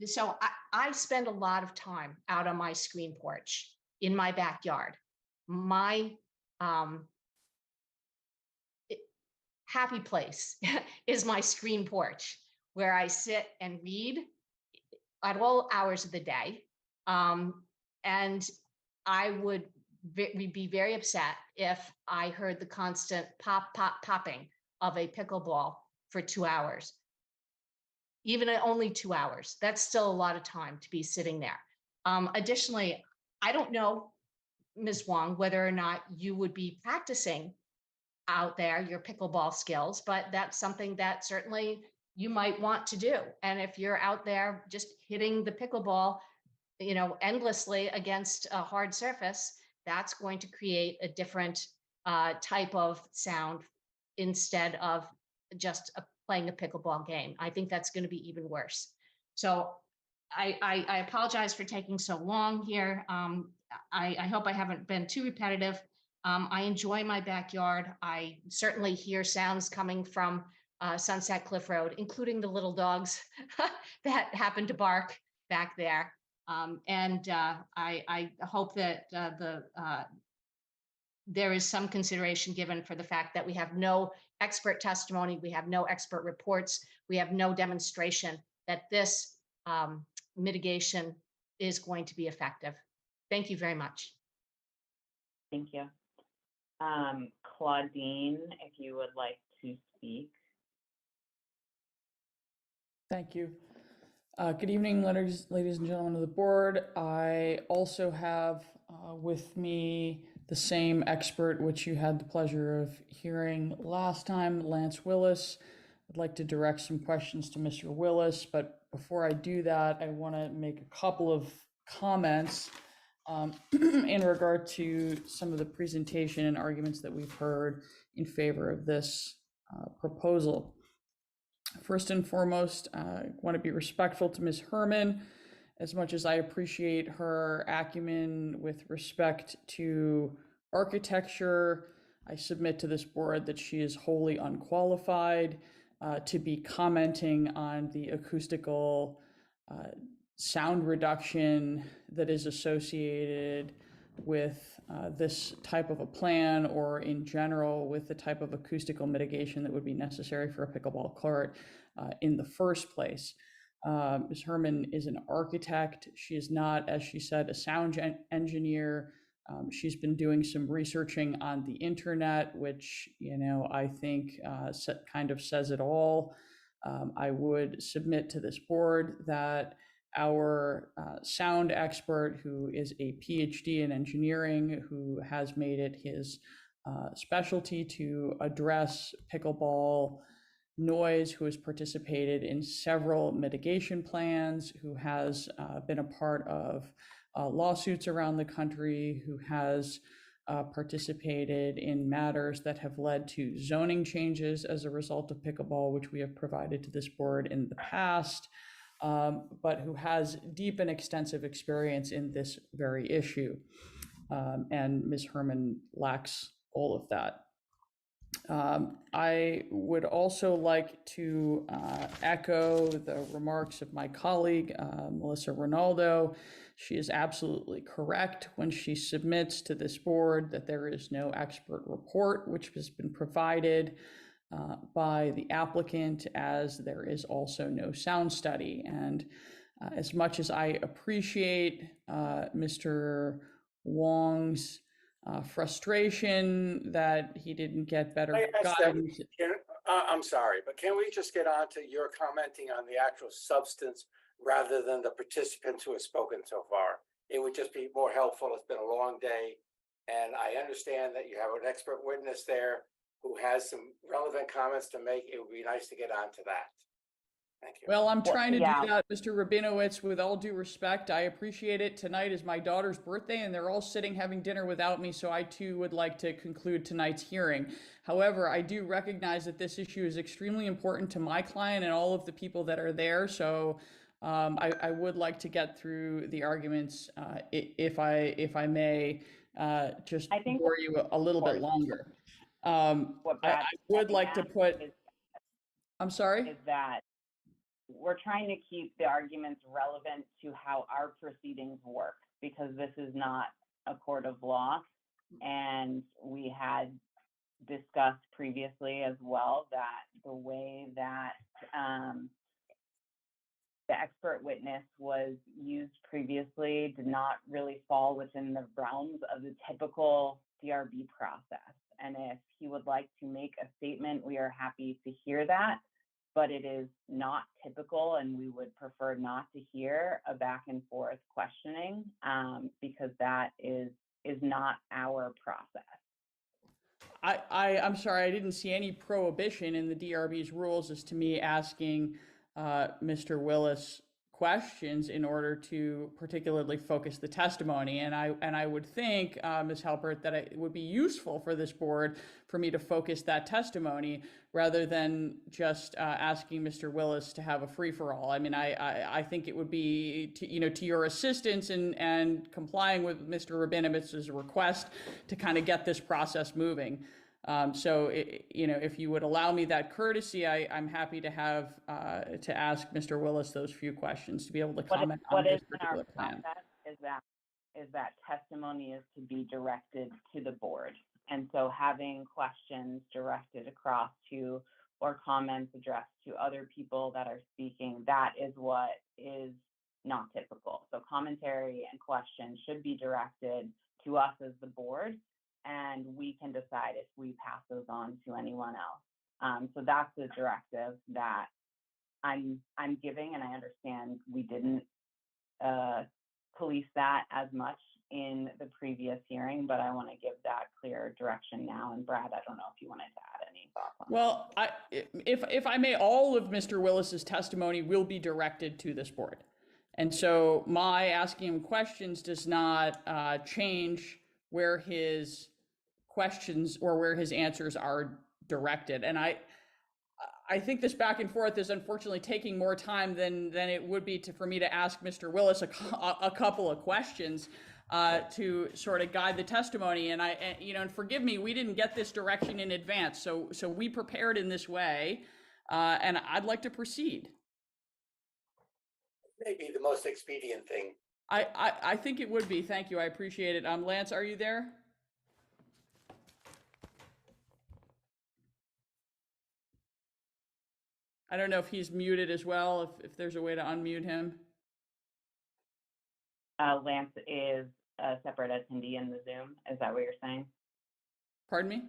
So I spend a lot of time out on my screen porch in my backyard. My happy place is my screen porch, where I sit and read at all hours of the day. And I would be very upset if I heard the constant popping of a pickleball for 2 hours. Even at only 2 hours, that's still a lot of time to be sitting there. Additionally, I don't know, Ms. Wong, whether or not you would be practicing out there your pickleball skills, but that's something that certainly you might want to do. And if you're out there just hitting the pickleball, endlessly against a hard surface, that's going to create a different type of sound instead of just playing a pickleball game. I think that's going to be even worse. So I apologize for taking so long here. I hope I haven't been too repetitive. I enjoy my backyard. I certainly hear sounds coming from Sunset Cliff Road, including the little dogs that happen to bark back there. And I hope that there is some consideration given for the fact that we have no expert testimony, we have no expert reports, we have no demonstration that this mitigation is going to be effective. Thank you very much. Thank you. Claudine, if you would like to speak. Thank you. Good evening, ladies and gentlemen of the board. I also have with me the same expert which you had the pleasure of hearing last time, Lance Willis. I'd like to direct some questions to Mr. Willis, but before I do that, I want to make a couple of comments in regard to some of the presentation and arguments that we've heard in favor of this proposal. First and foremost, I want to be respectful to Ms. Herman. As much as I appreciate her acumen with respect to architecture, I submit to this board that she is wholly unqualified to be commenting on the acoustical sound reduction that is associated with this type of a plan, or in general with the type of acoustical mitigation that would be necessary for a pickleball court in the first place. Ms. Herman is an architect. She is not, as she said, a sound engineer. She's been doing some researching on the internet, which, I think kind of says it all. I would submit to this board that our sound expert, who is a PhD in engineering, who has made it his specialty to address pickleball noise, who has participated in several mitigation plans, who has been a part of lawsuits around the country, who has participated in matters that have led to zoning changes as a result of pickleball, which we have provided to this board in the past, but who has deep and extensive experience in this very issue. And Ms. Herman lacks all of that. I would also like to echo the remarks of my colleague, Melissa Ronaldo. She is absolutely correct when she submits to this board that there is no expert report which has been provided by the applicant, as there is also no sound study. And as much as I appreciate Mr. Wong's frustration that he didn't get better guidance. I'm sorry, but can we just get on to your commenting on the actual substance rather than the participants who have spoken so far? It would just be more helpful. It's been a long day, and I understand that you have an expert witness there who has some relevant comments to make. It would be nice to get on to that. Thank you. Well, I'm trying to do that, Mr. Rabinowitz, with all due respect. I appreciate it. Tonight is my daughter's birthday, and they're all sitting having dinner without me, so I too would like to conclude tonight's hearing. However, I do recognize that this issue is extremely important to my client and all of the people that are there, so I would like to get through the arguments, if I may, just bore you a little bit longer. I would like to put, I'm sorry? Is that we're trying to keep the arguments relevant to how our proceedings work, because this is not a court of law. And we had discussed previously as well that the way that the expert witness was used previously did not really fall within the realms of the typical DRB process. And if he would like to make a statement, we are happy to hear that. But it is not typical, and we would prefer not to hear a back and forth questioning, because that is not our process. I'm sorry, I didn't see any prohibition in the DRB's rules as to me asking Mr. Willis questions in order to particularly focus the testimony. And I would think, Ms. Halpert, that it would be useful for this board for me to focus that testimony rather than just asking Mr. Willis to have a free-for-all. I mean, I think it would be to your assistance and complying with Mr. Rabinowitz's request to kind of get this process moving. So, if you would allow me that courtesy, I'm happy to have to ask Mr. Willis those few questions to be able to comment on this particular plan. Is that testimony is to be directed to the board. And so having questions directed across to, or comments addressed to other people that are speaking, that is what is not typical. So commentary and questions should be directed to us as the board, and we can decide if we pass those on to anyone else. So that's the directive that I'm giving, and I understand we didn't police that as much in the previous hearing, but I want to give that clear direction now. And Brad, I don't know if you wanted to add any thoughts on well, if I may, all of Mr. Willis's testimony will be directed to this board. And so my asking him questions does not change where his questions or where his answers are directed. And I think this back and forth is unfortunately taking more time than it would be for me to ask Mr. Willis a couple of questions to sort of guide the testimony. And and forgive me, we didn't get this direction in advance. So we prepared in this way, and I'd like to proceed. Maybe the most expedient thing. I think it would be. Thank you. I appreciate it. Lance, are you there? I don't know if he's muted as well, if there's a way to unmute him. Lance is a separate attendee in the Zoom. Is that what you're saying? Pardon me?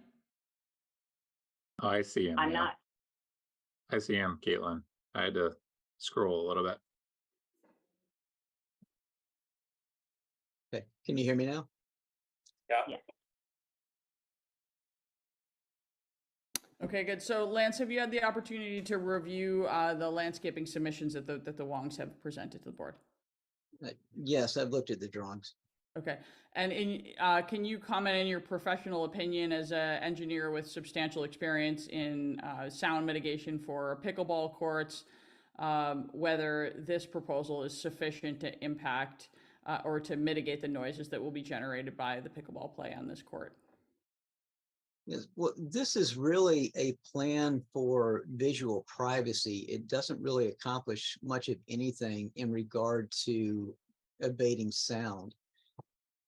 Oh, I see him. I'm yeah. not. I see him, Caitlin. I had to scroll a little bit. Okay, can you hear me now? Yeah. Okay, good. So Lance, have you had the opportunity to review the landscaping submissions that the Wongs have presented to the board? Yes, I've looked at the drawings. Okay, and can you comment in your professional opinion as an engineer with substantial experience in sound mitigation for pickleball courts, whether this proposal is sufficient to impact or to mitigate the noises that will be generated by the pickleball play on this court? Yes, well, this is really a plan for visual privacy. It doesn't really accomplish much of anything in regard to abating sound.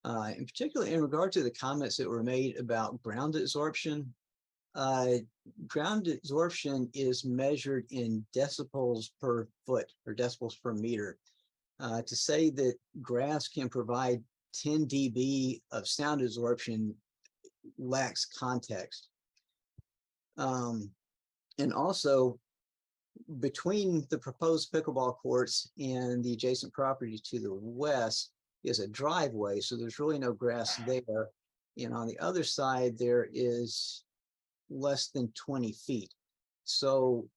In particular, in regard to the comments that were made about ground absorption, ground absorption is measured in decibels per foot or decibels per meter. To say that grass can provide 10 dB of sound absorption lacks context. And also, between the proposed pickleball courts and the adjacent property to the west is a driveway, so there's really no grass there. And on the other side, there is less than 20 feet. So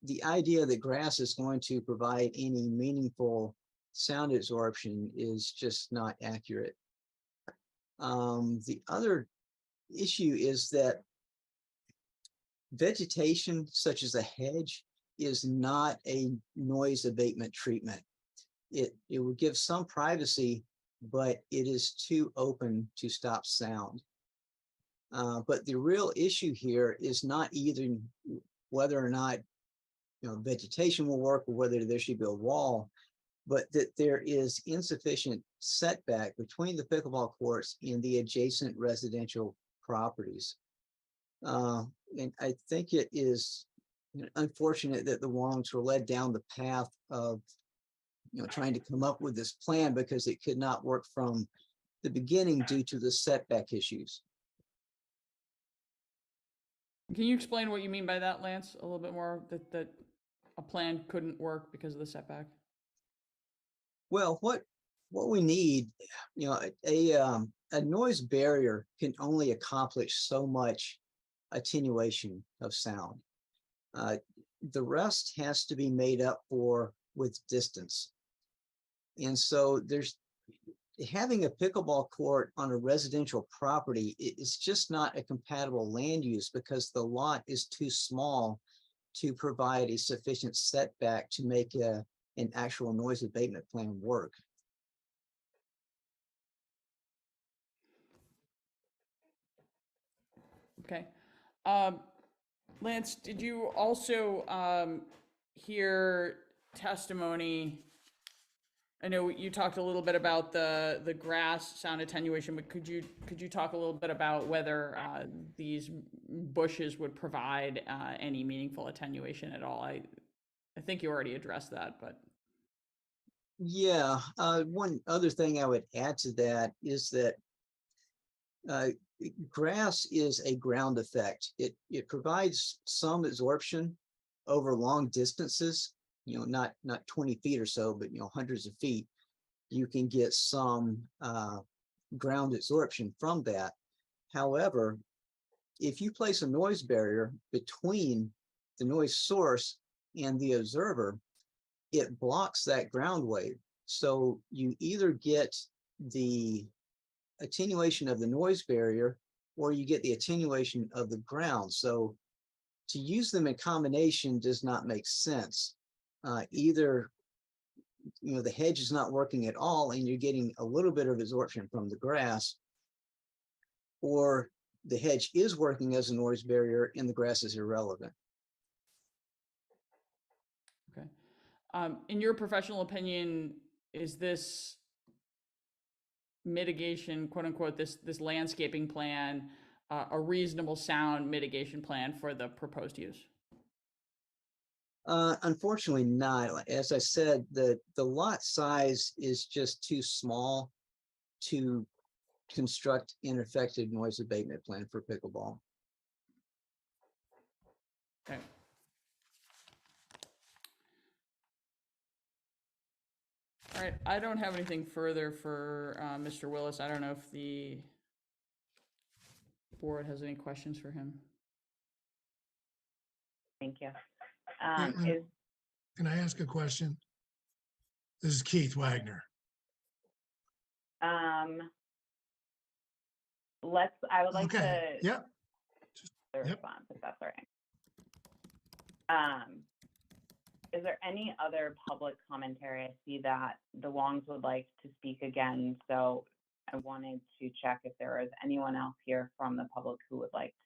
the idea that grass is going to provide any meaningful sound absorption is just not accurate. The other issue is that vegetation such as a hedge is not a noise abatement treatment. It will give some privacy, but it is too open to stop sound. But the real issue here is not either whether or not vegetation will work or whether there should be a wall, but that there is insufficient setback between the pickleball courts and the adjacent residential properties. And I think it is unfortunate that the Wongs were led down the path of trying to come up with this plan because it could not work from the beginning due to the setback issues. Can you explain what you mean by that, Lance, a little bit more, that a plan couldn't work because of the setback? Well, what we need, a noise barrier can only accomplish so much attenuation of sound. The rest has to be made up for with distance. And so having a pickleball court on a residential property is just not a compatible land use because the lot is too small to provide a sufficient setback to make an actual noise abatement plan work. Okay. Lance, did you also hear testimony? I know you talked a little bit about the grass sound attenuation, but could you talk a little bit about whether these bushes would provide any meaningful attenuation at all? I think you already addressed that, but. Yeah, one other thing I would add to that is that grass is a ground effect. It provides some absorption over long distances, not 20 feet or so, but hundreds of feet. You can get some ground absorption from that. However, if you place a noise barrier between the noise source and the observer, it blocks that ground wave. So you either get the attenuation of the noise barrier or you get the attenuation of the ground. So to use them in combination does not make sense. Either the hedge is not working at all and you're getting a little bit of absorption from the grass, or the hedge is working as a noise barrier and the grass is irrelevant. Okay. In your professional opinion, is this mitigation, quote unquote, this landscaping plan, a reasonable sound mitigation plan for the proposed use? Unfortunately not. As I said, the lot size is just too small to construct an effective noise abatement plan for pickleball. Okay. All right, I don't have anything further for Mr. Willis. I don't know if the board has any questions for him. Thank you. Can I ask a question? This is Keith Wagner. I would like to the response, if that's all right. Is there any other public commentary? I see that the Wongs would like to speak again, so I wanted to check if there is anyone else here from the public who would like to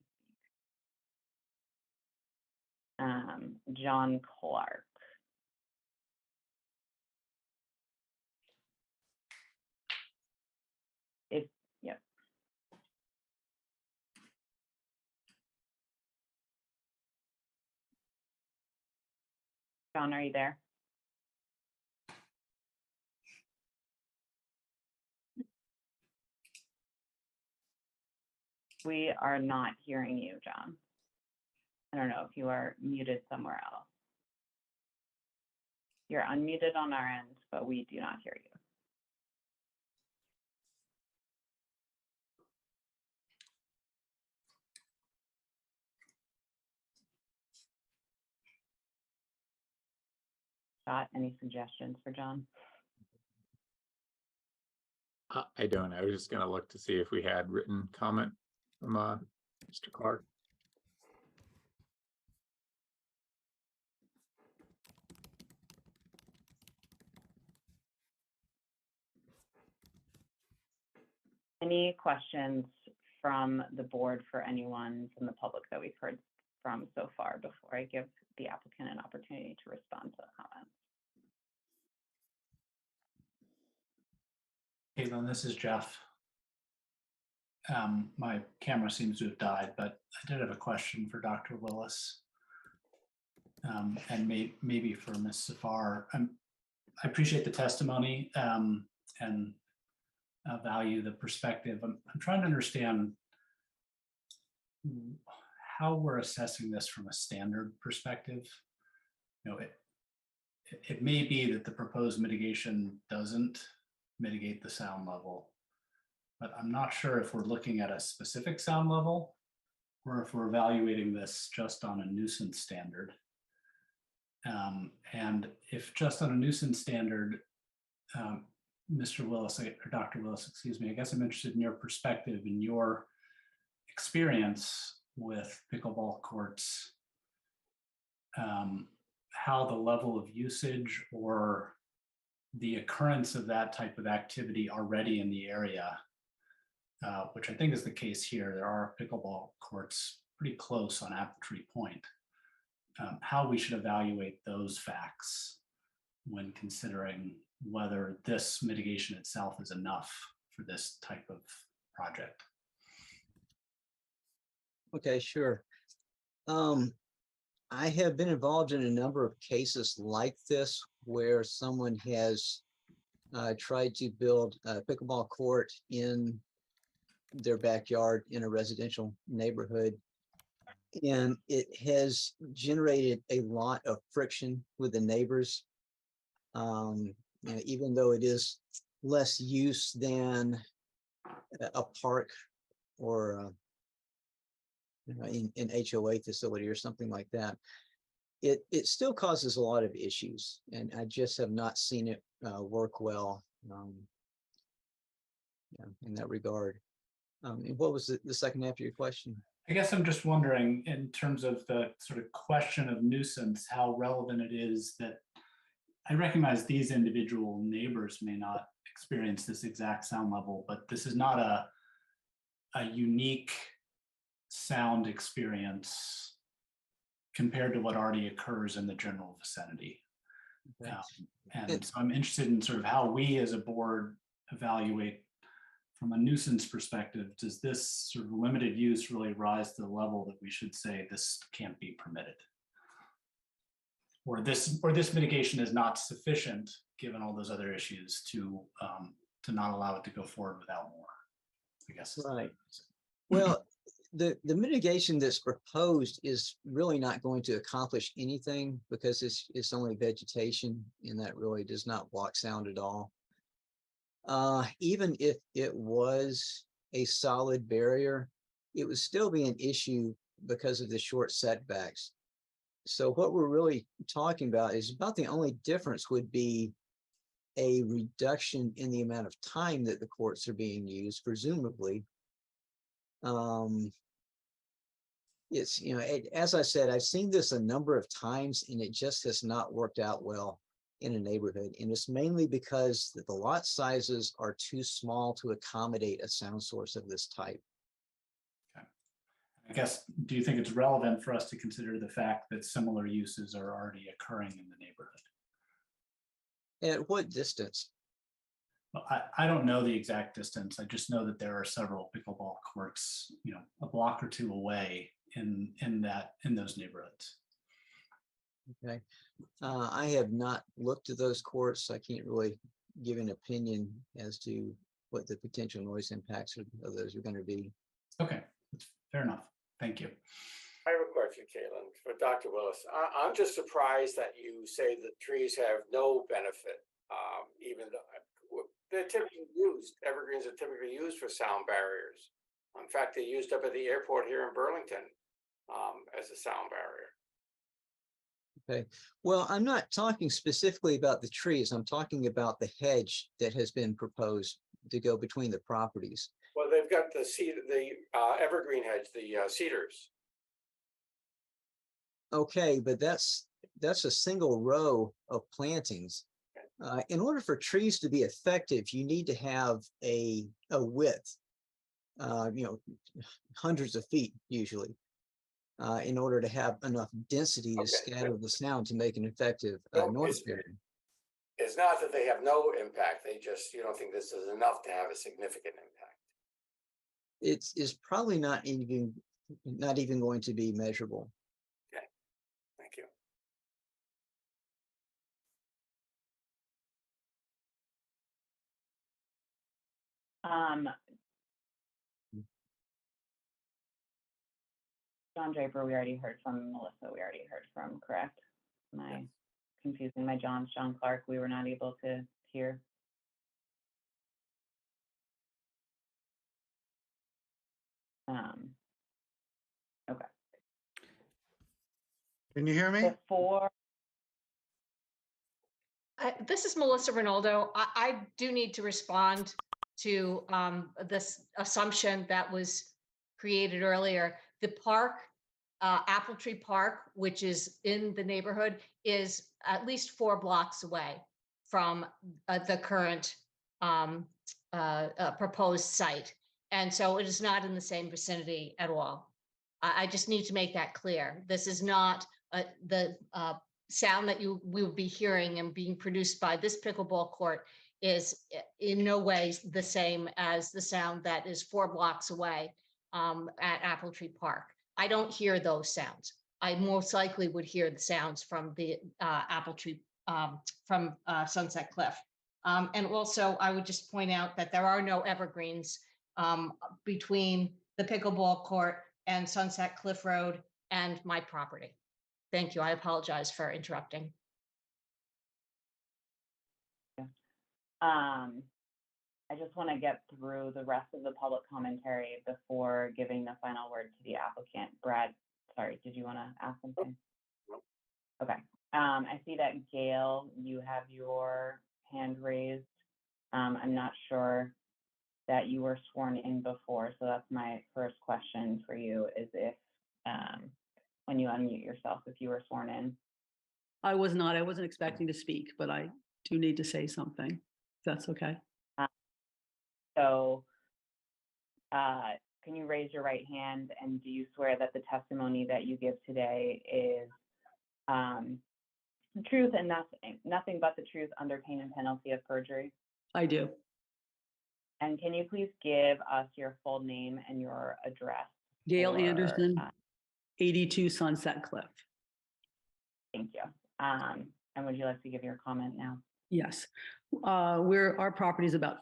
speak. John Clark. Yep. John, are you there? We are not hearing you, John. I don't know if you are muted somewhere else. You're unmuted on our end, but we do not hear you. Scott, any suggestions for John? I don't. I was just going to look to see if we had written comment from Mr. Clark. Any questions from the board for anyone from the public that we've heard from so far before I give the applicant an opportunity to respond to the comments? Caitlin, this is Jeff. My camera seems to have died, but I did have a question for Dr. Willis and maybe for Ms. Safar. I appreciate the testimony and value the perspective. I'm trying to understand how we're assessing this from a standard perspective. You know, it may be that the proposed mitigation doesn't mitigate the sound level, but I'm not sure if we're looking at a specific sound level or if we're evaluating this just on a nuisance standard. And if just on a nuisance standard, Mr. Willis, or Dr. Willis, excuse me, I guess I'm interested in your perspective and your experience with pickleball courts, how the level of usage or the occurrence of that type of activity already in the area, which I think is the case here. There are pickleball courts pretty close on Apple Tree Point. How we should evaluate those facts when considering whether this mitigation itself is enough for this type of project. Okay, sure. I have been involved in a number of cases like this where someone has tried to build a pickleball court in their backyard in a residential neighborhood. And it has generated a lot of friction with the neighbors. You know, even though it is less use than a park or an HOA facility or something like that, it still causes a lot of issues, and I just have not seen it work well in that regard. And what was the second half of your question? I guess I'm just wondering, in terms of the sort of question of nuisance, how relevant it is that I recognize these individual neighbors may not experience this exact sound level, but this is not a unique sound experience compared to what already occurs in the general vicinity. Okay. And so I'm interested in sort of how we as a board evaluate from a nuisance perspective. Does this sort of limited use really rise to the level that we should say this can't be permitted? Or this mitigation is not sufficient, given all those other issues, to not allow it to go forward without more, I guess. Right. Well, the mitigation that's proposed is really not going to accomplish anything because it's only vegetation and that really does not block sound at all. Even if it was a solid barrier, it would still be an issue because of the short setbacks. So what we're really talking about is about the only difference would be a reduction in the amount of time that the courts are being used, presumably. It's, you know, as I said, I've seen this a number of times and it just has not worked out well in a neighborhood. And it's mainly because the lot sizes are too small to accommodate a sound source of this type. I guess, do you think it's relevant for us to consider the fact that similar uses are already occurring in the neighborhood? At what distance? Well, I don't know the exact distance. I just know that there are several pickleball courts, you know, a block or two away in those neighborhoods. Okay. I have not looked at those courts. I can't really give an opinion as to what the potential noise impacts of those are going to be. Okay, that's fair enough. Thank you. I have a question, Caitlin, for Dr. Willis. I'm just surprised that you say that trees have no benefit, even though they're typically used, evergreens are typically used for sound barriers. In fact, they're used up at the airport here in Burlington as a sound barrier. Okay. Well, I'm not talking specifically about the trees. I'm talking about the hedge that has been proposed to go between the properties. Well, they've got the evergreen hedge, the cedars. Okay, but that's a single row of plantings. In order for trees to be effective, you need to have a width, you know, hundreds of feet usually, in order to have enough density to scatter the sound to make an effective noise barrier. It's not that they have no impact. They just, you don't think this is enough to have a significant impact. It's probably not even going to be measurable. Okay, thank you. John Draper, we already heard from. Melissa, we already heard from, correct? Am I confusing my Johns? John Clark, we were not able to hear. Okay. Can you hear me? Before. This is Melissa Rinaldo. I do need to respond to this assumption that was created earlier. The park, Apple Tree Park, which is in the neighborhood, is at least 4 blocks away from the current proposed site. And so it is not in the same vicinity at all. I just need to make that clear. This is not the sound that we will be hearing and being produced by this pickleball court is in no way the same as the sound that is 4 blocks away at Apple Tree Park. I don't hear those sounds. I most likely would hear the sounds from the Apple Tree, from Sunset Cliff. And also, I would just point out that there are no evergreens between the pickleball court and Sunset Cliff Road and my property. Thank you. I apologize for interrupting. I just want to get through the rest of the public commentary before giving the final word to the applicant. Brad, sorry, did you want to ask something? No. Okay. I see that Gail, you have your hand raised. I'm not sure that you were sworn in before, so that's my first question for you, is if when you unmute yourself, if you were sworn in. I was not. I wasn't expecting to speak, but I do need to say something, if that's okay. So can you raise your right hand, and do you swear that the testimony that you give today is the truth and nothing but the truth under pain and penalty of perjury? I do. And can you please give us your full name and your address? Gail Anderson, 82 Sunset Cliff. Thank you. And would you like to give your comment now? Yes. Our property is about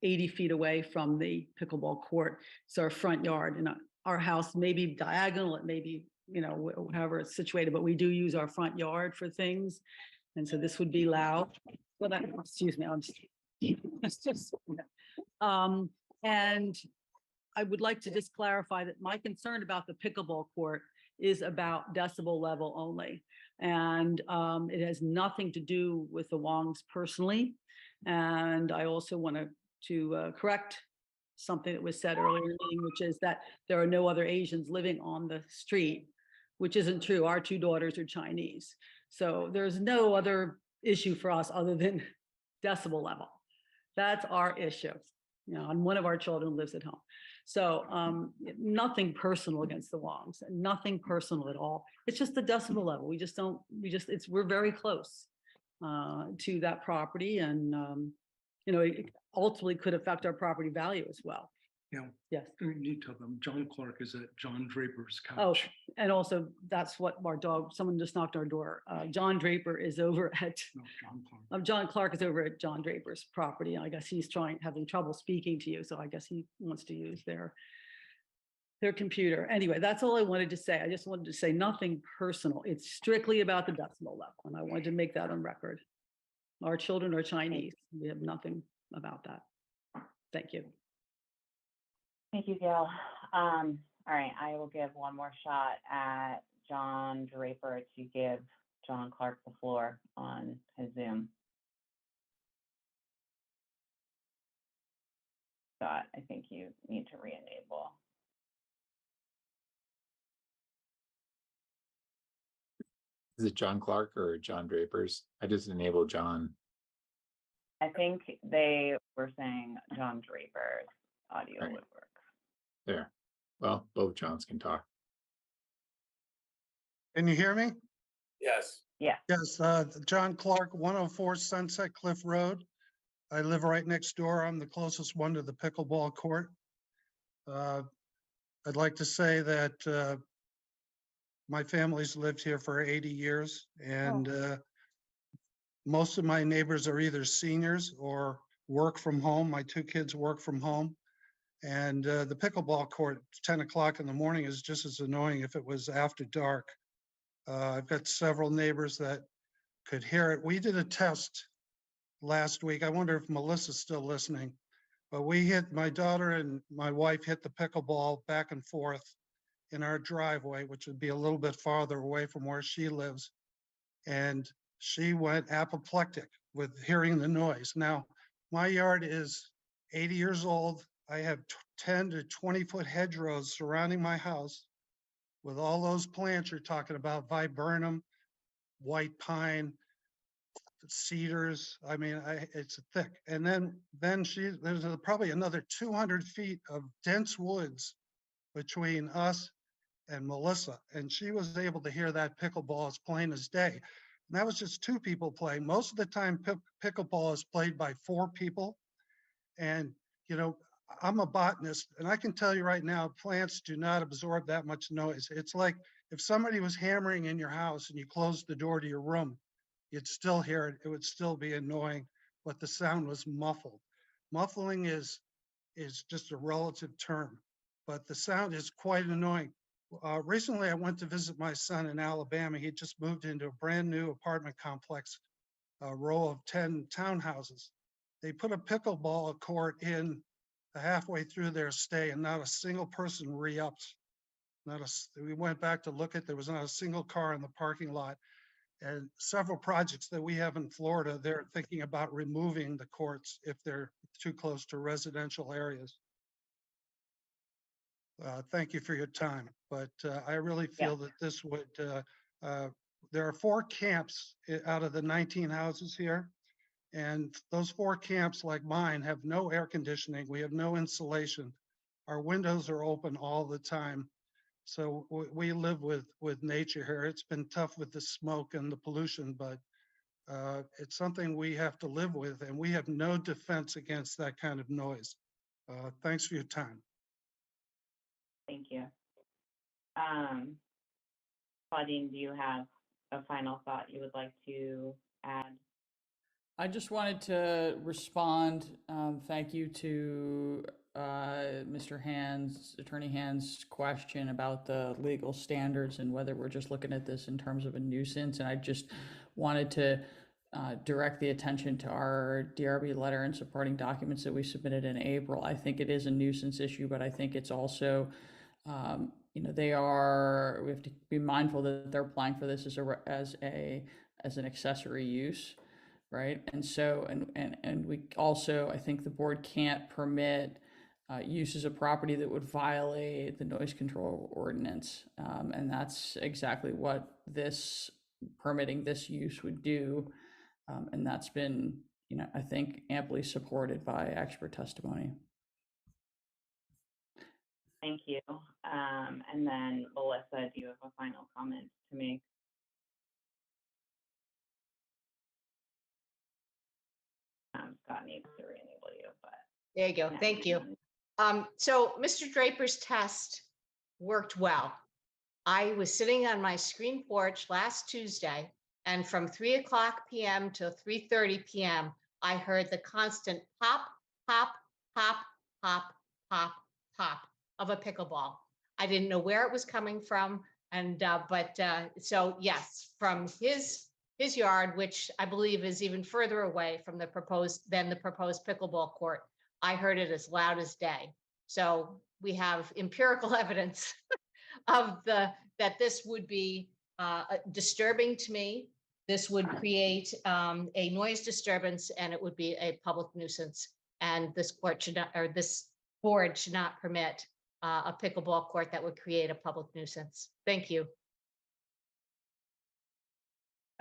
80 feet away from the pickleball court. It's our front yard, and our house may be diagonal, it may be, you know, however it's situated, but we do use our front yard for things. And so this would be loud. Well, that, excuse me, I'm just, it's just, and I would like to just clarify that my concern about the pickleball court is about decibel level only. And it has nothing to do with the Wongs personally. And I also want to correct something that was said earlier in the meeting, which is that there are no other Asians living on the street, which isn't true. Our two daughters are Chinese. So there's no other issue for us other than decibel level. That's our issue. You know, and one of our children lives at home. So nothing personal against the Wongs, nothing personal at all. It's just the decibel level. We're very close to that property, and you know, it ultimately could affect our property value as well. Yeah. Yes. You need to tell them John Clark is at John Draper's Oh, couch. and also that's what our dog, someone just knocked our door. John Draper is over at, No, John Clark. John Clark is over at John Draper's property. I guess he's having trouble speaking to you. So I guess he wants to use their computer. Anyway, that's all I wanted to say. I just wanted to say nothing personal. It's strictly about the decimal level. And I wanted to make that on record. Our children are Chinese. We have nothing about that. Thank you. Thank you, Gail. All right, I will give one more shot at John Draper to give John Clark the floor on his Zoom. Scott, I think you need to re-enable. Is it John Clark or John Draper's? I just enabled John. I think they were saying John Draper's audio Right. would work. There. Well, both Johns can talk. Can you hear me? Yes. Yeah. Yes, John Clark, 104 Sunset Cliff Road. I live right next door. I'm the closest one to the pickleball court. I'd like to say that my family's lived here for 80 years, and most of my neighbors are either seniors or work from home. My two kids work from home. And the pickleball court, 10 o'clock in the morning, is just as annoying if it was after dark. I've got several neighbors that could hear it. We did a test last week. I wonder if Melissa's still listening. But my daughter and my wife hit the pickleball back and forth in our driveway, which would be a little bit farther away from where she lives. And she went apoplectic with hearing the noise. Now, my yard is 80 years old. I have 10 to 20 foot hedgerows surrounding my house with all those plants you're talking about, viburnum, white pine, cedars. I mean, it's thick. And then there's probably another 200 feet of dense woods between us and Melissa. And she was able to hear that pickleball as plain as day. And that was just two people playing. Most of the time, pickleball is played by four people. And, you know, I'm a botanist, and I can tell you right now, plants do not absorb that much noise. It's like if somebody was hammering in your house and you closed the door to your room, you'd still hear it. It would still be annoying, but the sound was muffled. Muffling is just a relative term, but the sound is quite annoying. Recently, I went to visit my son in Alabama. He just moved into a brand new apartment complex, a row of 10 townhouses. They put a pickleball court in halfway through their stay, and not a single person re-upped. We went back to look at, there was not a single car in the parking lot. And several projects that we have in Florida, they're thinking about removing the courts if they're too close to residential areas. Thank you for your time, but I really feel that this would, there are 4 camps out of the 19 houses here. And those 4 camps, like mine, have no air conditioning. We have no insulation. Our windows are open all the time. So we live with nature here. It's been tough with the smoke and the pollution, but it's something we have to live with, and we have no defense against that kind of noise. Thanks for your time. Thank you. Claudine, do you have a final thought you would like to add? I just wanted to respond. Thank you to Mr. Hand's, Attorney Hand's question about the legal standards and whether we're just looking at this in terms of a nuisance. And I just wanted to direct the attention to our DRB letter and supporting documents that we submitted in April. I think it is a nuisance issue, but I think it's also, we have to be mindful that they're applying for this as an accessory use. Right. And so, and we also, I think the board can't permit uses of property that would violate the noise control ordinance. And that's exactly what this permitting this use would do. And that's been, I think amply supported by expert testimony. Thank you. And then Melissa, do you have a final comment to make? Scott needs to re-enable you, but. There you go. Thank you. So Mr. Draper's test worked well. I was sitting on my screen porch last Tuesday, and from 3:00 p.m. to 3:30 p.m., I heard the constant pop, pop, pop, pop, pop, pop of a pickleball. I didn't know where it was coming from, and so yes, from his yard, which I believe is even further away from the proposed pickleball court, I heard it as loud as day. So we have empirical evidence of that this would be disturbing to me. This would create a noise disturbance, and it would be a public nuisance. And this court should not, or this board should not permit a pickleball court that would create a public nuisance. Thank you.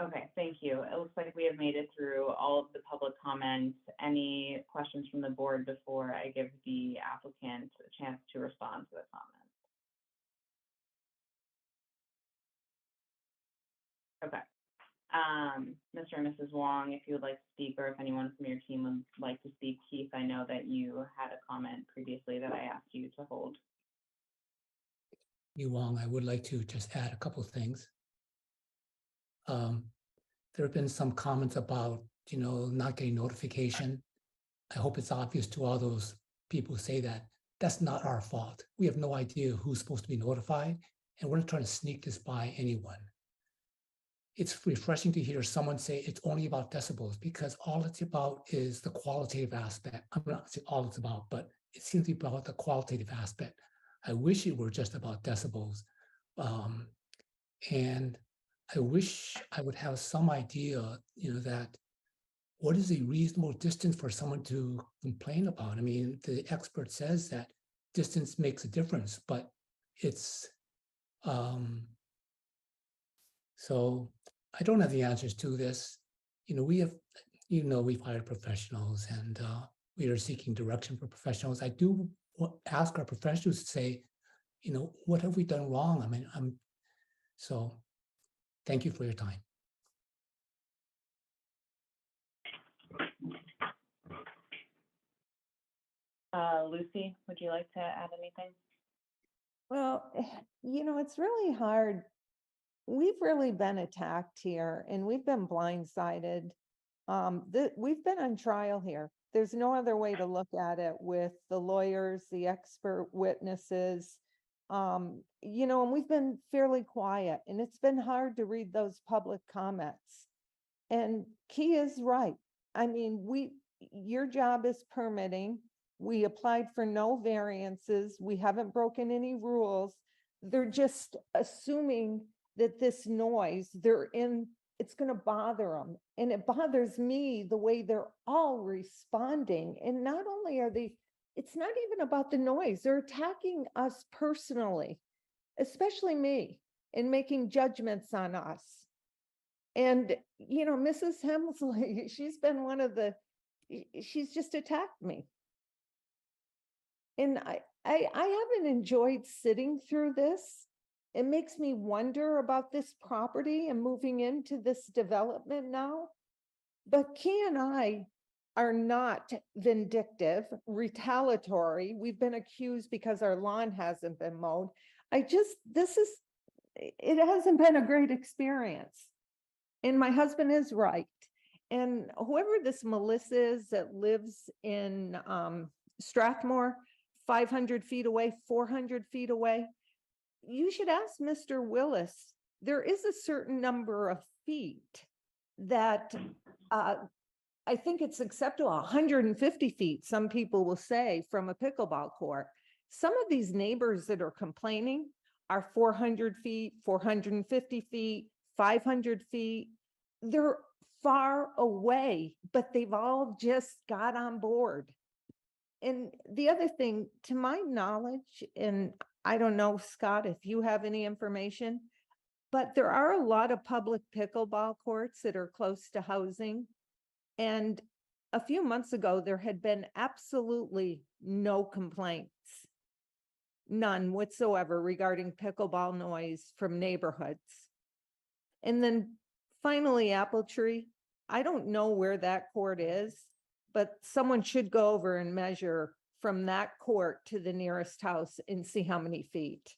Okay, thank you. It looks like we have made it through all of the public comments. Any questions from the board before I give the applicant a chance to respond to the comments? Okay. Mr. and Mrs. Wong, if you would like to speak, or if anyone from your team would like to speak. Keith, I know that you had a comment previously that I asked you to hold. Wong, I would like to just add a couple of things. There have been some comments about, not getting notification. I hope it's obvious to all those people who say that. That's not our fault. We have no idea who's supposed to be notified, and we're not trying to sneak this by anyone. It's refreshing to hear someone say it's only about decibels, because all it's about is the qualitative aspect. I'm not saying all it's about, but it seems to be about the qualitative aspect. I wish it were just about decibels. And I wish I would have some idea, that what is a reasonable distance for someone to complain about? I mean, the expert says that distance makes a difference, but it's, so I don't have the answers to this. We've hired professionals, and we are seeking direction for professionals. I do ask our professionals to say, what have we done wrong? I mean, so thank you for your time. Lucy, would you like to add anything? Well, it's really hard. We've really been attacked here, and we've been blindsided. We've been on trial here. There's no other way to look at it, with the lawyers, the expert witnesses, and we've been fairly quiet, and it's been hard to read those public comments. And Key is right. I mean, your job is permitting. We applied for no variances. We haven't broken any rules. They're just assuming that this noise it's going to bother them. And it bothers me the way they're all responding. And not only it's not even about the noise. They're attacking us personally, especially me, and making judgments on us. And, Mrs. Hemsley, she's been she's just attacked me. And I haven't enjoyed sitting through this. It makes me wonder about this property and moving into this development now. But Key and I are not vindictive, retaliatory. We've been accused because our lawn hasn't been mowed. It hasn't been a great experience. And my husband is right. And whoever this Melissa is that lives in Strathmore, 500 feet away, 400 feet away, you should ask Mr. Willis. There is a certain number of feet that I think it's acceptable, 150 feet, some people will say, from a pickleball court. Some of these neighbors that are complaining are 400 feet, 450 feet, 500 feet. They're far away, but they've all just got on board. And the other thing, to my knowledge, and I don't know, Scott, if you have any information, but there are a lot of public pickleball courts that are close to housing. And a few months ago, there had been absolutely no complaints, none whatsoever, regarding pickleball noise from neighborhoods. And then finally, Apple Tree, I don't know where that court is, but someone should go over and measure from that court to the nearest house and see how many feet,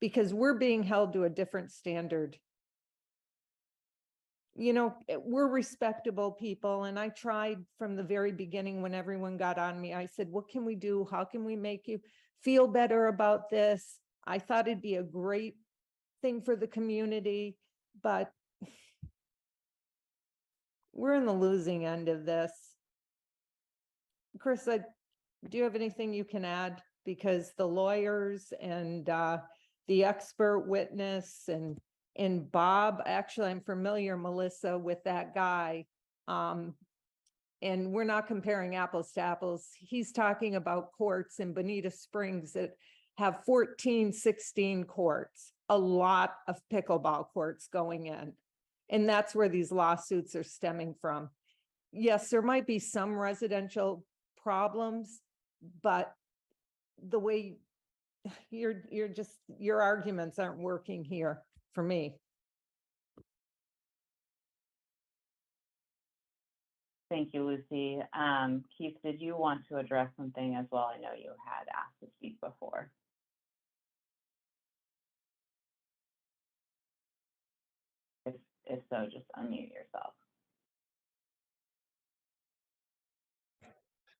because we're being held to a different standard. You know, we're respectable people. And I tried from the very beginning when everyone got on me, I said, what can we do? How can we make you feel better about this? I thought it'd be a great thing for the community, but we're in the losing end of this. Chris, do you have anything you can add? Because the lawyers and the expert witness and Bob, actually, I'm familiar, Melissa, with that guy. And we're not comparing apples to apples. He's talking about courts in Bonita Springs that have 14, 16 courts, a lot of pickleball courts going in. And that's where these lawsuits are stemming from. Yes, there might be some residential problems, but the way your arguments aren't working here for me. Thank you, Lucy. Keith, did you want to address something as well? I know you had asked to speak before. If so, just unmute yourself.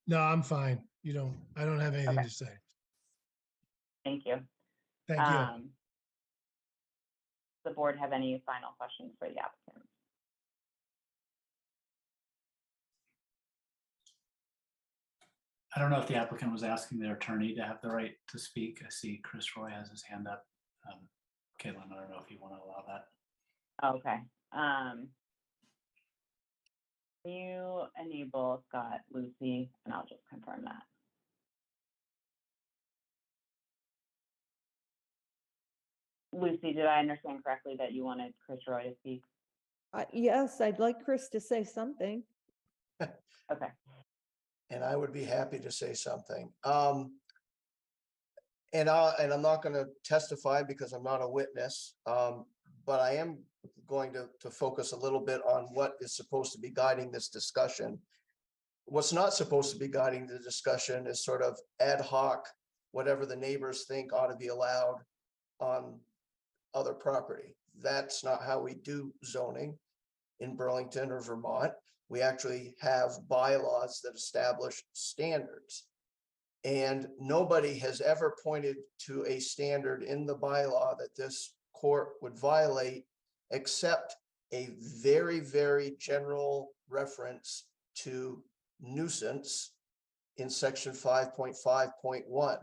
No, I'm fine. I don't have anything Okay. to say. Thank you. Thank you. Does the board have any final questions for the applicant? I don't know if the applicant was asking their attorney to have the right to speak. I see Chris Roy has his hand up. Caitlin, I don't know if you want to allow that. Okay. Can you enable Scott, Lucy, and I'll just confirm that. Lucy, did I understand correctly that you wanted Chris Roy to speak? Yes, I'd like Chris to say something. Okay. And I would be happy to say something. And I'm not going to testify because I'm not a witness, but I am going to focus a little bit on what is supposed to be guiding this discussion. What's not supposed to be guiding the discussion is sort of ad hoc, whatever the neighbors think ought to be allowed on other property. That's not how we do zoning in Burlington or Vermont. We actually have bylaws that establish standards. And nobody has ever pointed to a standard in the bylaw that this court would violate, except a very, very general reference to nuisance in section 5.5.1,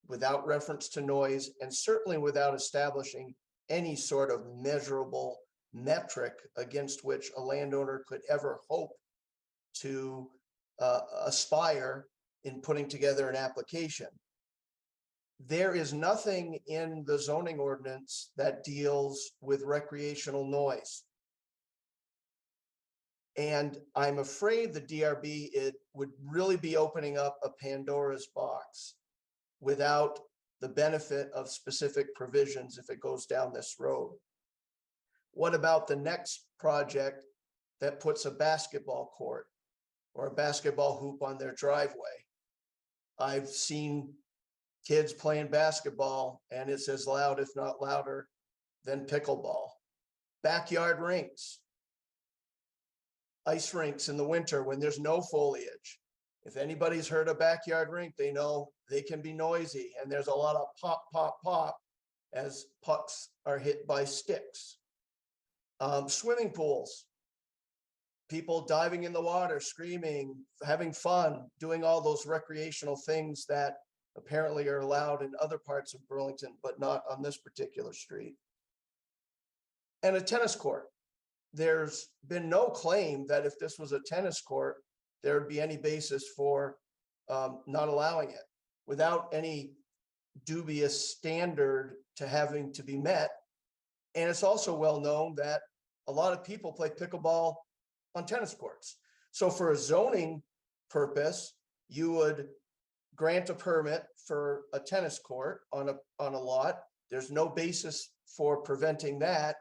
without reference to noise, and certainly without establishing any sort of measurable metric against which a landowner could ever hope to aspire in putting together an application. There is nothing in the zoning ordinance that deals with recreational noise. And I'm afraid the DRB, it would really be opening up a Pandora's box without the benefit of specific provisions if it goes down this road. What about the next project that puts a basketball court or a basketball hoop on their driveway? I've seen kids playing basketball and it's as loud, if not louder, than pickleball. Backyard rinks. ice rinks in the winter when there's no foliage. If anybody's heard a backyard rink, they know they can be noisy, and there's a lot of pop, pop, pop as pucks are hit by sticks. Swimming pools, people diving in the water, screaming, having fun, doing all those recreational things that apparently are allowed in other parts of Burlington, but not on this particular street. And a tennis court. There's been no claim that if this was a tennis court, there would be any basis for not allowing it without any dubious standard to having to be met. And it's also well known that a lot of people play pickleball on tennis courts. So for a zoning purpose, you would grant a permit for a tennis court on a lot. There's no basis for preventing that.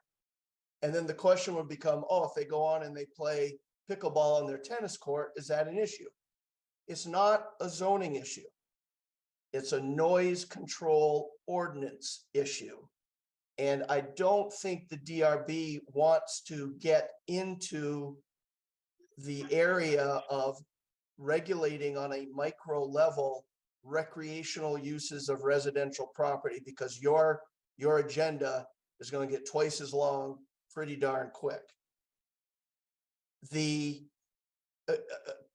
And then the question would become, oh, if they go on and they play pickleball on their tennis court, is that an issue? It's not a zoning issue. It's a noise control ordinance issue. And I don't think the DRB wants to get into the area of regulating on a micro level recreational uses of residential property, because your agenda is going to get twice as long pretty darn quick. The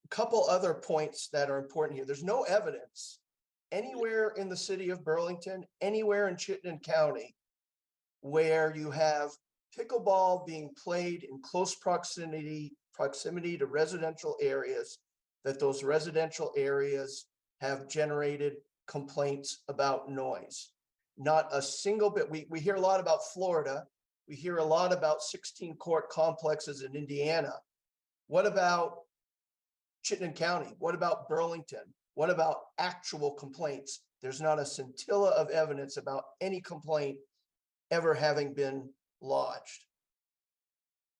couple other points that are important here. There's no evidence anywhere in the city of Burlington, anywhere in Chittenden County, where you have pickleball being played in close proximity to residential areas, that those residential areas have generated complaints about noise. Not a single bit. We hear a lot about Florida. We hear a lot about 16 court complexes in Indiana. What about Chittenden County? What about Burlington? What about actual complaints? There's not a scintilla of evidence about any complaint ever having been lodged.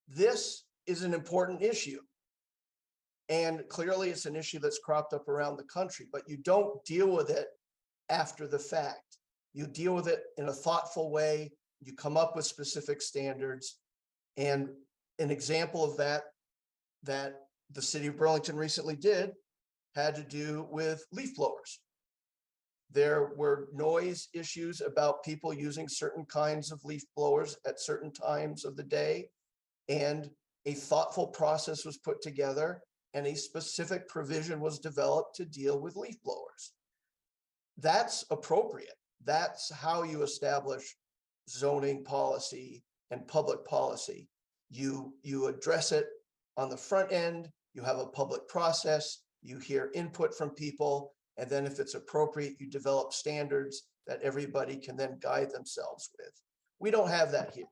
This is an important issue. And clearly it's an issue that's cropped up around the country, but you don't deal with it after the fact. You deal with it in a thoughtful way. You come up with specific standards. And an example of that the city of Burlington recently did had to do with leaf blowers. There were noise issues about people using certain kinds of leaf blowers at certain times of the day. And a thoughtful process was put together and a specific provision was developed to deal with leaf blowers. That's appropriate. That's how you establish zoning policy and public policy. You address it on the front end, you have a public process, you hear input from people, and then if it's appropriate, you develop standards that everybody can then guide themselves with. We don't have that here.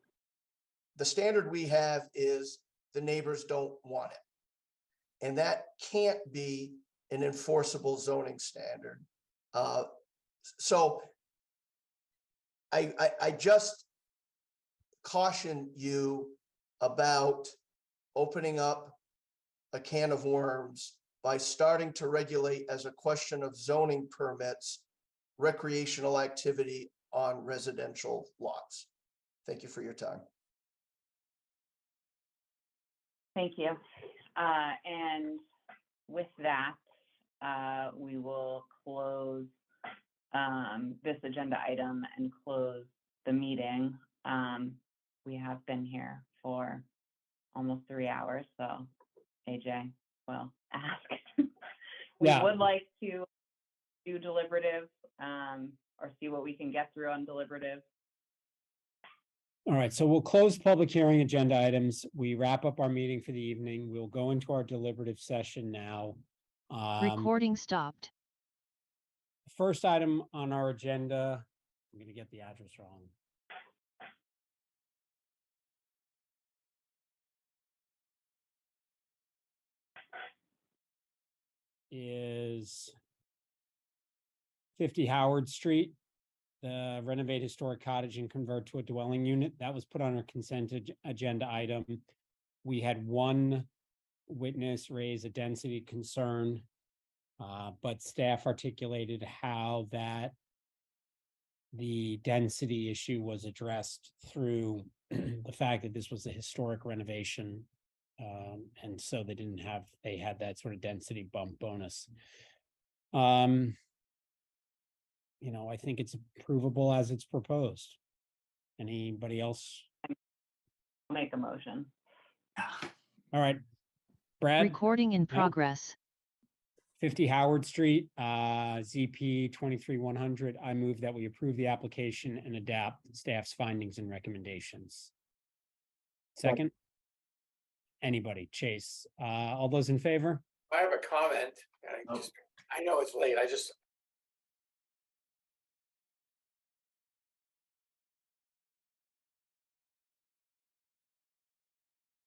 The standard we have is the neighbors don't want it. And that can't be an enforceable zoning standard. So I just caution you about opening up a can of worms by starting to regulate as a question of zoning permits, recreational activity on residential lots. Thank you for your time. Thank you. And with that, we will close this agenda item and close the meeting. We have been here for almost 3 hours, so AJ will ask. We would like to do deliberative or see what we can get through on deliberative. All right, so we'll close public hearing agenda items. We wrap up our meeting for the evening. We'll go into our deliberative session now. Recording stopped. First item on our agenda, I'm going to get the address wrong. Is 50 Howard Street, the renovate historic cottage and convert to a dwelling unit. That was put on our consent agenda item. We had one witness raise a density concern, but staff articulated how that the density issue was addressed through the fact that this was a historic renovation And so they had that sort of density bump bonus. I think it's approvable as it's proposed. Anybody else? Make a motion. All right. Brad? Recording in No? progress. 50 Howard Street, ZP 23100. I move that we approve the application and adapt staff's findings and recommendations. Second? Anybody? Chase? All those in favor? I have a comment. I know it's late.